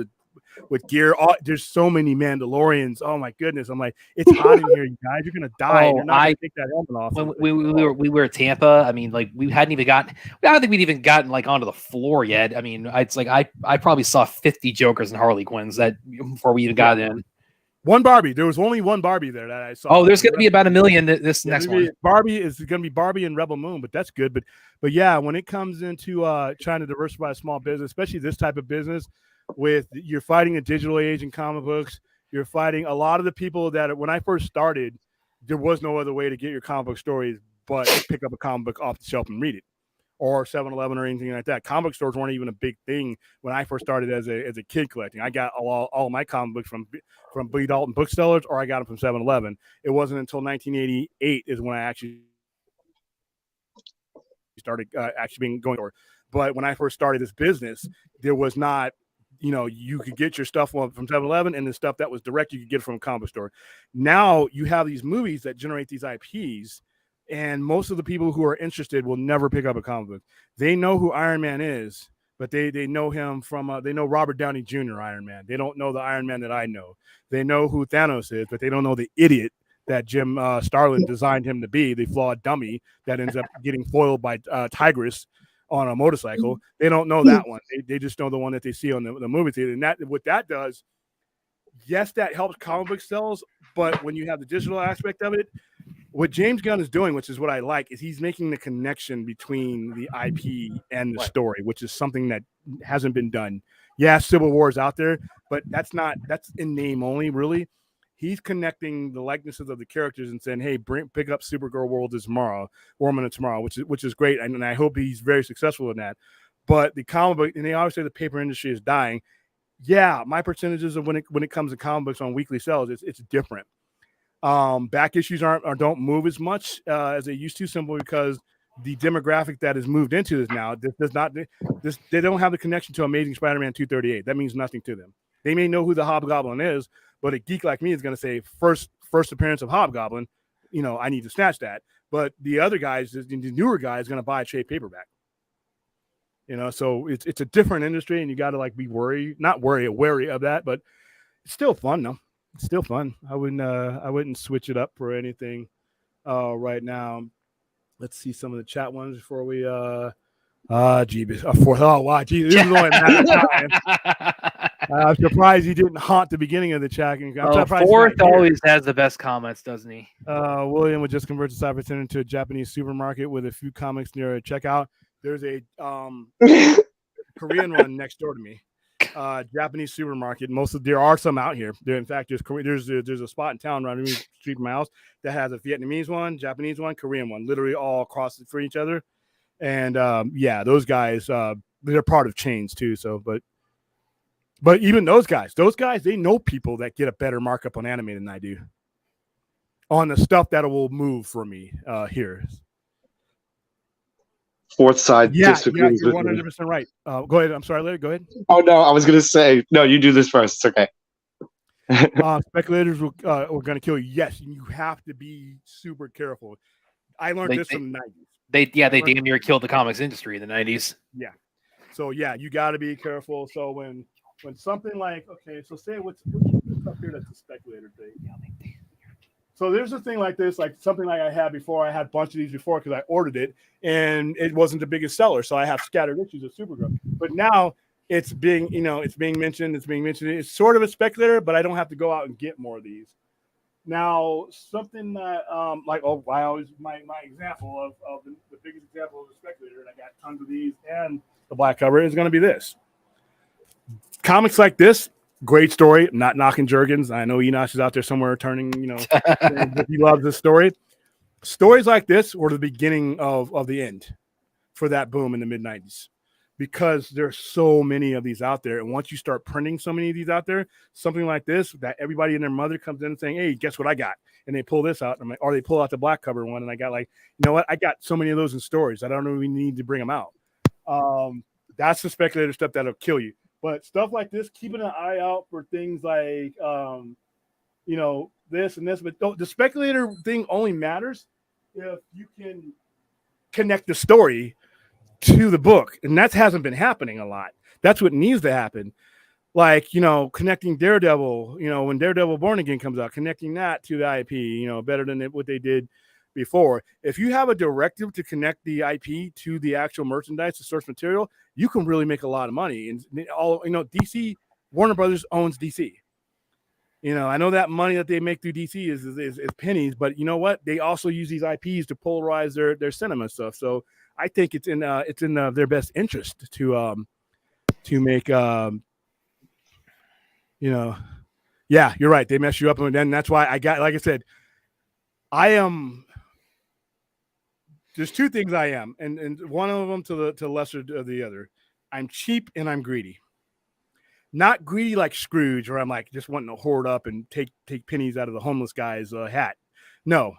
with gear. There's so many Mandalorians. Oh my goodness! I'm like, it's hot in here, you guys. You're gonna die. Oh, You're not gonna take that helmet off. when we were at Tampa. I mean, like we hadn't even gotten. I don't think we'd even gotten like onto the floor yet. I mean, it's like I probably saw 50 Jokers and Harley Quinns before we even got in. One Barbie. There was only one Barbie there that I saw. Oh, there's going to be about 1 million this Yeah, next one. Barbie is going to be Barbie and Rebel Moon, but that's good. But yeah, when it comes into trying to diversify a small business, especially this type of business, with you're fighting a digital age in comic books, you're fighting a lot of the people that when I first started, there was no other way to get your comic book stories but pick up a comic book off the shelf and read it, or 7-Eleven or anything like that. Comic stores weren't even a big thing when I first started as a kid collecting. I got all of my comic books from B. Dalton Booksellers, or I got them from 7-Eleven. It wasn't until 1988 is when I actually started actually being going to. But when I first started this business, there was not, you could get your stuff from 7-Eleven, and the stuff that was direct you could get from a comic store. Now you have these movies that generate these IPs, and most of the people who are interested will never pick up a comic book. They know who Iron Man is, but they know him from they know Robert Downey Jr. Iron Man. They don't know the Iron Man that I know. They know who Thanos is, but they don't know the idiot that Jim Starlin designed him to be, the flawed dummy that ends up getting foiled by Tigress on a motorcycle. They don't know that one. They just know the one that they see on the movie theater. And what that does, yes, that helps comic book sales, but when you have the digital aspect of it, what James Gunn is doing, which is what I like, is he's making the connection between the IP and the story, which is something that hasn't been done. Yeah, Civil War is out there, but that's in name only, really. He's connecting the likenesses of the characters and saying, "Hey, pick up Supergirl World tomorrow, Woman tomorrow," which is great, and I hope he's very successful in that. But the comic book, and they always say the paper industry is dying. Yeah, my percentages of when it comes to comic books on weekly sales, it's different. Back issues don't move as much as they used to, simply because the demographic that has moved into this now they don't have the connection to Amazing Spider-Man 238. That means nothing to them. They may know who the Hobgoblin is, but a geek like me is going to say first appearance of Hobgoblin, I need to snatch that. But the other guys, the newer guy, is going to buy a trade paperback. So it's a different industry, and you got to be wary of that, but it's still fun though. It's still fun. I wouldn't switch it up for anything right now. Let's see some of the chat ones before we Jeebus. Wow, Jesus, this is only a matter of time. I'm surprised he didn't haunt the beginning of the chat. Fourth always has the best comments, doesn't he? William would just convert the Cyber Center into a Japanese supermarket with a few comics near a checkout. There's a Korean one next door to me. Japanese supermarket. There are some out here. There, in fact, there's a spot in town right on the street from my house that has a Vietnamese one, Japanese one, Korean one, literally all across for each other. And those guys, they're part of chains too. So, but even those guys, they know people that get a better markup on anime than I do on the stuff that will move for me here. Fourth side Yeah, disagrees you're with 100% right. Go ahead. I'm sorry, Larry. Go ahead. Oh no, I was gonna say no. You do this first. It's okay. Speculators were going to kill you. Yes, you have to be super careful. I learned this from the 90s. They damn near killed the comics industry in the 90s. Yeah. So yeah, you got to be careful. So when something like say what's up here that's a speculator thing. So there's a thing like this, like something like I had before. I had a bunch of these before because I ordered it, and it wasn't the biggest seller. So I have scattered issues of Supergirl. But now it's being mentioned. It's sort of a speculator, but I don't have to go out and get more of these. Now, something that my example of the biggest example of a speculator, and I got tons of these, and the black cover is going to be this. Comics like this. Great story. I'm not knocking Jurgens. I know Enosh is out there somewhere turning, he loves this story. Stories like this were the beginning of the end for that boom in the mid-90s, because there's so many of these out there. And once you start printing so many of these out there, something like this, that everybody and their mother comes in saying, "Hey, guess what I got?" And they pull this out, or they pull out the black cover one, and I got you know what? I got so many of those in stories. I don't know if we need to bring them out. That's the speculator stuff that'll kill you. But stuff like this, keeping an eye out for things like, this and this. But the speculator thing only matters if you can connect the story to the book. And that hasn't been happening a lot. That's what needs to happen. Like, connecting Daredevil, when Daredevil Born Again comes out, connecting that to the IP, better than what they did before. If you have a directive to connect the IP to the actual merchandise, the source material, you can really make a lot of money. And DC, Warner Brothers owns DC. I know that money that they make through DC is pennies, but you know what? They also use these IPs to polarize their cinema stuff. So I think it's in their best interest to make yeah, you're right. They mess you up, and then that's why I got, like I said, there's two things I am, and one of them to the lesser of the other. I'm cheap and I'm greedy. Not greedy like Scrooge, where I'm like just wanting to hoard up and take pennies out of the homeless guy's hat. No.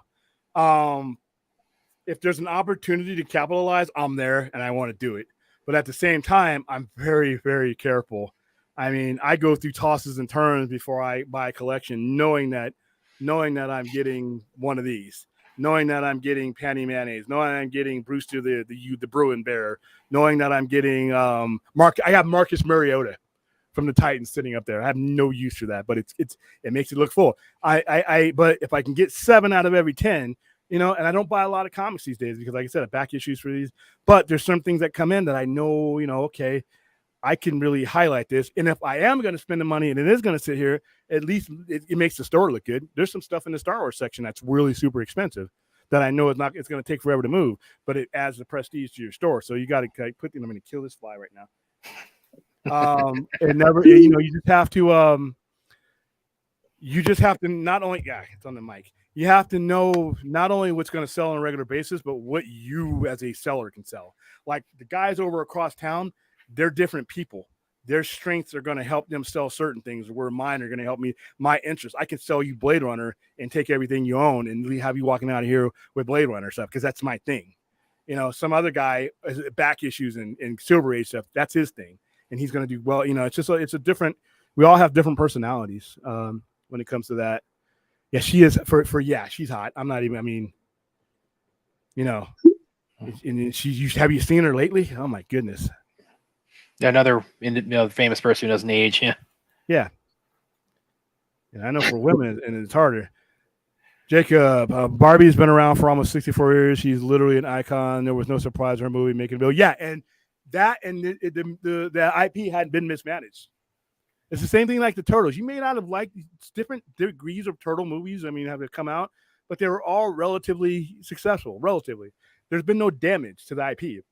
If there's an opportunity to capitalize, I'm there and I want to do it. But at the same time, I'm very, very careful. I mean, I go through tosses and turns before I buy a collection, knowing that I'm getting one of these. Knowing that I'm getting Panty Mayonnaise, knowing I'm getting Brewster the Bruin Bear, knowing that I'm getting I have Marcus Mariota from the Titans sitting up there. I have no use for that, but it makes it look full. But if I can get 7 out of every 10, and I don't buy a lot of comics these days because, like I said, I back issues for these. But there's some things that come in that I know, okay, I can really highlight this. And if I am going to spend the money and it is going to sit here, at least it makes the store look good. There's some stuff in the Star Wars section that's really super expensive that I know it's going to take forever to move, but it adds the prestige to your store. So you got to put I'm going to kill this fly right now. You just have to not only, it's on the mic. You have to know not only what's going to sell on a regular basis, but what you as a seller can sell. Like the guys over across town, they're different people. Their strengths are going to help them sell certain things, where mine are going to help me, my interests. I can sell you Blade Runner and take everything you own and have you walking out of here with Blade Runner stuff, because that's my thing. You know, some other guy has back issues and Silver Age stuff. That's his thing. And he's going to do well. You know, it's just, it's a different, we all have different personalities when it comes to that. Yeah, she is she's hot. I'm not even, I mean, you know, and have you seen her lately? Oh my goodness. Another famous person who doesn't age. Yeah. And I know for women, and it's harder. Jacob, Barbie's been around for almost 64 years. She's literally an icon. There was no surprise in her movie making a bill. Yeah, and that and the IP hadn't been mismanaged. It's the same thing like the Turtles. You may not have liked different degrees of Turtle movies. I mean, have come out, but they were all relatively successful. Relatively, there's been no damage to the IP.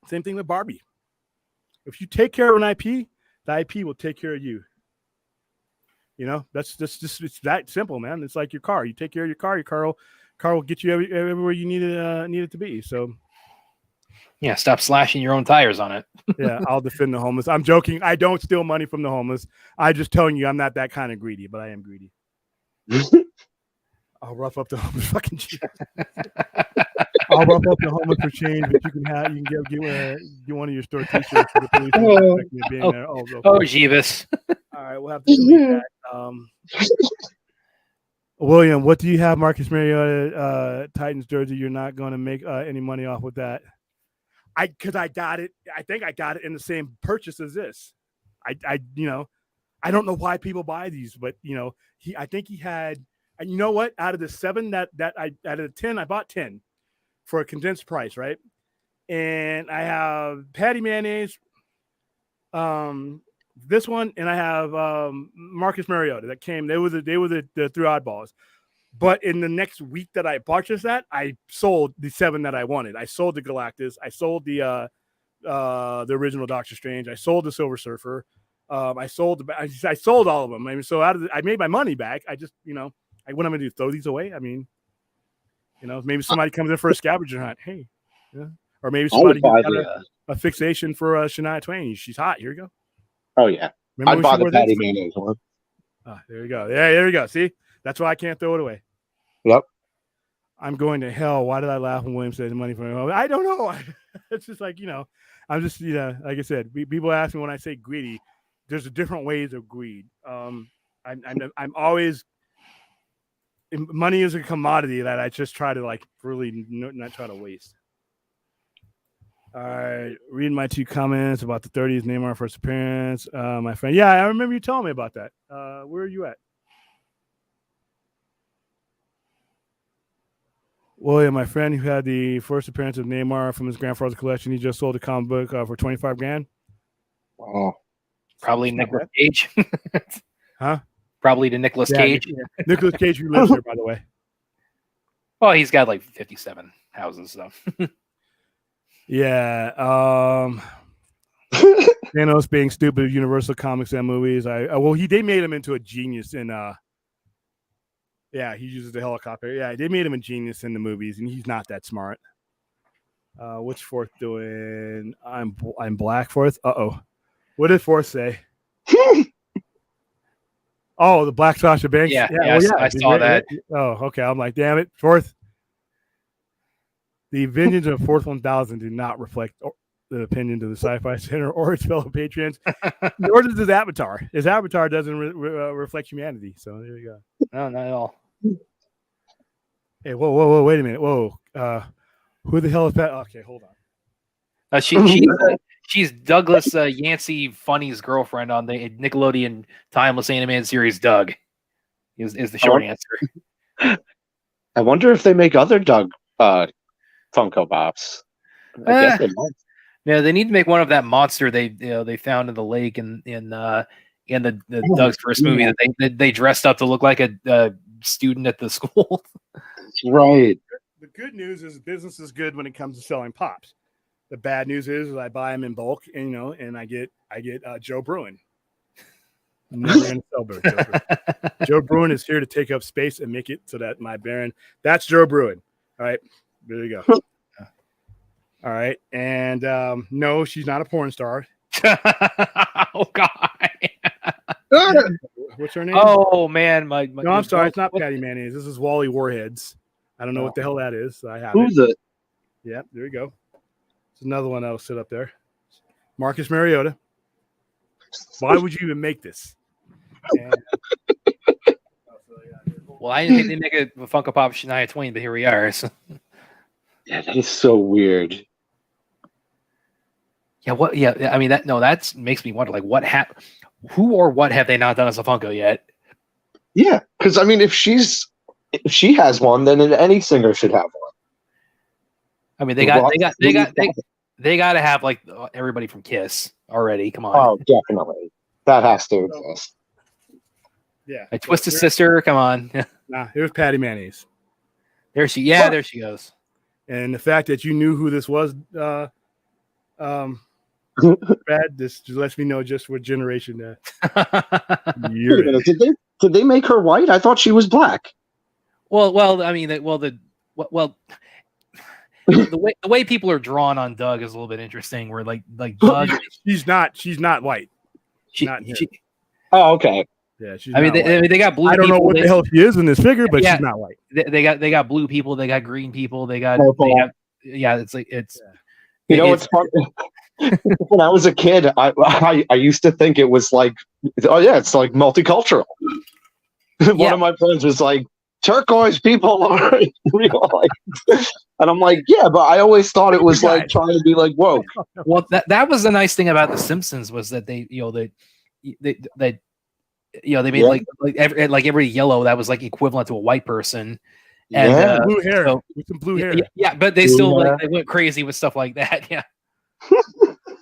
Same thing with Barbie. If you take care of an IP, the IP will take care of you. You know, that's just it's that simple, man. It's like your car. You take care of your car will get you everywhere you need it to be. So. Yeah, stop slashing your own tires on it. Yeah, I'll defend the homeless. I'm joking. I don't steal money from the homeless. I'm just telling you, I'm not that kind of greedy, but I am greedy. I'll rough up the homeless fucking change. I'll rough up the homeless for change, but you can get one of your store t-shirts for the police. Being there. Jeebus. All right, we'll have to delete that. William, what do you have, Marcus Mariota Titans jersey? You're not going to make any money off with that. Because I got it. I think I got it in the same purchase as this. I don't know why people buy these, but I think he had. And you know what? Out of the 7 out of the 10, I bought 10 for a condensed price, right? And I have Patty Mayonnaise, this one, and I have Marcus Mariota that came. They were the 3 oddballs. But in the next week that I purchased that, I sold the 7 that I wanted. I sold the Galactus. I sold the original Doctor Strange. I sold the Silver Surfer. I sold all of them. I mean, so I made my money back. I just, what am I going to do? Throw these away? I mean, maybe somebody comes in for a scavenger hunt. Hey, yeah. Or maybe somebody got a fixation for Shania Twain. She's hot. Here you go. Oh yeah, I'd buy the Patty Mayonnaise one. There you go. Yeah, there you go. See, that's why I can't throw it away. Yep. I'm going to hell. Why did I laugh when William said money from home? I don't know. It's just like, I'm just, like I said, people ask me when I say greedy, there's different ways of greed. I'm always, money is a commodity that I just try to really not try to waste. All right, reading my 2 comments about the 30th Neymar first appearance. My friend, yeah, I remember you telling me about that. Where are you at? William, my friend who had the first appearance of Neymar from his grandfather's collection, he just sold a comic book for $25,000. Oh, probably Nicolas Cage. Huh? Probably to Nicolas Cage. Yeah. Nicolas Cage, who lives here, by the way. Well, he's got 57 houses, so. Yeah. Thanos being stupid at Universal Comics and movies. They made him into a genius in he uses the helicopter. Yeah, they made him a genius in the movies, and he's not that smart. What's Fourth doing? I'm black, Fourth. What did Fourth say? Oh, the Black Sasha Banks. Yeah, I saw that. Oh, okay. I'm like, damn it, Fourth. The opinions of Fourth 1000 do not reflect the opinion of the Sci-Fi Center or its fellow patrons, nor does his avatar. His avatar doesn't reflect humanity. So there you go. No, not at all. Hey, whoa, wait a minute. Whoa. Who the hell is that? Okay, hold on. She's Douglas Yancey Funny's girlfriend on the Nickelodeon timeless animated series Doug. Is the short answer. I wonder if they make other Doug Funko Pops. I guess they might. Yeah, they need to make one of that monster they found in the lake in the Doug's first movie that they dressed up to look like a student at the school. Right. The good news is business is good when it comes to selling pops. The bad news is I buy them in bulk, and and I get Joe Bruin. Never gonna sell Joe Bruin. Joe Bruin is here to take up space and make it so that my Baron. That's Joe Bruin. All right, there you go. All right, and no, she's not a porn star. Oh God! What's her name? Oh man, my no, I'm sorry, it's not Patty Mayonnaise. This is Wally Warheads. I don't know what the hell that is. So I have Who's it. it? Yeah, there you go. There's another one that'll sit up there. Marcus Mariota. Why would you even make this? And, well, I didn't think they make a Funko Pop Shania Twain, but here we are. So. Yeah, that is so weird. Yeah, what? Yeah, I mean that makes me wonder. Like, who or what have they not done as a Funko yet? Yeah, because I mean, if she has one, then any singer should have one. I mean, they got to have like everybody from Kiss already. Come on. Oh, definitely, that has to exist. Yeah, My Twisted Sister. Come on. Nah, it was Patty Mayonnaise. There she goes. And the fact that you knew who this was, Brad, this just lets me know just what generation you're in. Did they make her white? I thought she was black. Well, I mean, the way people are drawn on Doug is a little bit interesting. Where like Doug, she's not white. Oh, okay. Yeah, she's. They got blue. I don't know what the hell she is in this figure, but she's not white. They got blue people. They got green people. They got. It's like it's. You know what's funny? When I was a kid, I used to think it was like, oh yeah, it's like multicultural. One of my friends was like, turquoise people are real, and I'm like, yeah, but I always thought it was like trying to be like woke. Well, that was the nice thing about the Simpsons was that they made like every yellow that was like equivalent to a white person. And blue hair with some blue hair. Yeah, but they still they went crazy with stuff like that. Yeah.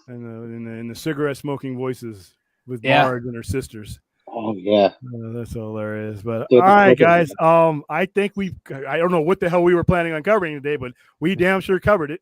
And the cigarette smoking voices with Marge and her sisters. Oh yeah, that's hilarious. But all right, guys. I think I don't know what the hell we were planning on covering today, but we damn sure covered it.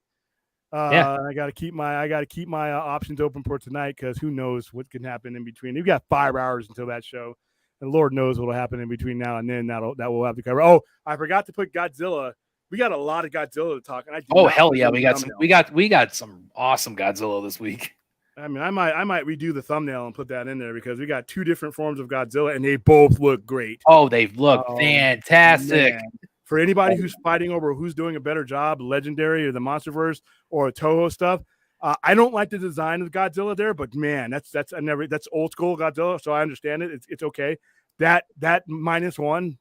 I got to keep my options open for tonight because who knows what can happen in between. We've got 5 hours until that show, and Lord knows what will happen in between now and then. That we'll have to cover. Oh, I forgot to put Godzilla. We got a lot of Godzilla to talk. And hell yeah, we got some awesome Godzilla this week. I mean, I might redo the thumbnail and put that in there because we got 2 different forms of Godzilla, and they both look great. Oh, they look fantastic. Man. For anybody who's fighting over who's doing a better job, Legendary or the MonsterVerse or Toho stuff, I don't like the design of Godzilla there, but man, that's old school Godzilla, so I understand it. It's okay. That -1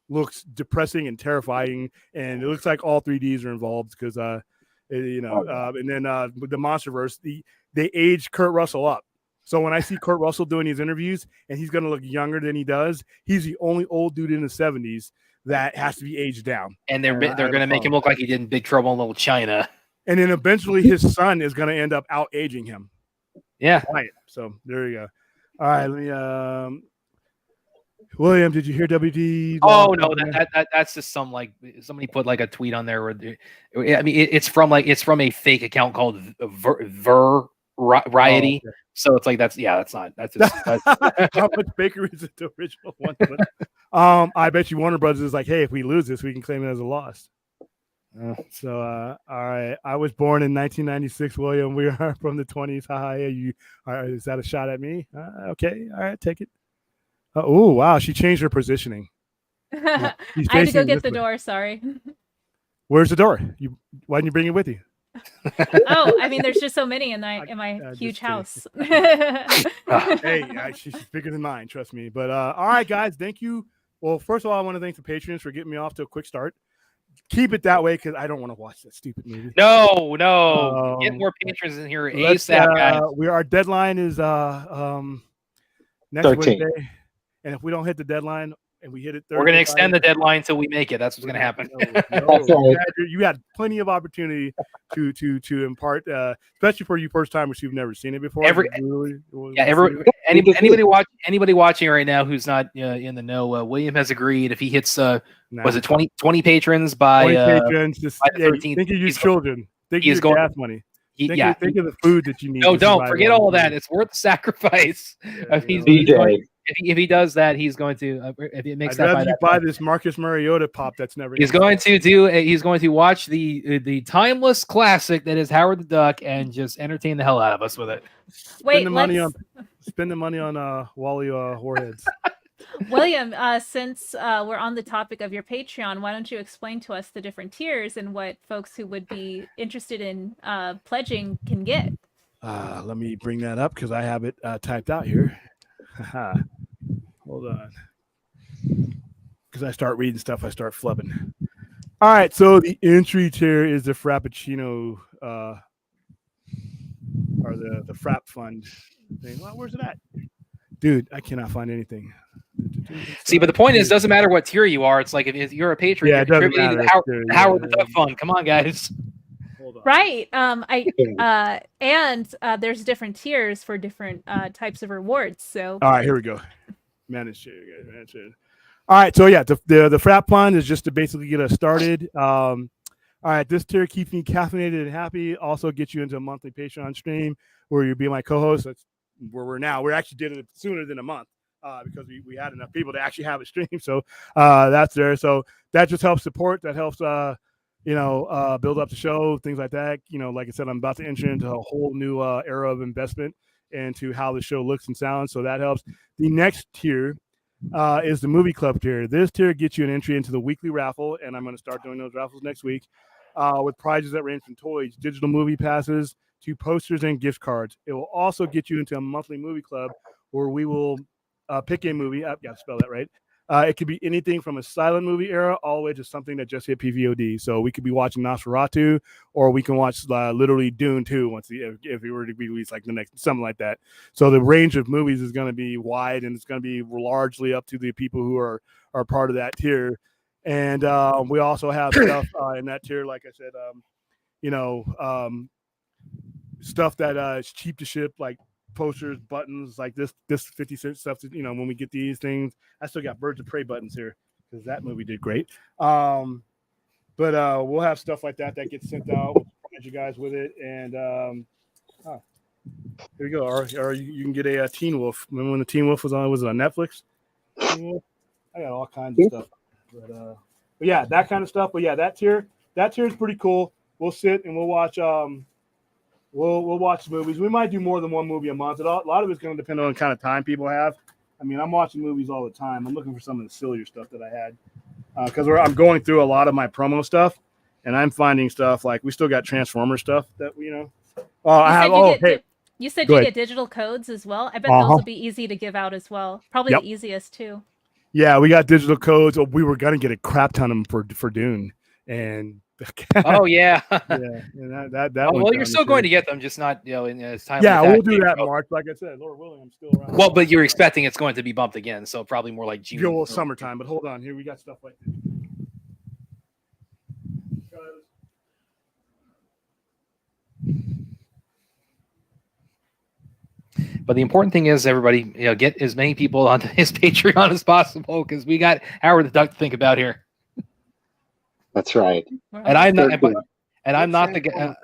looks depressing and terrifying, and it looks like all 3Ds are involved because and then with the MonsterVerse, they aged Kurt Russell up. So when I see Kurt Russell doing these interviews and he's going to look younger than he does, he's the only old dude in the 70s that has to be aged down. And they're going to make him look like he did in Big Trouble in Little China. And then eventually his son is going to end up out aging him. Yeah. Right. So there you go. All right. Let me, William, did you hear WD? Oh no, that's just some like somebody put like a tweet on there. I mean, it's from a fake account called Ver Riety. Oh, okay. So it's like that's just how much Baker is it, the original one? But, I bet you Warner Brothers is like, hey, if we lose this, we can claim it as a loss. So all right, I was born in 1996, William. We are from the 20s. Haha, is that a shot at me? Okay, all right, take it. Oh wow, she changed her positioning. I had to go get the door. Sorry. Where's the door? Why didn't you bring it with you? Oh, I mean, there's just so many in my huge house. Hey, she's bigger than mine, trust me. But all right, guys, thank you. Well, first of all, I want to thank the patrons for getting me off to a quick start. Keep it that way because I don't want to watch that stupid movie. No, get more patrons in here ASAP, guys. Our deadline is next 13. Wednesday, and if we don't hit the deadline, and we hit it. We're going to extend the deadline until we make it. That's what's going to happen. right. You had plenty of opportunity to impart, especially for you first timers who've never seen it before. Anybody watching right now who's not in the know, William has agreed if he hits was it 20 patrons by 20 patrons, just by the 13th, think of your children. Think of your gas money. Think of the food that you need. No, don't forget all of that. It's worth the sacrifice. If he does that, he's going to. If it makes I'd rather you buy this Marcus Mariota pop that's never. He's going to watch the timeless classic that is Howard the Duck and just entertain the hell out of us with it. Wait, spend the money on Wally Warheads. William, since we're on the topic of your Patreon, why don't you explain to us the different tiers and what folks who would be interested in pledging can get? Let me bring that up because I have it typed out here. Hold on. Because I start reading stuff, I start flubbing. All right, so the entry tier is the Frappuccino or the Frap Fund thing. Well, where's it at? Dude, I cannot find anything. See, but the point is, doesn't matter what tier you are. It's like if you're a patron, you're contributing to the Howard the Duck Fund. Come on, guys. Right. And there's different tiers for different types of rewards. So all right, here we go. Manage it. All right, so yeah, the Frap Fund is just to basically get us started. All right, this tier keeps me caffeinated and happy. Also gets you into a monthly Patreon stream where you'll be my co-host. That's where we're now. We actually did it sooner than a month because we had enough people to actually have a stream. So that's there. So that just helps support. That helps build up the show, things like that. Like I said, I'm about to enter into a whole new era of investment into how the show looks and sounds. So that helps. The next tier is the movie club tier. This tier gets you an entry into the weekly raffle, and I'm going to start doing those raffles next week with prizes that range from toys, digital movie passes, to posters and gift cards. It will also get you into a monthly movie club where we will pick a movie. I've got to spell that right. It could be anything from a silent movie era all the way to something that just hit PVOD. So we could be watching Nosferatu, or we can watch literally Dune 2 if it were to be released like the next, something like that. So the range of movies is going to be wide, and it's going to be largely up to the people who are part of that tier. And we also have stuff in that tier, like I said, stuff that is cheap to ship, like posters, buttons, like this 50-cent stuff. When we get these things, I still got Birds of Prey buttons here because that movie did great. But we'll have stuff like that gets sent out. We'll provide you guys with it, and here we go. Or you can get a Teen Wolf. Remember when the Teen Wolf was on? Was it on Netflix? I got all kinds of stuff. But yeah, that kind of stuff. But yeah, that tier is pretty cool. We'll sit and we'll watch. We'll watch movies. We might do more than one movie a month. A lot of it's going to depend on the kind of time people have. I mean, I'm watching movies all the time. I'm looking for some of the sillier stuff that I had because I'm going through a lot of my promo stuff, and I'm finding stuff like we still got Transformer stuff that You said you get digital codes as well. I bet those will be easy to give out as well. Probably the easiest too. Yeah, we got digital codes. We were going to get a crap ton of them for Dune, and oh yeah, and that. Well, you're still going to get them, just not in it's time. Yeah, we'll do that in March. Like I said, Lord willing, I'm still around. Well, but you're expecting it's going to be bumped again, so probably more like June. Well, summertime. But hold on, here we got stuff like this. But the important thing is, everybody, get as many people onto his Patreon as possible because we got Howard the Duck to think about here. That's right. And I'm not the guy.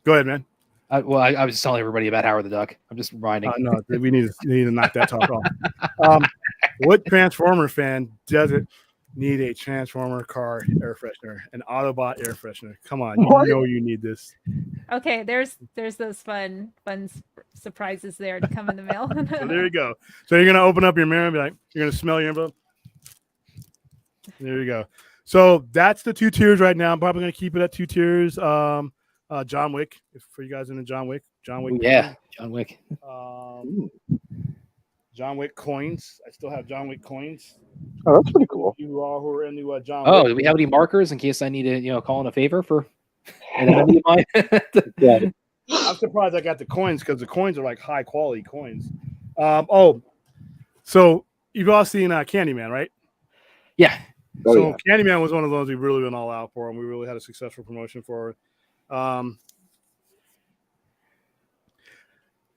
Go ahead, man. I was just telling everybody about Howard the Duck. I'm just reminding. No, we need to knock that talk off. What Transformer fan doesn't need a Transformer car air freshener, an Autobot air freshener? Come on, you need this. Okay, there's those fun surprises there to come in the mail. So there you go. So you're gonna open up your mirror and be like, you're gonna smell your envelope. There you go. So that's the 2 tiers right now. I'm probably gonna keep it at 2 tiers. John Wick, for you guys into John Wick. Yeah, John Wick. John Wick coins. I still have John Wick coins. Oh, that's pretty cool. You all who are into John Wick. Oh, do we have any markers in case I need to, call in a favor for an enemy of mine? Yeah. I'm surprised I got the coins because the coins are like high quality coins. So you've all seen Candyman, right? Yeah. Oh, So yeah. Candyman was one of those we really went all out for, and we really had a successful promotion for it.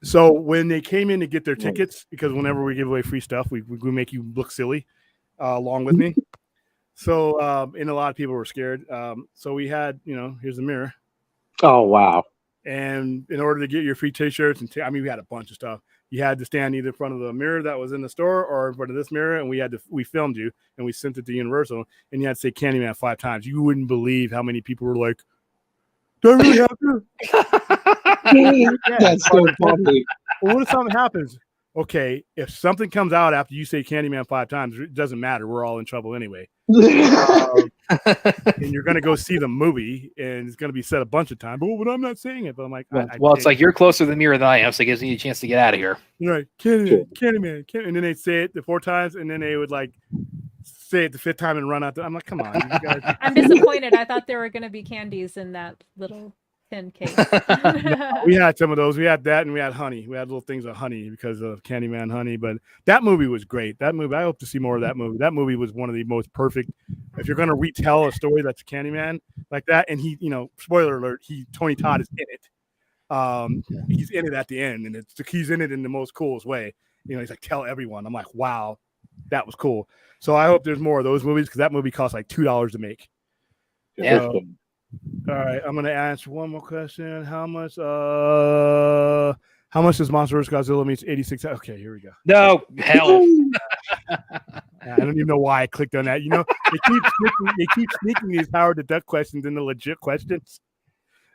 So when they came in to get their tickets, because whenever we give away free stuff, we make you look silly along with me. So and a lot of people were scared. So we had, here's the mirror. Oh, wow. And in order to get your free T-shirts and we had a bunch of stuff. You had to stand either in front of the mirror that was in the store or in front of this mirror, and we filmed you and we sent it to Universal, and you had to say Candyman 5 times. You wouldn't believe how many people were like, "Do I really have to?" That's so funny. Well, what if something happens? Okay, if something comes out after you say Candyman 5 times, it doesn't matter. We're all in trouble anyway. And you're going to go see the movie, and it's going to be said a bunch of times. But I'm not saying it. But I'm like, well, it's like you're closer to the mirror than I am, so it gives me a chance to get out of here. You're right, Candyman, and then they'd say it the 4 times, and then they would like say it the 5th time and run out. I'm like, come on, you guys. I'm disappointed. I thought there were going to be candies in that little tin case. We had some of those. We had that, and we had honey. We had little things of honey because of Candyman honey. But that movie was great. That movie, I hope to see more of that movie. That movie was one of the most perfect. If you're going to retell a story that's Candyman like that, and he, spoiler alert, Tony Todd is in it. He's in it at the end, and he's in it in the most coolest way. He's like, tell everyone. I'm like, wow, that was cool. So I hope there's more of those movies because that movie costs like $2 to make. Yeah. So, all right, I'm gonna answer one more question. How much does Monster vs. Godzilla means 86? Okay, here we go. No, hell. I don't even know why I clicked on that. They keep sneaking these Howard the Duck questions into legit questions.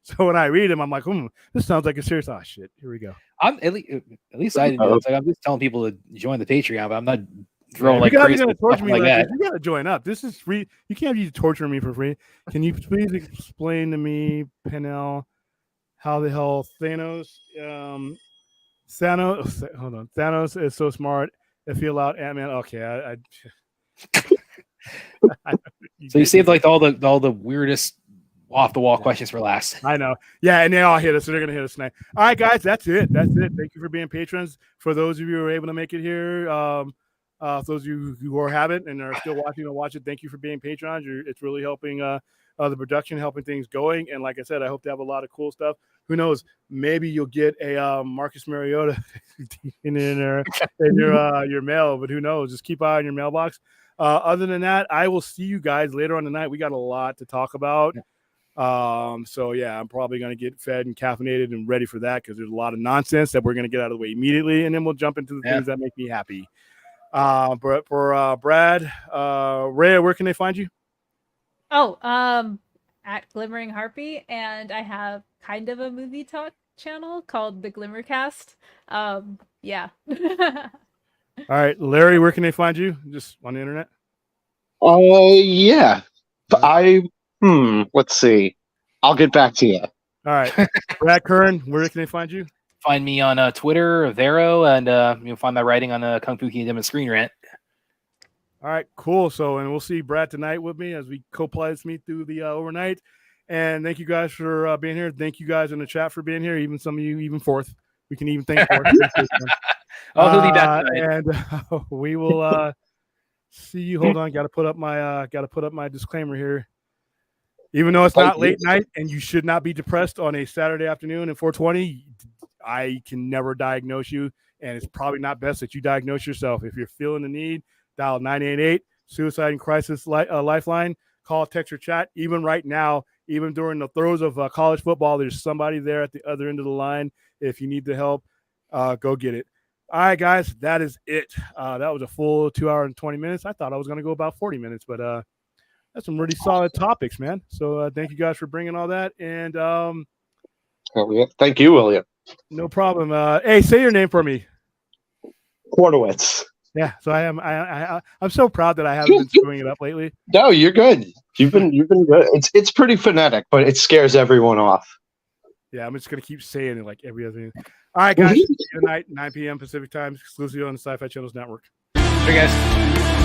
So when I read them, I'm like, this sounds like a serious. Oh shit, here we go. I'm at least I didn't. It's like I'm just telling people to join the Patreon, but I'm not throwing like you guys crazy are gonna torture stuff me like that. You gotta join up. This is free. You can't be torturing me for free. Can you please explain to me, Penel, how the hell Thanos is so smart? If he allowed Ant-Man, okay, So you saved like all the weirdest off the wall questions for last. I know. Yeah, and they all hit us, so they're gonna hit us tonight. All right, guys, that's it. Thank you for being patrons. For those of you who are able to make it here, those of you who are habit and are still watch it, thank you for being patrons. It's really helping the production, helping things going. And like I said, I hope to have a lot of cool stuff. Who knows? Maybe you'll get a Marcus Mariota in your mail, but who knows? Just keep an eye on your mailbox. Other than that, I will see you guys later on tonight. We got a lot to talk about. So yeah, I'm probably going to get fed and caffeinated and ready for that because there's a lot of nonsense that we're going to get out of the way immediately, and then we'll jump into the things that make me happy. But for Brad, Rhea, where can they find you? At Glimmering Harpy, and I have kind of a movie talk channel called the Glimmercast. Yeah. All right, Larry, where can they find you? Just on the internet? Yeah. Let's see. I'll get back to you. All right. Brad Curran, where can they find you? Find me on Twitter, Vero, and you'll find my writing on Kung Fu Kingdom and Screen Rant. All right, cool. So, and we'll see Brad tonight with me as we co-play this meet through the overnight. And thank you guys for being here. Thank you guys in the chat for being here. Even some of you, even Fourth. We can even thank Fourth. He'll be back tonight. And we will see you. Hold on, got to put up my disclaimer here. Even though it's not late night and you should not be depressed on a Saturday afternoon at 4:20, I can never diagnose you, and it's probably not best that you diagnose yourself. If you're feeling the need, dial 988 Suicide and Crisis Lifeline. Call, text, or chat. Even right now, even during the throes of college football, there's somebody there at the other end of the line. If you need the help, go get it. All right, guys, that is it. That was a full 2 hours and 20 minutes. I thought I was going to go about 40 minutes, but that's some really solid topics, man. So thank you guys for bringing all that. And thank you, William. No problem. Hey, say your name for me. Kortowitz. Yeah, so I'm so proud that I haven't been screwing it up lately. No, you're good. You've been good. It's pretty phonetic, but it scares everyone off. Yeah, I'm just gonna keep saying it like every other thing. All right, guys. See you tonight, 9 p.m. Pacific time, exclusively on the Sci-Fi Channels Network. Hey guys.